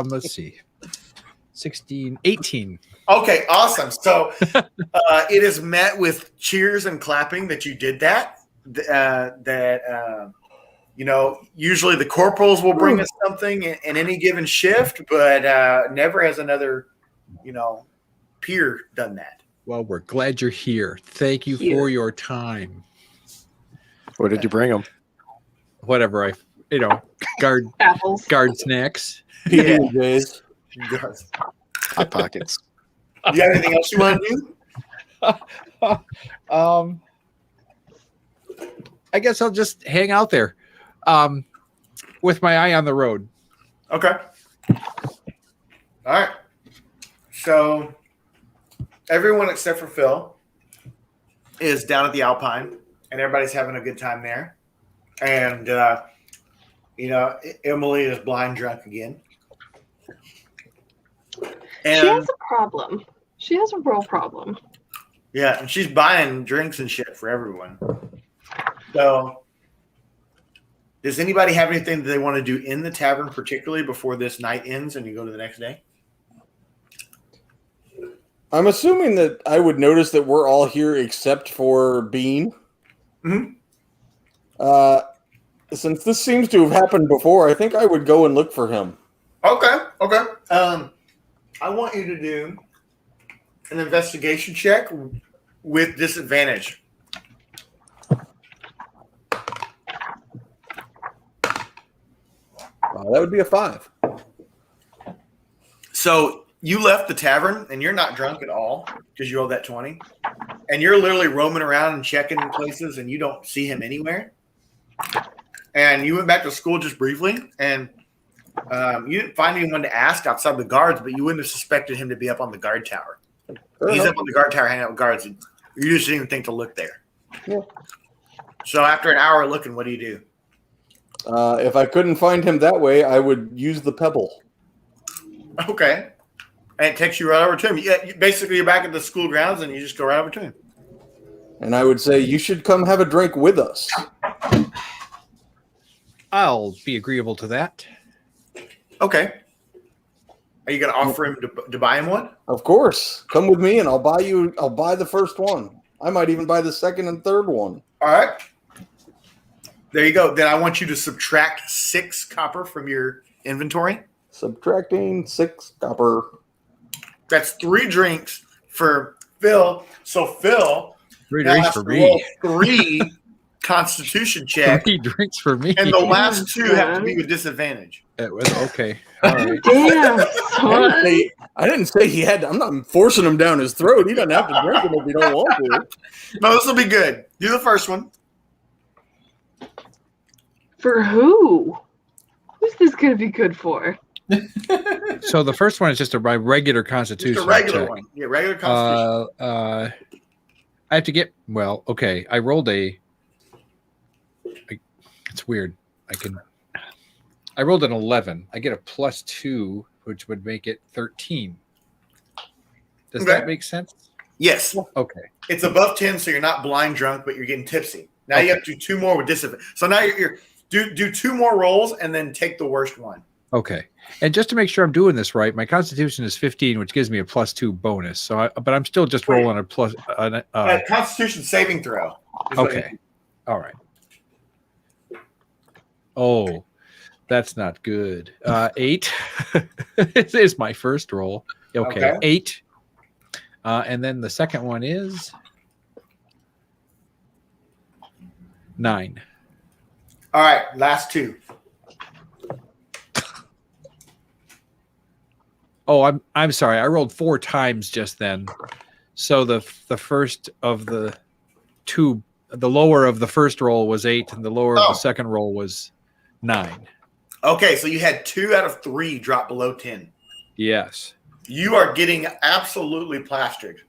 Let's see. 16, 18. Okay, awesome. So it is met with cheers and clapping that you did that. Usually the corporals will bring us something in any given shift, but never has another, peer done that. Well, we're glad you're here. Thank you for your time. What did you bring them? Whatever guard apples, guard snacks. Yeah. Hot pockets. You got anything else you want to do? I guess I'll just hang out there, with my eye on the road. Okay. All right. So everyone except for Phil is down at the Alpine, and everybody's having a good time there. And Emily is blind drunk again. And she has a problem. She has a real problem. Yeah, and she's buying drinks and shit for everyone. So, does anybody have anything that they want to do in the tavern, particularly before this night ends and you go to the next day? I'm assuming that I would notice that we're all here except for Bean. Mm-hmm. Since this seems to have happened before, I think I would go and look for him. Okay. I want you to do an investigation check with disadvantage. That would be a 5. So you left the tavern and you're not drunk at all because you owe that 20. And you're literally roaming around and checking places and you don't see him anywhere. And you went back to school just briefly and you didn't find anyone to ask outside the guards, but you wouldn't have suspected him to be up on the guard tower. He's up on the guard tower hanging out with guards. And you just didn't think to look there. Yeah. So after an hour looking, what do you do? If I couldn't find him that way, I would use the pebble. Okay. And it takes you right over to him. Yeah, basically, you're back at the school grounds and you just go right over to him. And I would say, you should come have a drink with us. I'll be agreeable to that. Okay. Are you going to offer him to buy him one? Of course. Come with me and I'll buy the first one. I might even buy the second and third one. All right. There you go. Then I want you to subtract 6 copper from your inventory. Subtracting 6 copper. That's 3 drinks for Phil. So Phil 3 now drinks has for to me. roll 3 Constitution check, 3 drinks for me. and the last 2 have to be with disadvantage. It was okay. All right. Damn, son. I didn't say he had to. I'm not forcing him down his throat. He doesn't have to drink them if he don't want to. No, this will be good. Do the first one. For who? Who's this gonna be good for? So the first one is just my regular Constitution. Just a regular check. one. Yeah, regular Constitution. I have to get okay. I rolled it's weird. I rolled an 11. I get a +2, which would make it 13. Does that make sense? Yes. Okay. It's above 10, so you're not blind drunk, but you're getting tipsy. Now you have to do 2 more with disadvantage. So now you're do 2 more rolls and then take the worst one. Okay. And just to make sure I'm doing this right, my Constitution is 15, which gives me a +2 bonus. So, but I'm still just rolling a plus. Constitution saving throw. Okay. All right. Oh, that's not good. 8 is my first roll. Okay. 8. And then the second one is 9. All right, last 2. Oh, I'm sorry. I rolled 4 times just then. So the first of the 2, the lower of the first roll was 8, and the lower of the second roll was 9. Okay, so you had 2 out of 3 drop below 10. Yes. You are getting absolutely plastered.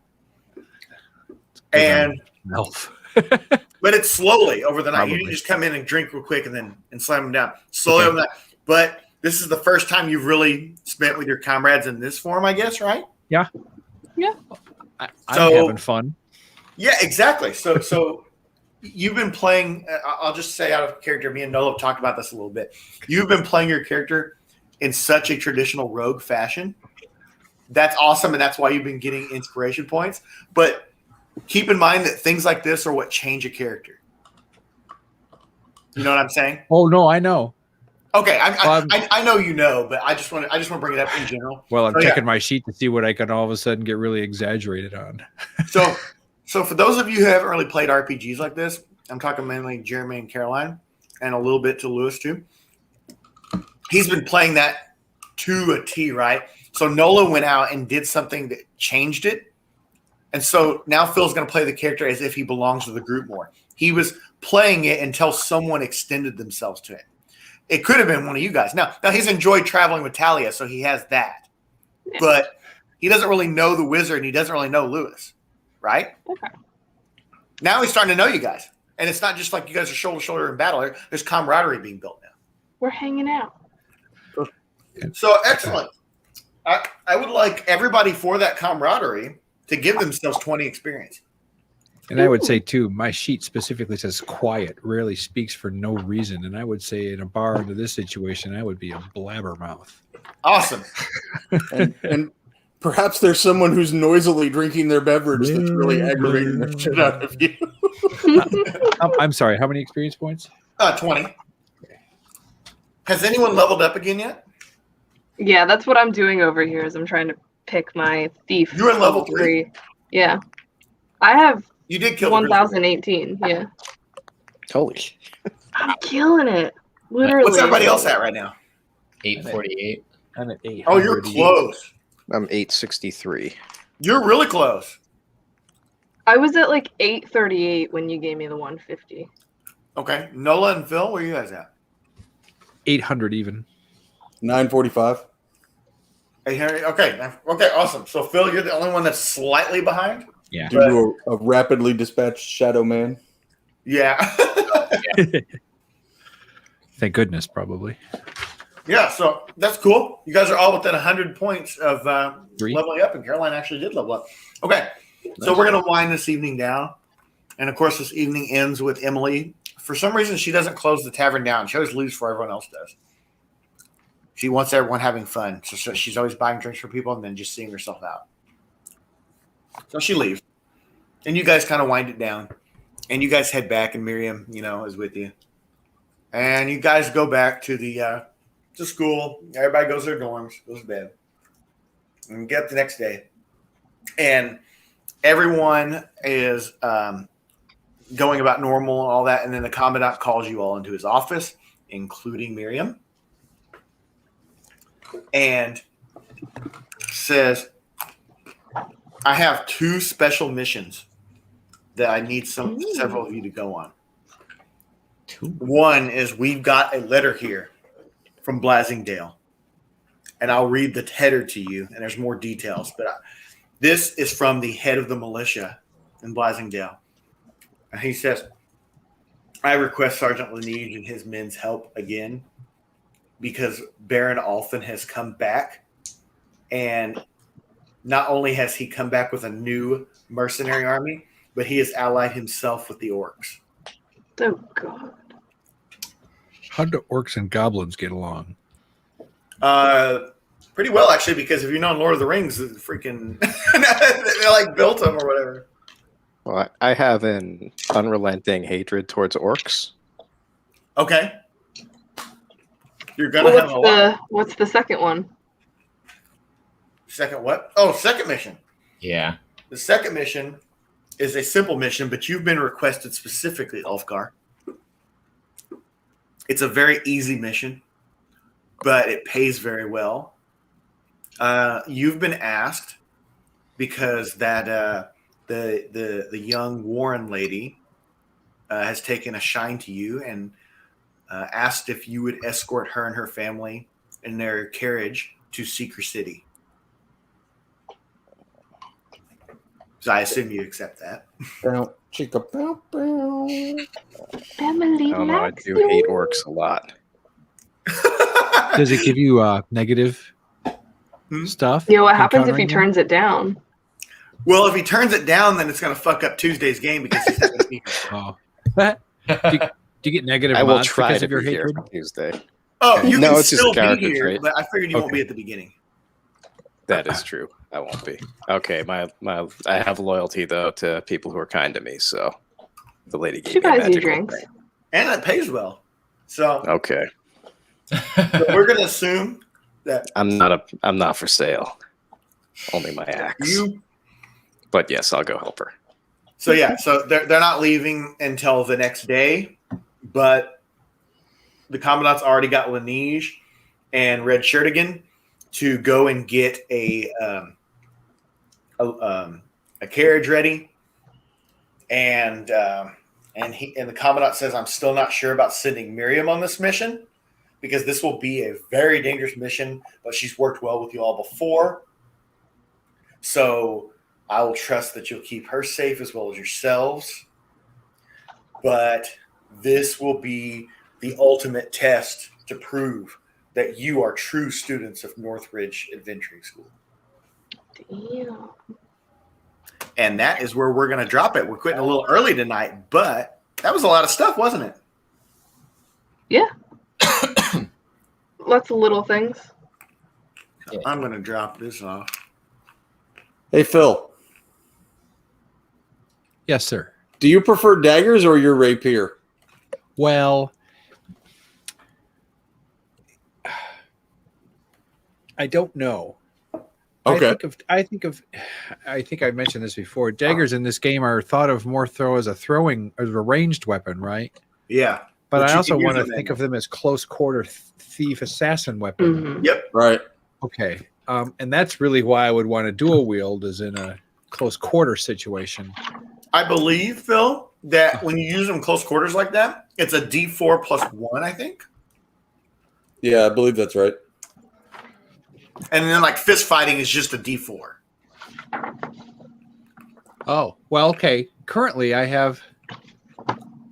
And elf. But it's slowly over the night. Probably. You didn't just come in and drink real quick and slam them down. Slowly over the night. But this is the first time you've really spent with your comrades in this form, I guess, right? Yeah. Yeah. I'm having fun. Yeah, exactly. So you've been playing, I'll just say out of character, me and Nola have talked about this a little bit. You've been playing your character in such a traditional rogue fashion. That's awesome, and that's why you've been getting inspiration points. But keep in mind that things like this are what change a character. You know what I'm saying? Oh, no, I know. Okay, I know you know, but I just want to bring it up in general. Well, I'm checking my sheet to see what I can all of a sudden get really exaggerated on. So for those of you who haven't really played RPGs like this, I'm talking mainly Jeremy and Caroline, and a little bit to Lewis too. He's been playing that to a T, right? So Nola went out and did something that changed it. And so now Phil's going to play the character as if he belongs to the group more. He was playing it until someone extended themselves to it. It could have been one of you guys. Now he's enjoyed traveling with Talia, so he has that. But he doesn't really know the wizard, and he doesn't really know Lewis, right? Okay. Now he's starting to know you guys. And it's not just like you guys are shoulder to shoulder in battle. There's camaraderie being built now. We're hanging out. So excellent. I would like everybody for that camaraderie to give themselves 20 experience. And I would say, too, my sheet specifically says quiet, rarely speaks for no reason. And I would say in a bar into this situation, I would be a blabbermouth. Awesome. and perhaps there's someone who's noisily drinking their beverage that's really aggravating the shit out of you. I'm sorry, how many experience points? 20. Has anyone leveled up again yet? Yeah, that's what I'm doing over here is I'm trying to pick my thief. You're in level 3? Yeah. I have You did kill 1018, yeah. Holy. I'm killing it. Literally. What's everybody else at right now? 848. I'm at 8. Oh, you're close. I'm 863. You're really close. I was at like 838 when you gave me the 150. Okay. Nola and Phil, where are you guys at? 800 even. 945. Hey, Henry. Okay. Okay, awesome. So, Phil, you're the only one that's slightly behind? Yeah. Due to a rapidly dispatched shadow man. Yeah. Thank goodness, probably. Yeah, so that's cool. You guys are all within 100 points of leveling up, and Caroline actually did level up. Okay, so we're going to wind this evening down. And, of course, this evening ends with Emily. For some reason, she doesn't close the tavern down. She always leaves before everyone else does. She wants everyone having fun. So she's always buying drinks for people and then just seeing herself out. So she leaves. And you guys kind of wind it down. And you guys head back, and Miriam, is with you. And you guys go back to the to school. Everybody goes to their dorms, goes to bed. And you get up the next day. And everyone is going about normal and all that. And then the commandant calls you all into his office, including Miriam. And says, I have 2 special missions that I need several of you to go on. 2. One is we've got a letter here from Blasingdale. And I'll read the header to you, and there's more details. But this is from the head of the militia in Blasingdale. And he says, I request Sergeant Laneige and his men's help again because Baron Alfin has come back. And not only has he come back with a new mercenary army, but he has allied himself with the orcs. Oh, God. How do orcs and goblins get along? Pretty well, actually, because if you know in Lord of the Rings, the freaking they like built them or whatever. Well, I have an unrelenting hatred towards orcs. Okay. You're gonna have a lot. What's the second one? Second what? Oh, second mission. Yeah. The second mission is a simple mission, but you've been requested specifically, Ulfgar. It's a very easy mission, but it pays very well. You've been asked because that the young Warren lady has taken a shine to you and asked if you would escort her and her family in their carriage to Seeker City. So I assume you accept that. Emily, I don't know. I do hate orcs a lot. Does it give you negative stuff? Yeah, what happens if he encountering turns it down? Well, if he turns it down, then it's going to fuck up Tuesday's game because he's having to be here. Oh. do you get negative I will mods try because to of your be here hatred? on Tuesday. Oh, you No, can it's just still be character here, trait. but I figured you won't be at the beginning. That is true. I won't be. Okay, my I have loyalty though to people who are kind to me. So the lady gave She me a buys you magical drinks. ring. And it pays well. So, Okay, so we're going to assume that I'm not for sale. Only my axe. But yes, I'll go help her. So yeah, so they're not leaving until the next day, but the commandant's already got Laneige and Red Shirtigan to go and get a carriage ready, and the commandant says, "I'm still not sure about sending Miriam on this mission because this will be a very dangerous mission, but she's worked well with you all before, so I will trust that you'll keep her safe as well as yourselves. But this will be the ultimate test to prove that you are true students of Northridge Adventuring School." Damn. And that is where we're going to drop it. We're quitting a little early tonight, but that was a lot of stuff, wasn't it? Yeah. Lots of little things. I'm going to drop this off. Hey, Phil. Yes, sir. Do you prefer daggers or your rapier? Well, I don't know. Okay. I think I mentioned this before. Daggers in this game are thought of more as a ranged weapon, right? Yeah. But I you also can use want to them think in. of them as close quarter thief assassin weapon. Mhm. Yep. Right. Okay. And that's really why I would want to dual wield is in a close quarter situation. I believe, Phil, that when you use them close quarters like that, it's a D4 plus 1, I think. Yeah, I believe that's right. And then like fist fighting is just a D4. Oh, well, okay. Currently I have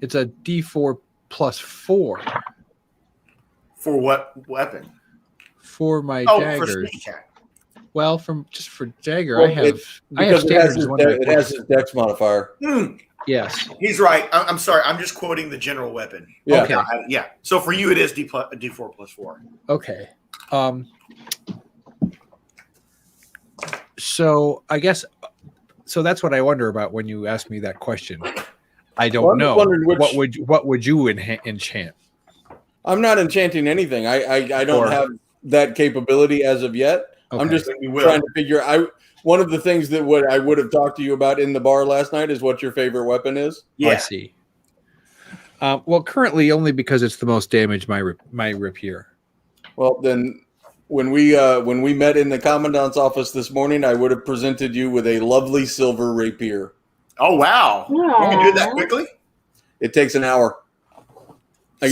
it's a D4 plus 4 For what weapon? for my For daggers. sneak attack. Well, for dagger, Well, I have because it has, standard as one it has his dex modifier. Yes. He's right. I'm sorry. I'm just quoting the general weapon. Yeah. Okay. Yeah. So for you, it is D4 plus 4. Okay. So I guess so. That's what I wonder about when you ask me that question. I don't Well, I'm know. wondering which- What would you enchant? I'm not enchanting anything. I don't have that capability as of yet. I'm just trying to figure. One of the things that I would have talked to you about in the bar last night is what your favorite weapon is. Yeah. I see. Well, currently only because it's the most damage. My rapier. Well, then, when we met in the commandant's office this morning, I would have presented you with a lovely silver rapier. Oh wow! You can do that quickly. It takes an hour. There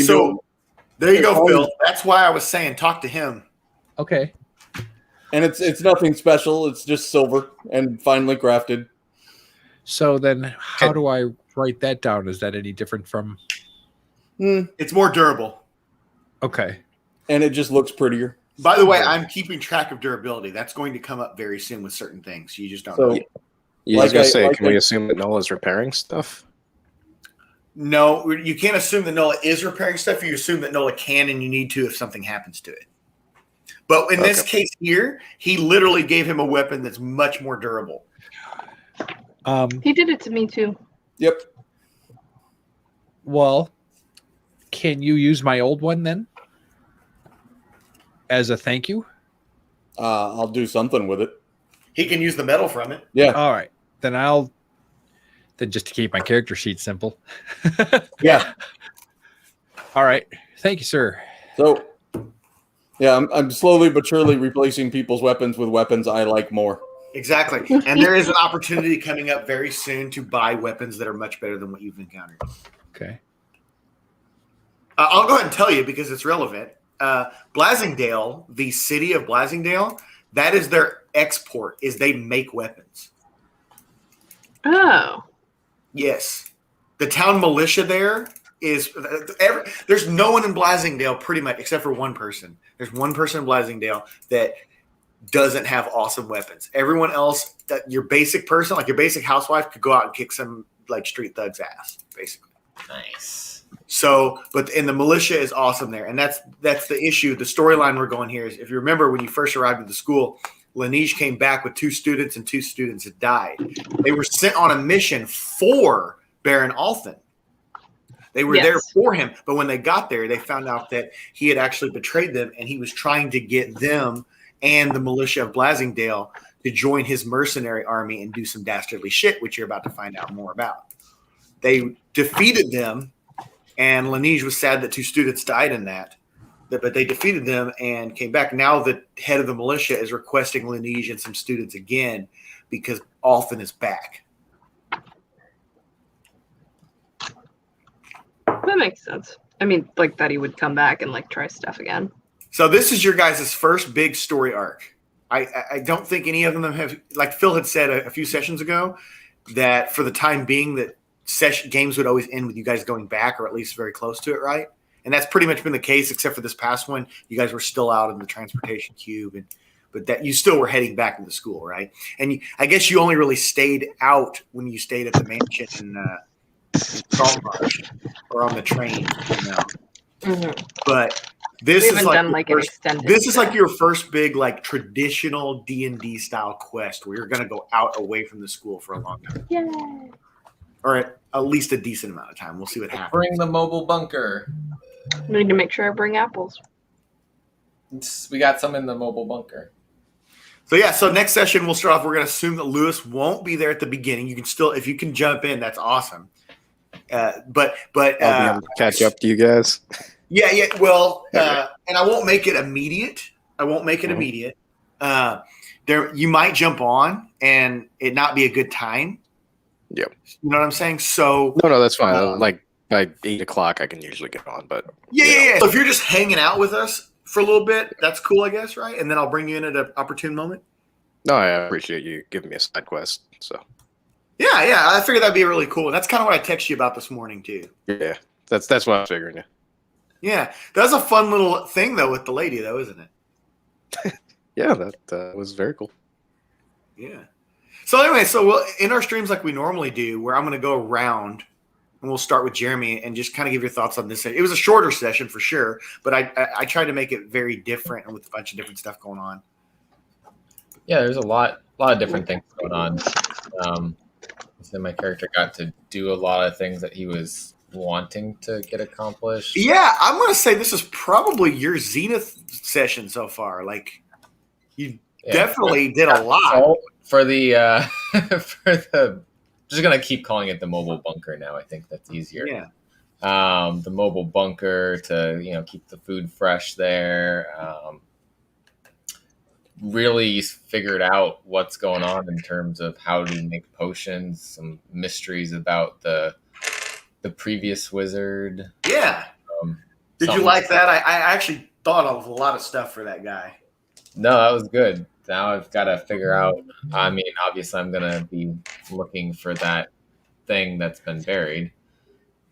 you go, Phil. That's why I was saying talk to him. Okay. And it's nothing special. It's just silver and finely crafted. So then, how do I write that down? Is that any different from? It's more durable. Okay. And it just looks prettier. By the way, I'm keeping track of durability. That's going to come up very soon with certain things. You just don't know. I was going to say, can we assume that Nola's repairing stuff? No, you can't assume that Nola is repairing stuff. You assume that Nola can and you need to if something happens to it. But in this case here, he literally gave him a weapon that's much more durable. He did it to me too. Yep. Well, can you use my old one then? As a thank you? I'll do something with it. He can use the metal from it. Yeah. All right. Then just to keep my character sheet simple. Yeah. All right. Thank you, sir. So, yeah, I'm slowly but surely replacing people's weapons with weapons I like more. Exactly. And there is an opportunity coming up very soon to buy weapons that are much better than what you've encountered. Okay. I'll go ahead and tell you because it's relevant. Blasingdale, the city of Blasingdale, that is their export, is they make weapons. Oh. Yes. The town militia there is there's no one in Blasingdale pretty much except for one person. There's one person in Blasingdale that doesn't have awesome weapons. Everyone else, your basic person, like your basic housewife, could go out and kick some like street thug's ass, basically. Nice. So, in the militia is awesome there, and that's the issue. The storyline we're going here is, if you remember when you first arrived at the school, Laneige came back with 2 students, and 2 students had died. They were sent on a mission for Baron Althen. They were there for him, but when they got there, they found out that he had actually betrayed them, and he was trying to get them and the militia of Blasingdale to join his mercenary army and do some dastardly shit, which you're about to find out more about. They defeated them, and Laneige was sad that 2 students died in that. But they defeated them and came back. Now the head of the militia is requesting Laneige and some students again because Althen is back. That makes sense. I mean, like that he would come back and like try stuff again. So this is your guys' first big story arc. I don't think any of them have, like Phil had said a few sessions ago, that for the time being that games would always end with you guys going back or at least very close to it, right? And that's pretty much been the case, except for this past one. You guys were still out in the transportation cube, but that you still were heading back into school, right? And I guess you only really stayed out when you stayed at the mansion in Saltmarsh or on the train. But this is like your first big like traditional D&D style quest where you're going to go out away from the school for a long time. Yay! Or at least a decent amount of time. We'll see what happens. Bring the mobile bunker. I need to make sure I bring apples. We got some in the mobile bunker. So next session we'll start off. We're going to assume that Lewis won't be there at the beginning. You can still, if you can jump in, that's awesome. But I'll be able to catch up to you guys. Yeah. Well, and I won't make it immediate. There, you might jump on and it not be a good time. Yep. You know what I'm saying? So no, that's fine. Like by 8:00, I can usually get on. But yeah. So if you're just hanging out with us for a little bit, that's cool, I guess, right? And then I'll bring you in at an opportune moment. No, I appreciate you giving me a side quest. So yeah, I figured that'd be really cool. And that's kind of what I texted you about this morning too. Yeah, that's what I was figuring. Yeah, that's a fun little thing though with the lady, though, isn't it? Yeah, that was very cool. Yeah. So anyway, we'll in our streams like we normally do, where I'm going to go around and we'll start with Jeremy and just kind of give your thoughts on this. It was a shorter session for sure, but I tried to make it very different and with a bunch of different stuff going on. Yeah, there's a lot of different things going on. So my character got to do a lot of things that he was wanting to get accomplished. Yeah, I'm going to say this is probably your zenith session so far. Like, you definitely did a lot. So for the just gonna keep calling it the mobile bunker now. I think that's easier. Yeah. The mobile bunker to keep the food fresh there. Really figured out what's going on in terms of how to make potions. Some mysteries about the previous wizard. Yeah. Did you like that? I actually thought of a lot of stuff for that guy. No, that was good. Now I've got to figure out. I mean, obviously, I'm gonna be looking for that thing that's been buried.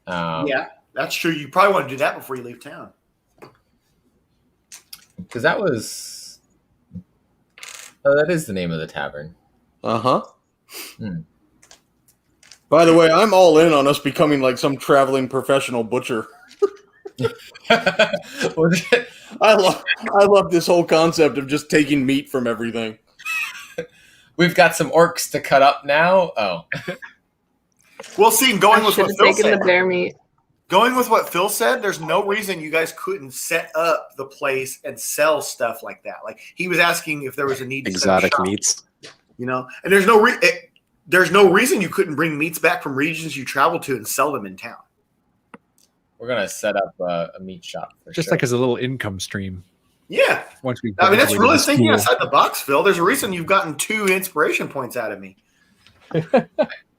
Yeah, that's true. You probably want to do that before you leave town. Because that was. Oh, that is the name of the tavern. Uh-huh. By the way, I'm all in on us becoming like some traveling professional butcher. I love this whole concept of just taking meat from everything. We've got some orcs to cut up now. Oh. Well, see, going with what Phil said. The bear meat. Going with what Phil said, there's no reason you guys couldn't set up the place and sell stuff like that. Like, he was asking if there was a need to exotic set up shop, meats. and there's no reason you couldn't bring meats back from regions you travel to and sell them in town. We're gonna set up a meat shop for Just sure. like as a little income stream. Yeah. Once we. I mean, that's really thinking outside the box, Phil. There's a reason you've gotten 2 inspiration points out of me.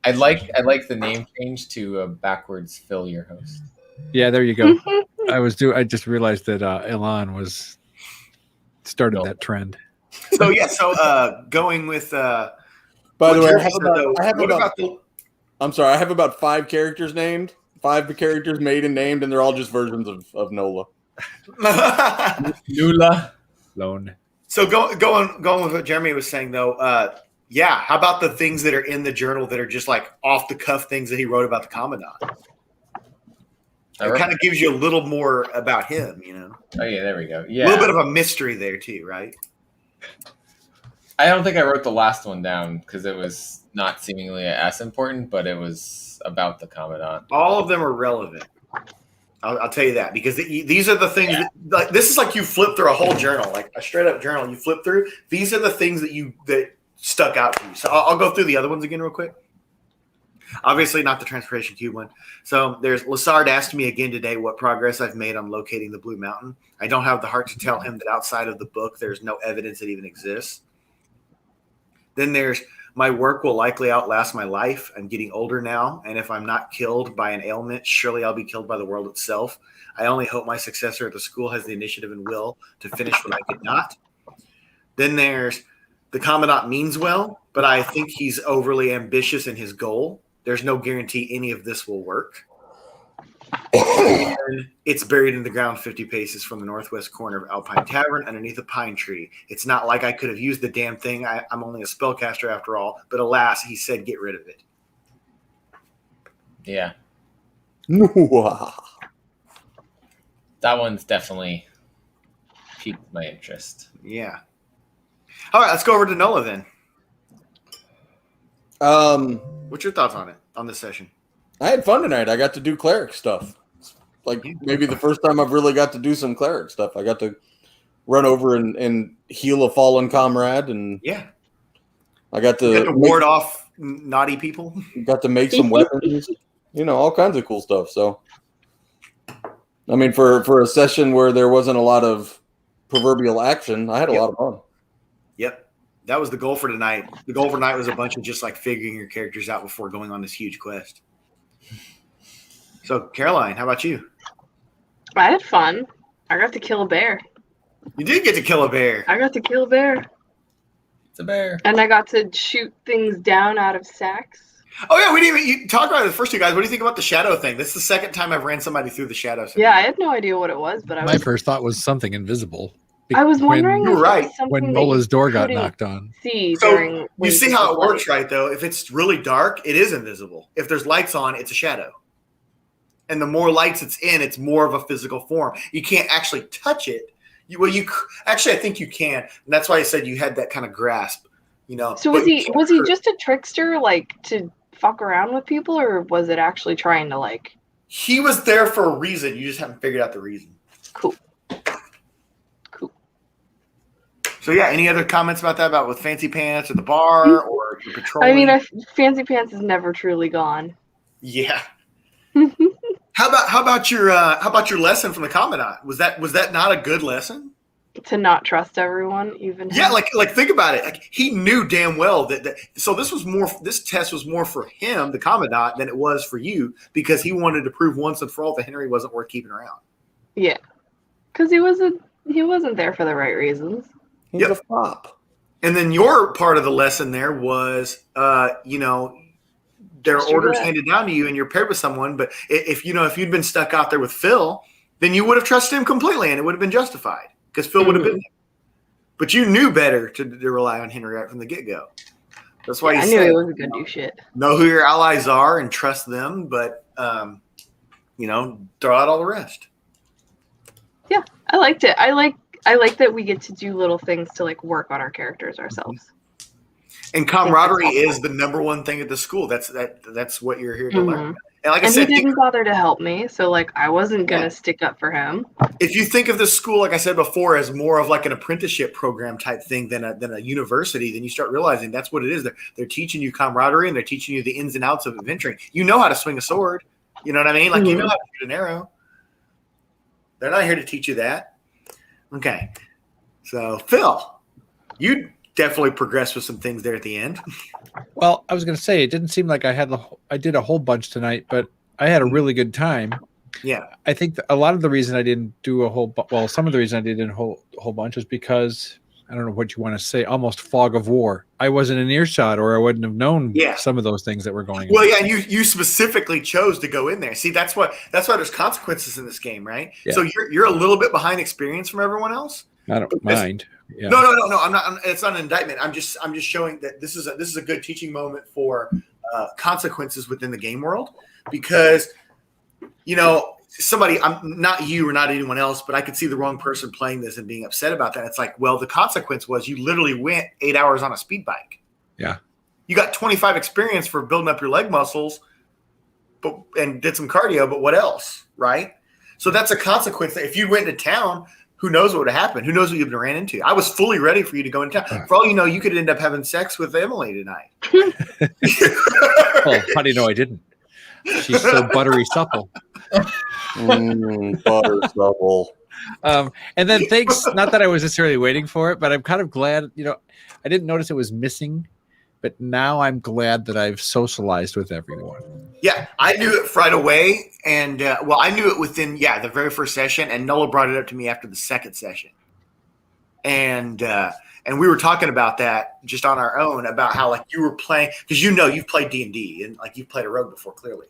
I'd like the name change to backwards Phil, your host. Yeah, there you go. I just realized that Elan was started that trend. So going with. By the way, I'm sorry. I have about 5 characters named. 5 characters made and named, and they're all just versions of Nola. Nula. Lone. So going with what Jeremy was saying, though, how about the things that are in the journal that are just like off the cuff things that he wrote about the Commandant? It kind of gives you a little more about him, Oh yeah, there we go. Yeah, a little bit of a mystery there too, right? I don't think I wrote the last one down because it was not seemingly as important, but it was about the Commandant. All of them are relevant. I'll tell you that because these are the things. Like this is like you flip through a whole journal, like a straight up journal. You flip through. These are the things that stuck out to you. So I'll go through the other ones again real quick. Obviously not the Transportation Cube one. So there's Lassard asked me again today what progress I've made on locating the Blue Mountain. I don't have the heart to tell him that outside of the book, there's no evidence it even exists. Then there's my work will likely outlast my life. I'm getting older now, and if I'm not killed by an ailment, surely I'll be killed by the world itself. I only hope my successor at the school has the initiative and will to finish what I could not. Then there's the Commandant means well, but I think he's overly ambitious in his goal. There's no guarantee any of this will work. And it's buried in the ground 50 paces from the northwest corner of Alpine Tavern underneath a pine tree. It's not like I could have used the damn thing. I'm only a spellcaster after all. But alas, he said get rid of it. Yeah. That one's definitely piqued my interest. Yeah. All right, let's go over to Nola then. What's your thoughts on it, on this session? I had fun tonight. I got to do cleric stuff. Like maybe the first time I've really got to do some cleric stuff. I got to run over and heal a fallen comrade, and I got to ward off naughty people. Got to make some weapons, all kinds of cool stuff. So, I mean, for a session where there wasn't a lot of proverbial action, I had a lot of fun. Yep. That was the goal for tonight. The goal for tonight was a bunch of just like figuring your characters out before going on this huge quest. So, Caroline, how about you? I had fun. I got to kill a bear. You did get to kill a bear. I got to kill a bear. It's a bear. And I got to shoot things down out of sacks. Oh, yeah, we didn't even talk about it the first two guys. What do you think about the shadow thing? This is the second time I've ran somebody through the shadow thing. Yeah, I had no idea what it was, but My first thought was something invisible. I was wondering You're right. When Nola's door got knocked on. So you see how it works, right, though? If it's really dark, it is invisible. If there's lights on, it's a shadow. And the more lights it's in, it's more of a physical form. You can't actually touch it. Actually, I think you can. And that's why I said you had that kind of grasp, So was he just a trickster, like, to fuck around with people, or was it actually trying to, like, He was there for a reason. You just haven't figured out the reason. Cool. So yeah, any other comments about that? About with Fancy Pants at the bar or your patrolling? I mean, Fancy Pants is never truly gone. Yeah. How about your lesson from the commandant? Was that not a good lesson? To not trust everyone, even Yeah, him. like think about it. Like he knew damn well that. So this test was more for him, the commandant, than it was for you because he wanted to prove once and for all that Henry wasn't worth keeping around. Yeah, because he wasn't there for the right reasons. He's a fop. And then your part of the lesson there was, there are orders handed down to you and you're paired with someone. But if you'd been stuck out there with Phil, then you would have trusted him completely and it would have been justified because Phil would have been there. But you knew better to rely on Henry right from the get-go. That's why I knew he wasn't going to do shit. Know who your allies are and trust them, but, throw out all the rest. Yeah, I liked it. I like that we get to do little things to like work on our characters ourselves. And camaraderie is the number one thing at the school. That's what you're here to learn. And like I said, he didn't bother to help me, so like I wasn't gonna stick up for him. If you think of the school, like I said before, as more of like an apprenticeship program type thing than a university, then you start realizing that's what it is. They're teaching you camaraderie and they're teaching you the ins and outs of adventuring. You know how to swing a sword. You know what I mean? Like you know how to shoot an arrow. They're not here to teach you that. Okay. So Phil, you definitely progressed with some things there at the end. Well, I was going to say it didn't seem like I did a whole bunch tonight, but I had a really good time. Yeah, I think a lot of the reason I didn't do some of the reason I didn't a whole bunch is because I don't know what you want to say, almost fog of war. I wasn't in earshot, or I wouldn't have known some of those things that were going on. Well, yeah, and you specifically chose to go in there. See, that's why there's consequences in this game, right? Yeah. So you're a little bit behind experience from everyone else. I don't mind. Yeah. No. I'm not. It's not an indictment. I'm just showing that this is a good teaching moment for consequences within the game world, because somebody, I'm not you or not anyone else, but I could see the wrong person playing this and being upset about that. It's like, well, the consequence was you literally went 8 hours on a speed bike. Yeah. You got 25 experience for building up your leg muscles, and did some cardio, but what else, right? So that's a consequence. That if you went to town, who knows what would have happened? Who knows what you'd ran into? I was fully ready for you to go into town. For all you know, you could end up having sex with Emily tonight. Well, how do you know I didn't? She's so buttery supple. Butter supple. And then thanks, not that I was necessarily waiting for it, but I'm kind of glad, I didn't notice it was missing, but now I'm glad that I've socialized with everyone. Yeah, I knew it right away. And, I knew it within, the very first session. And Nola brought it up to me after the second session. And we were talking about that just on our own, about how, like, you were playing, because you've played D&D, and, like, you've played a rogue before, clearly.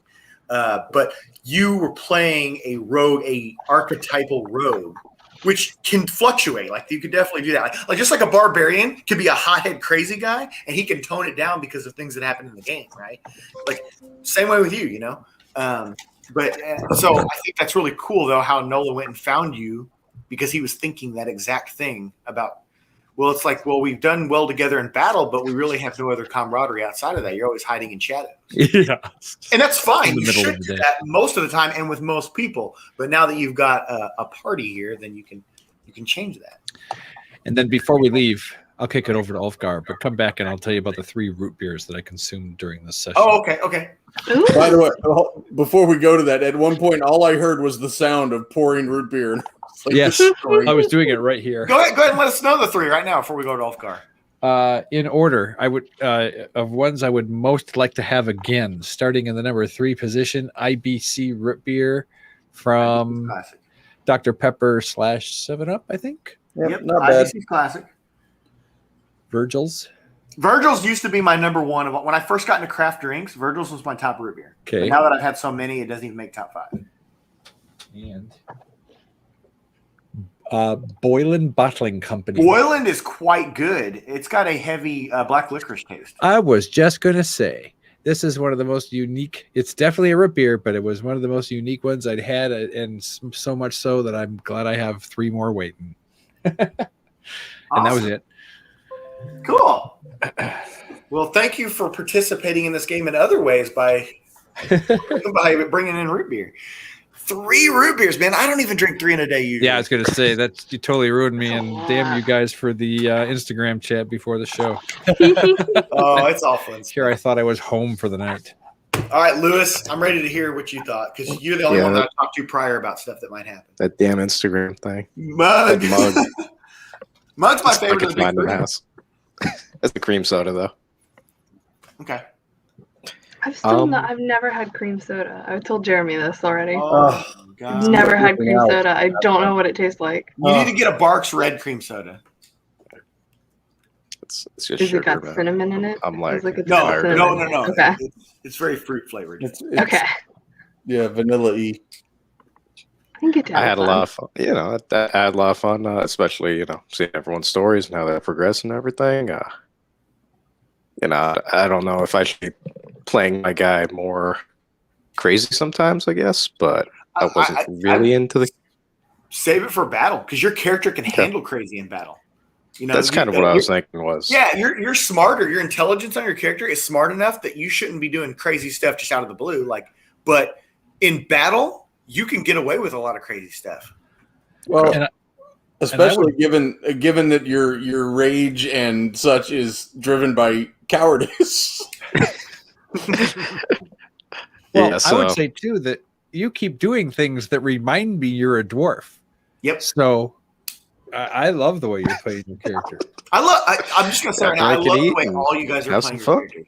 But you were playing a archetypal rogue, which can fluctuate. Like, you could definitely do that. Like just like a barbarian could be a hothead crazy guy, and he can tone it down because of things that happen in the game, right? Like, same way with you, So I think that's really cool, though, how Nola went and found you, because he was thinking that exact thing about, well, it's like, well, we've done well together in battle, but we really have no other camaraderie outside of that. You're always hiding in shadows. Yeah. And that's fine. You should do that most of the time and with most people. But now that you've got a party here, then you can change that. And then before we leave, I'll kick it over to Ulfgar, but come back and I'll tell you about the 3 root beers that I consumed during this session. Oh, okay. By the way, before we go to that, at one point, all I heard was the sound of pouring root beer. Like, yes, I was doing it right here. Go ahead and let us know the 3 right now before we go to Ulfgar. In order, I would of ones I would most like to have again, starting in the number 3 position, IBC root beer from Dr. Pepper / 7-Up, I think. Yep, not bad. IBC's classic. Virgil's used to be my number 1 when I first got into craft drinks. Virgil's was my top root beer. Okay. But now that I've had so many, it doesn't even make top 5. And Boylan Bottling Company. Boylan is quite good. It's got a heavy black licorice taste. I was just going to say, this is one of the most unique. It's definitely a root beer, but it was one of the most unique ones I'd had, and so much so that I'm glad I have 3 more waiting. And that was it. Cool. Well, thank you for participating in this game in other ways by by bringing in root beer. 3 root beers, man. I don't even drink 3 in a day usually. Yeah, I was going to say that you totally ruined me, and damn you guys for the Instagram chat before the show. Oh, it's all fun. Here, I thought I was home for the night. All right, Lewis, I'm ready to hear what you thought because you're the only one that I talked to prior about stuff that might happen. That damn Instagram thing. Mug. Mug's my favorite. It's mine in the house. That's the cream soda, though. Okay. I've never had cream soda. I've told Jeremy this already. Oh, God. I've never had cream soda. I don't know what it tastes like. You need to get a Barks Red cream soda. It's just Is sugar, it got man. cinnamon in it? I'm like, no. Okay. It's very fruit flavored. Okay. Yeah, vanilla y. I can get down. I had a lot of fun. You know, I had a lot of fun, especially, seeing everyone's stories and how they progress and everything. I don't know if I should be playing my guy more crazy sometimes, I guess, but I wasn't really into the. Save it for battle because your character can handle crazy in battle. That's kind of what I was thinking was. Yeah, you're smarter. Your intelligence on your character is smart enough that you shouldn't be doing crazy stuff just out of the blue. But in battle, you can get away with a lot of crazy stuff. Well, especially given that your rage and such is driven by cowardice. Well, I would say too that you keep doing things that remind me you're a dwarf. Yep. So I love the way you're playing your character. I'm just gonna say right now, I love the way all you guys are playing your characters.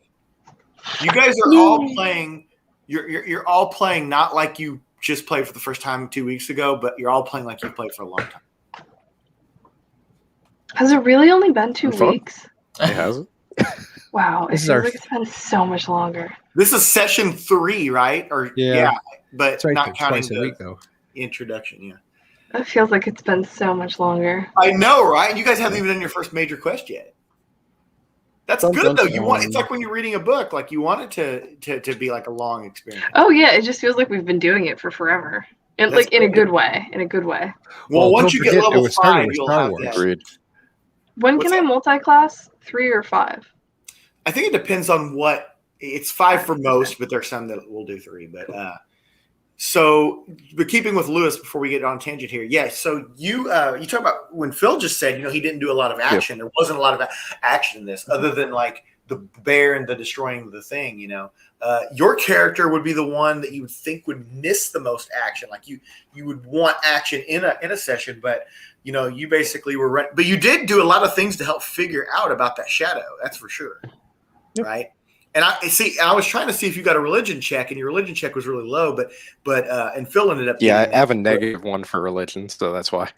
You guys are all playing. You're all playing not like you just played for the first time 2 weeks ago, but you're all playing like you played for a long time. Has it really only been 2 weeks? It hasn't. Wow, it feels like it's been so much longer. This is session 3, right? Or but right, not counting the week, though. Introduction. Yeah. It feels like it's been so much longer. I know, right? You guys haven't even done your first major quest yet. That's good though. It's like when you're reading a book, like you want it to be like a long experience. Oh yeah, it just feels like we've been doing it for forever. And like in a good way. Well, once you get level 5, you'll have that. Agreed. When can I multi-class? 3 or 5? I think it depends on what. It's 5 for most, but there's some that will do 3. But keeping with Lewis before we get on tangent here, yeah. So you talk about when Phil just said, he didn't do a lot of action. There wasn't a lot of action in this, other than like the bear and the destroying the thing. Your character would be the one that you would think would miss the most action. Like you would want action in a session, but you basically were running. But you did do a lot of things to help figure out about that shadow. That's for sure, right? And I was trying to see if you got a religion check, and your religion check was really low, but and Phil ended up. Yeah, I have a -1 for religion, so that's why.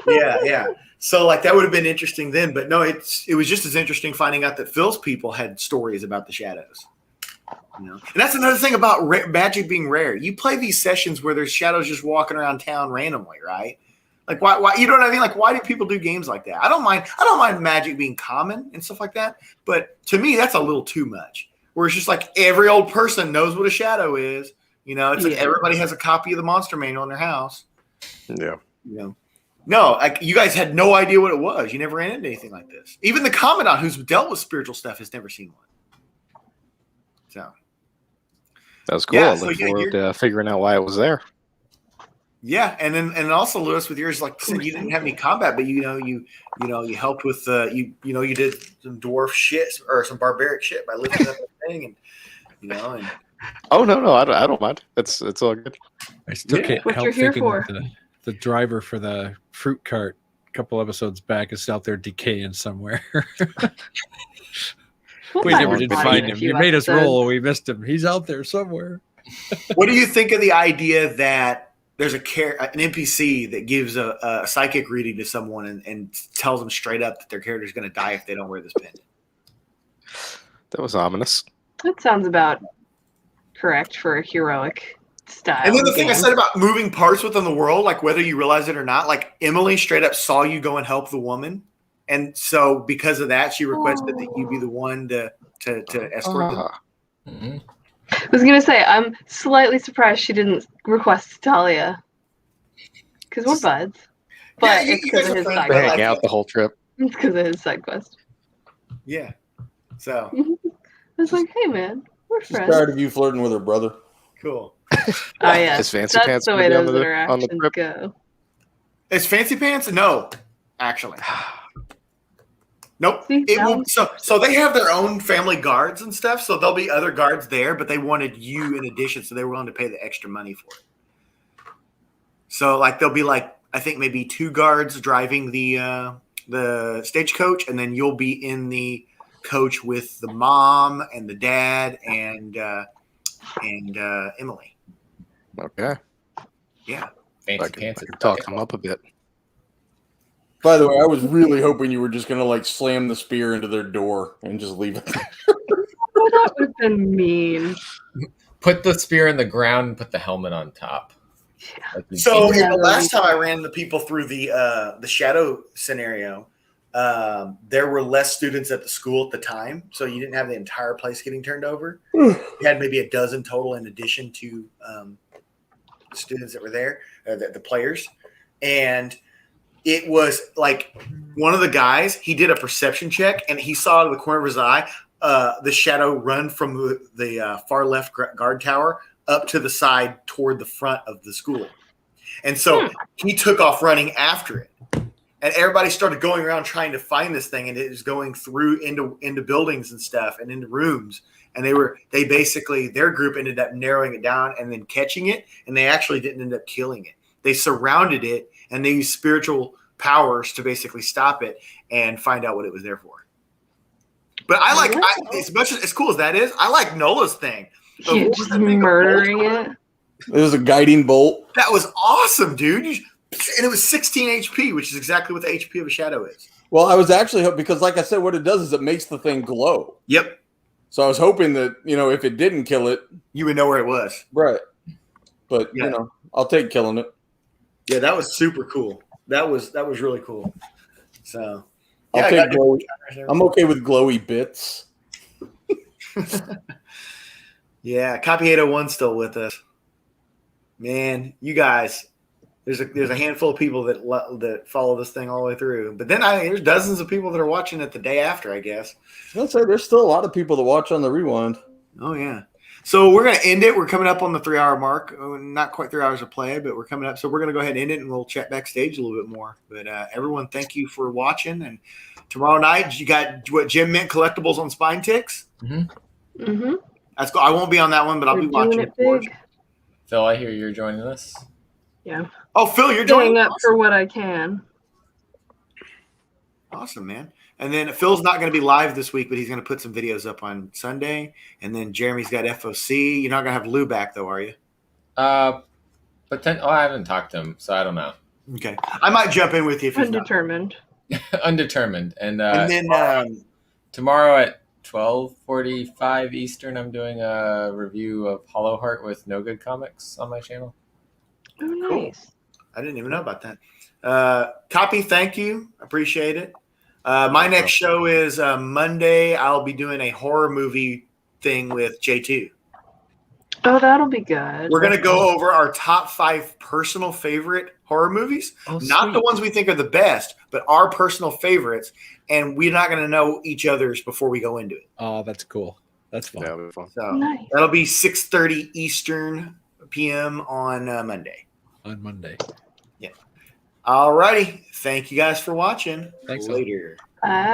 Yeah. So like that would have been interesting then, but no, it was just as interesting finding out that Phil's people had stories about the shadows. And that's another thing about magic being rare. You play these sessions where there's shadows just walking around town randomly, right? Like why you know what I mean? Like why do people do games like that? I don't mind magic being common and stuff like that, but to me that's a little too much. Where it's just like every old person knows what a shadow is. It's like everybody has a copy of the monster manual in their house. Yeah. No, like you guys had no idea what it was. You never ran into anything like this. Even the Commandant, who's dealt with spiritual stuff, has never seen one. So that was cool. I look forward to figuring out why it was there. Yeah, and also Lewis, with yours, like you said, you didn't have any combat, but you helped with you did some dwarf shit or some barbaric shit by lifting up the thing, and Oh no, I don't mind. It's all good. I still can't what help you're here thinking for. that the driver for the fruit cart a couple episodes back is out there decaying somewhere. We never did find him. You made us roll. We missed him. He's out there somewhere. What do you think of the idea that there's an NPC that gives a psychic reading to someone and tells them straight up that their character is going to die if they don't wear this pendant? That was ominous. That sounds about correct for a heroic style. And then the thing I said about moving parts within the world, like whether you realize it or not, like Emily straight up saw you go and help the woman. And so because of that, she requested that you be the one to escort them. Mm-hmm. I was going to say, I'm slightly surprised she didn't request Talia. Because we're buds. But it's because of his side They quest. hang out the whole trip. It's because of his side quest. Yeah. So. I was like, hey, man, we're She's friends. tired of you flirting with her brother. Cool. Oh yeah, Is Fancy that's Pants the gonna way be on those the interactions trip? go. Is Fancy Pants? No, actually. Nope. See, It that will. was- So they have their own family guards and stuff. So there'll be other guards there, but they wanted you in addition, so they were willing to pay the extra money for it. So like there'll be like I think maybe 2 guards driving the stagecoach, and then you'll be in the coach with the mom and the dad and Emily. Okay. Yeah. I can talk them up a bit. By the way, I was really hoping you were just gonna like slam the spear into their door and just leave it. Oh, that would have been mean. Put the spear in the ground and put the helmet on top. Like So the last time I ran the people through the shadow scenario, there were less students at the school at the time, so you didn't have the entire place getting turned over. You had maybe a dozen total in addition to students that were there, the players, and it was like one of the guys. He did a perception check, and he saw out of the corner of his eye the shadow run from the far left guard tower up to the side toward the front of the school. And so he took off running after it. And everybody started going around trying to find this thing, and it was going through into buildings and stuff and into rooms. And they basically, their group ended up narrowing it down and then catching it, and they actually didn't end up killing it. They surrounded it, and they used spiritual powers to basically stop it and find out what it was there for. But as much as cool as that is, I like Nola's thing. Yeah, just murdering it. It was a guiding bolt. That was awesome, dude. And it was 16 HP, which is exactly what the HP of a shadow is. Well, I was actually hoping, because like I said, what it does is it makes the thing glow. Yep. So I was hoping that, if it didn't kill it, you would know where it was. Right. But, I'll take killing it. Yeah, that was super cool. That was really cool. So I'll take glowy. I'm okay with glowy bits. Yeah, Copy 801's still with us. Man, you guys, there's a handful of people that follow this thing all the way through. But then there's dozens of people that are watching it the day after, I guess. I'll say there's still a lot of people that watch on the rewind. Oh, yeah. So we're going to end it. We're coming up on the 3-hour mark. Not quite 3 hours of play, but we're coming up. So we're going to go ahead and end it, and we'll chat backstage a little bit more. But everyone, thank you for watching. And tomorrow night, you got what Jim Mint collectibles on Spine Ticks. Mm-hmm. Mm-hmm. That's cool. I won't be on that one, but I'll be watching it. Phil, I hear you're joining us. Yeah. Oh, Phil, you're joining joining up for what I can. Awesome, man. And then Phil's not going to be live this week, but he's going to put some videos up on Sunday. And then Jeremy's got FOC. You're not going to have Lou back, though, are you? I haven't talked to him, so I don't know. Okay. I might jump in with you if he's Undetermined. Undetermined. And then tomorrow at 12:45 Eastern, I'm doing a review of Hollow Heart with No Good Comics on my channel. Oh, nice. I didn't even know about that. Copy, thank you. Appreciate it. My next show is Monday. I'll be doing a horror movie thing with J2. Oh, that'll be good. We're going to go over our top 5 personal favorite horror movies. Not the ones we think are the best, but our personal favorites. And we're not going to know each other's before we go into it. Oh, that's cool. That's fun. That'll be fun. So that'll be 6:30 Eastern PM on Monday. On Monday. Yeah. All righty. Thank you guys for watching. Thanks. Later. Bye.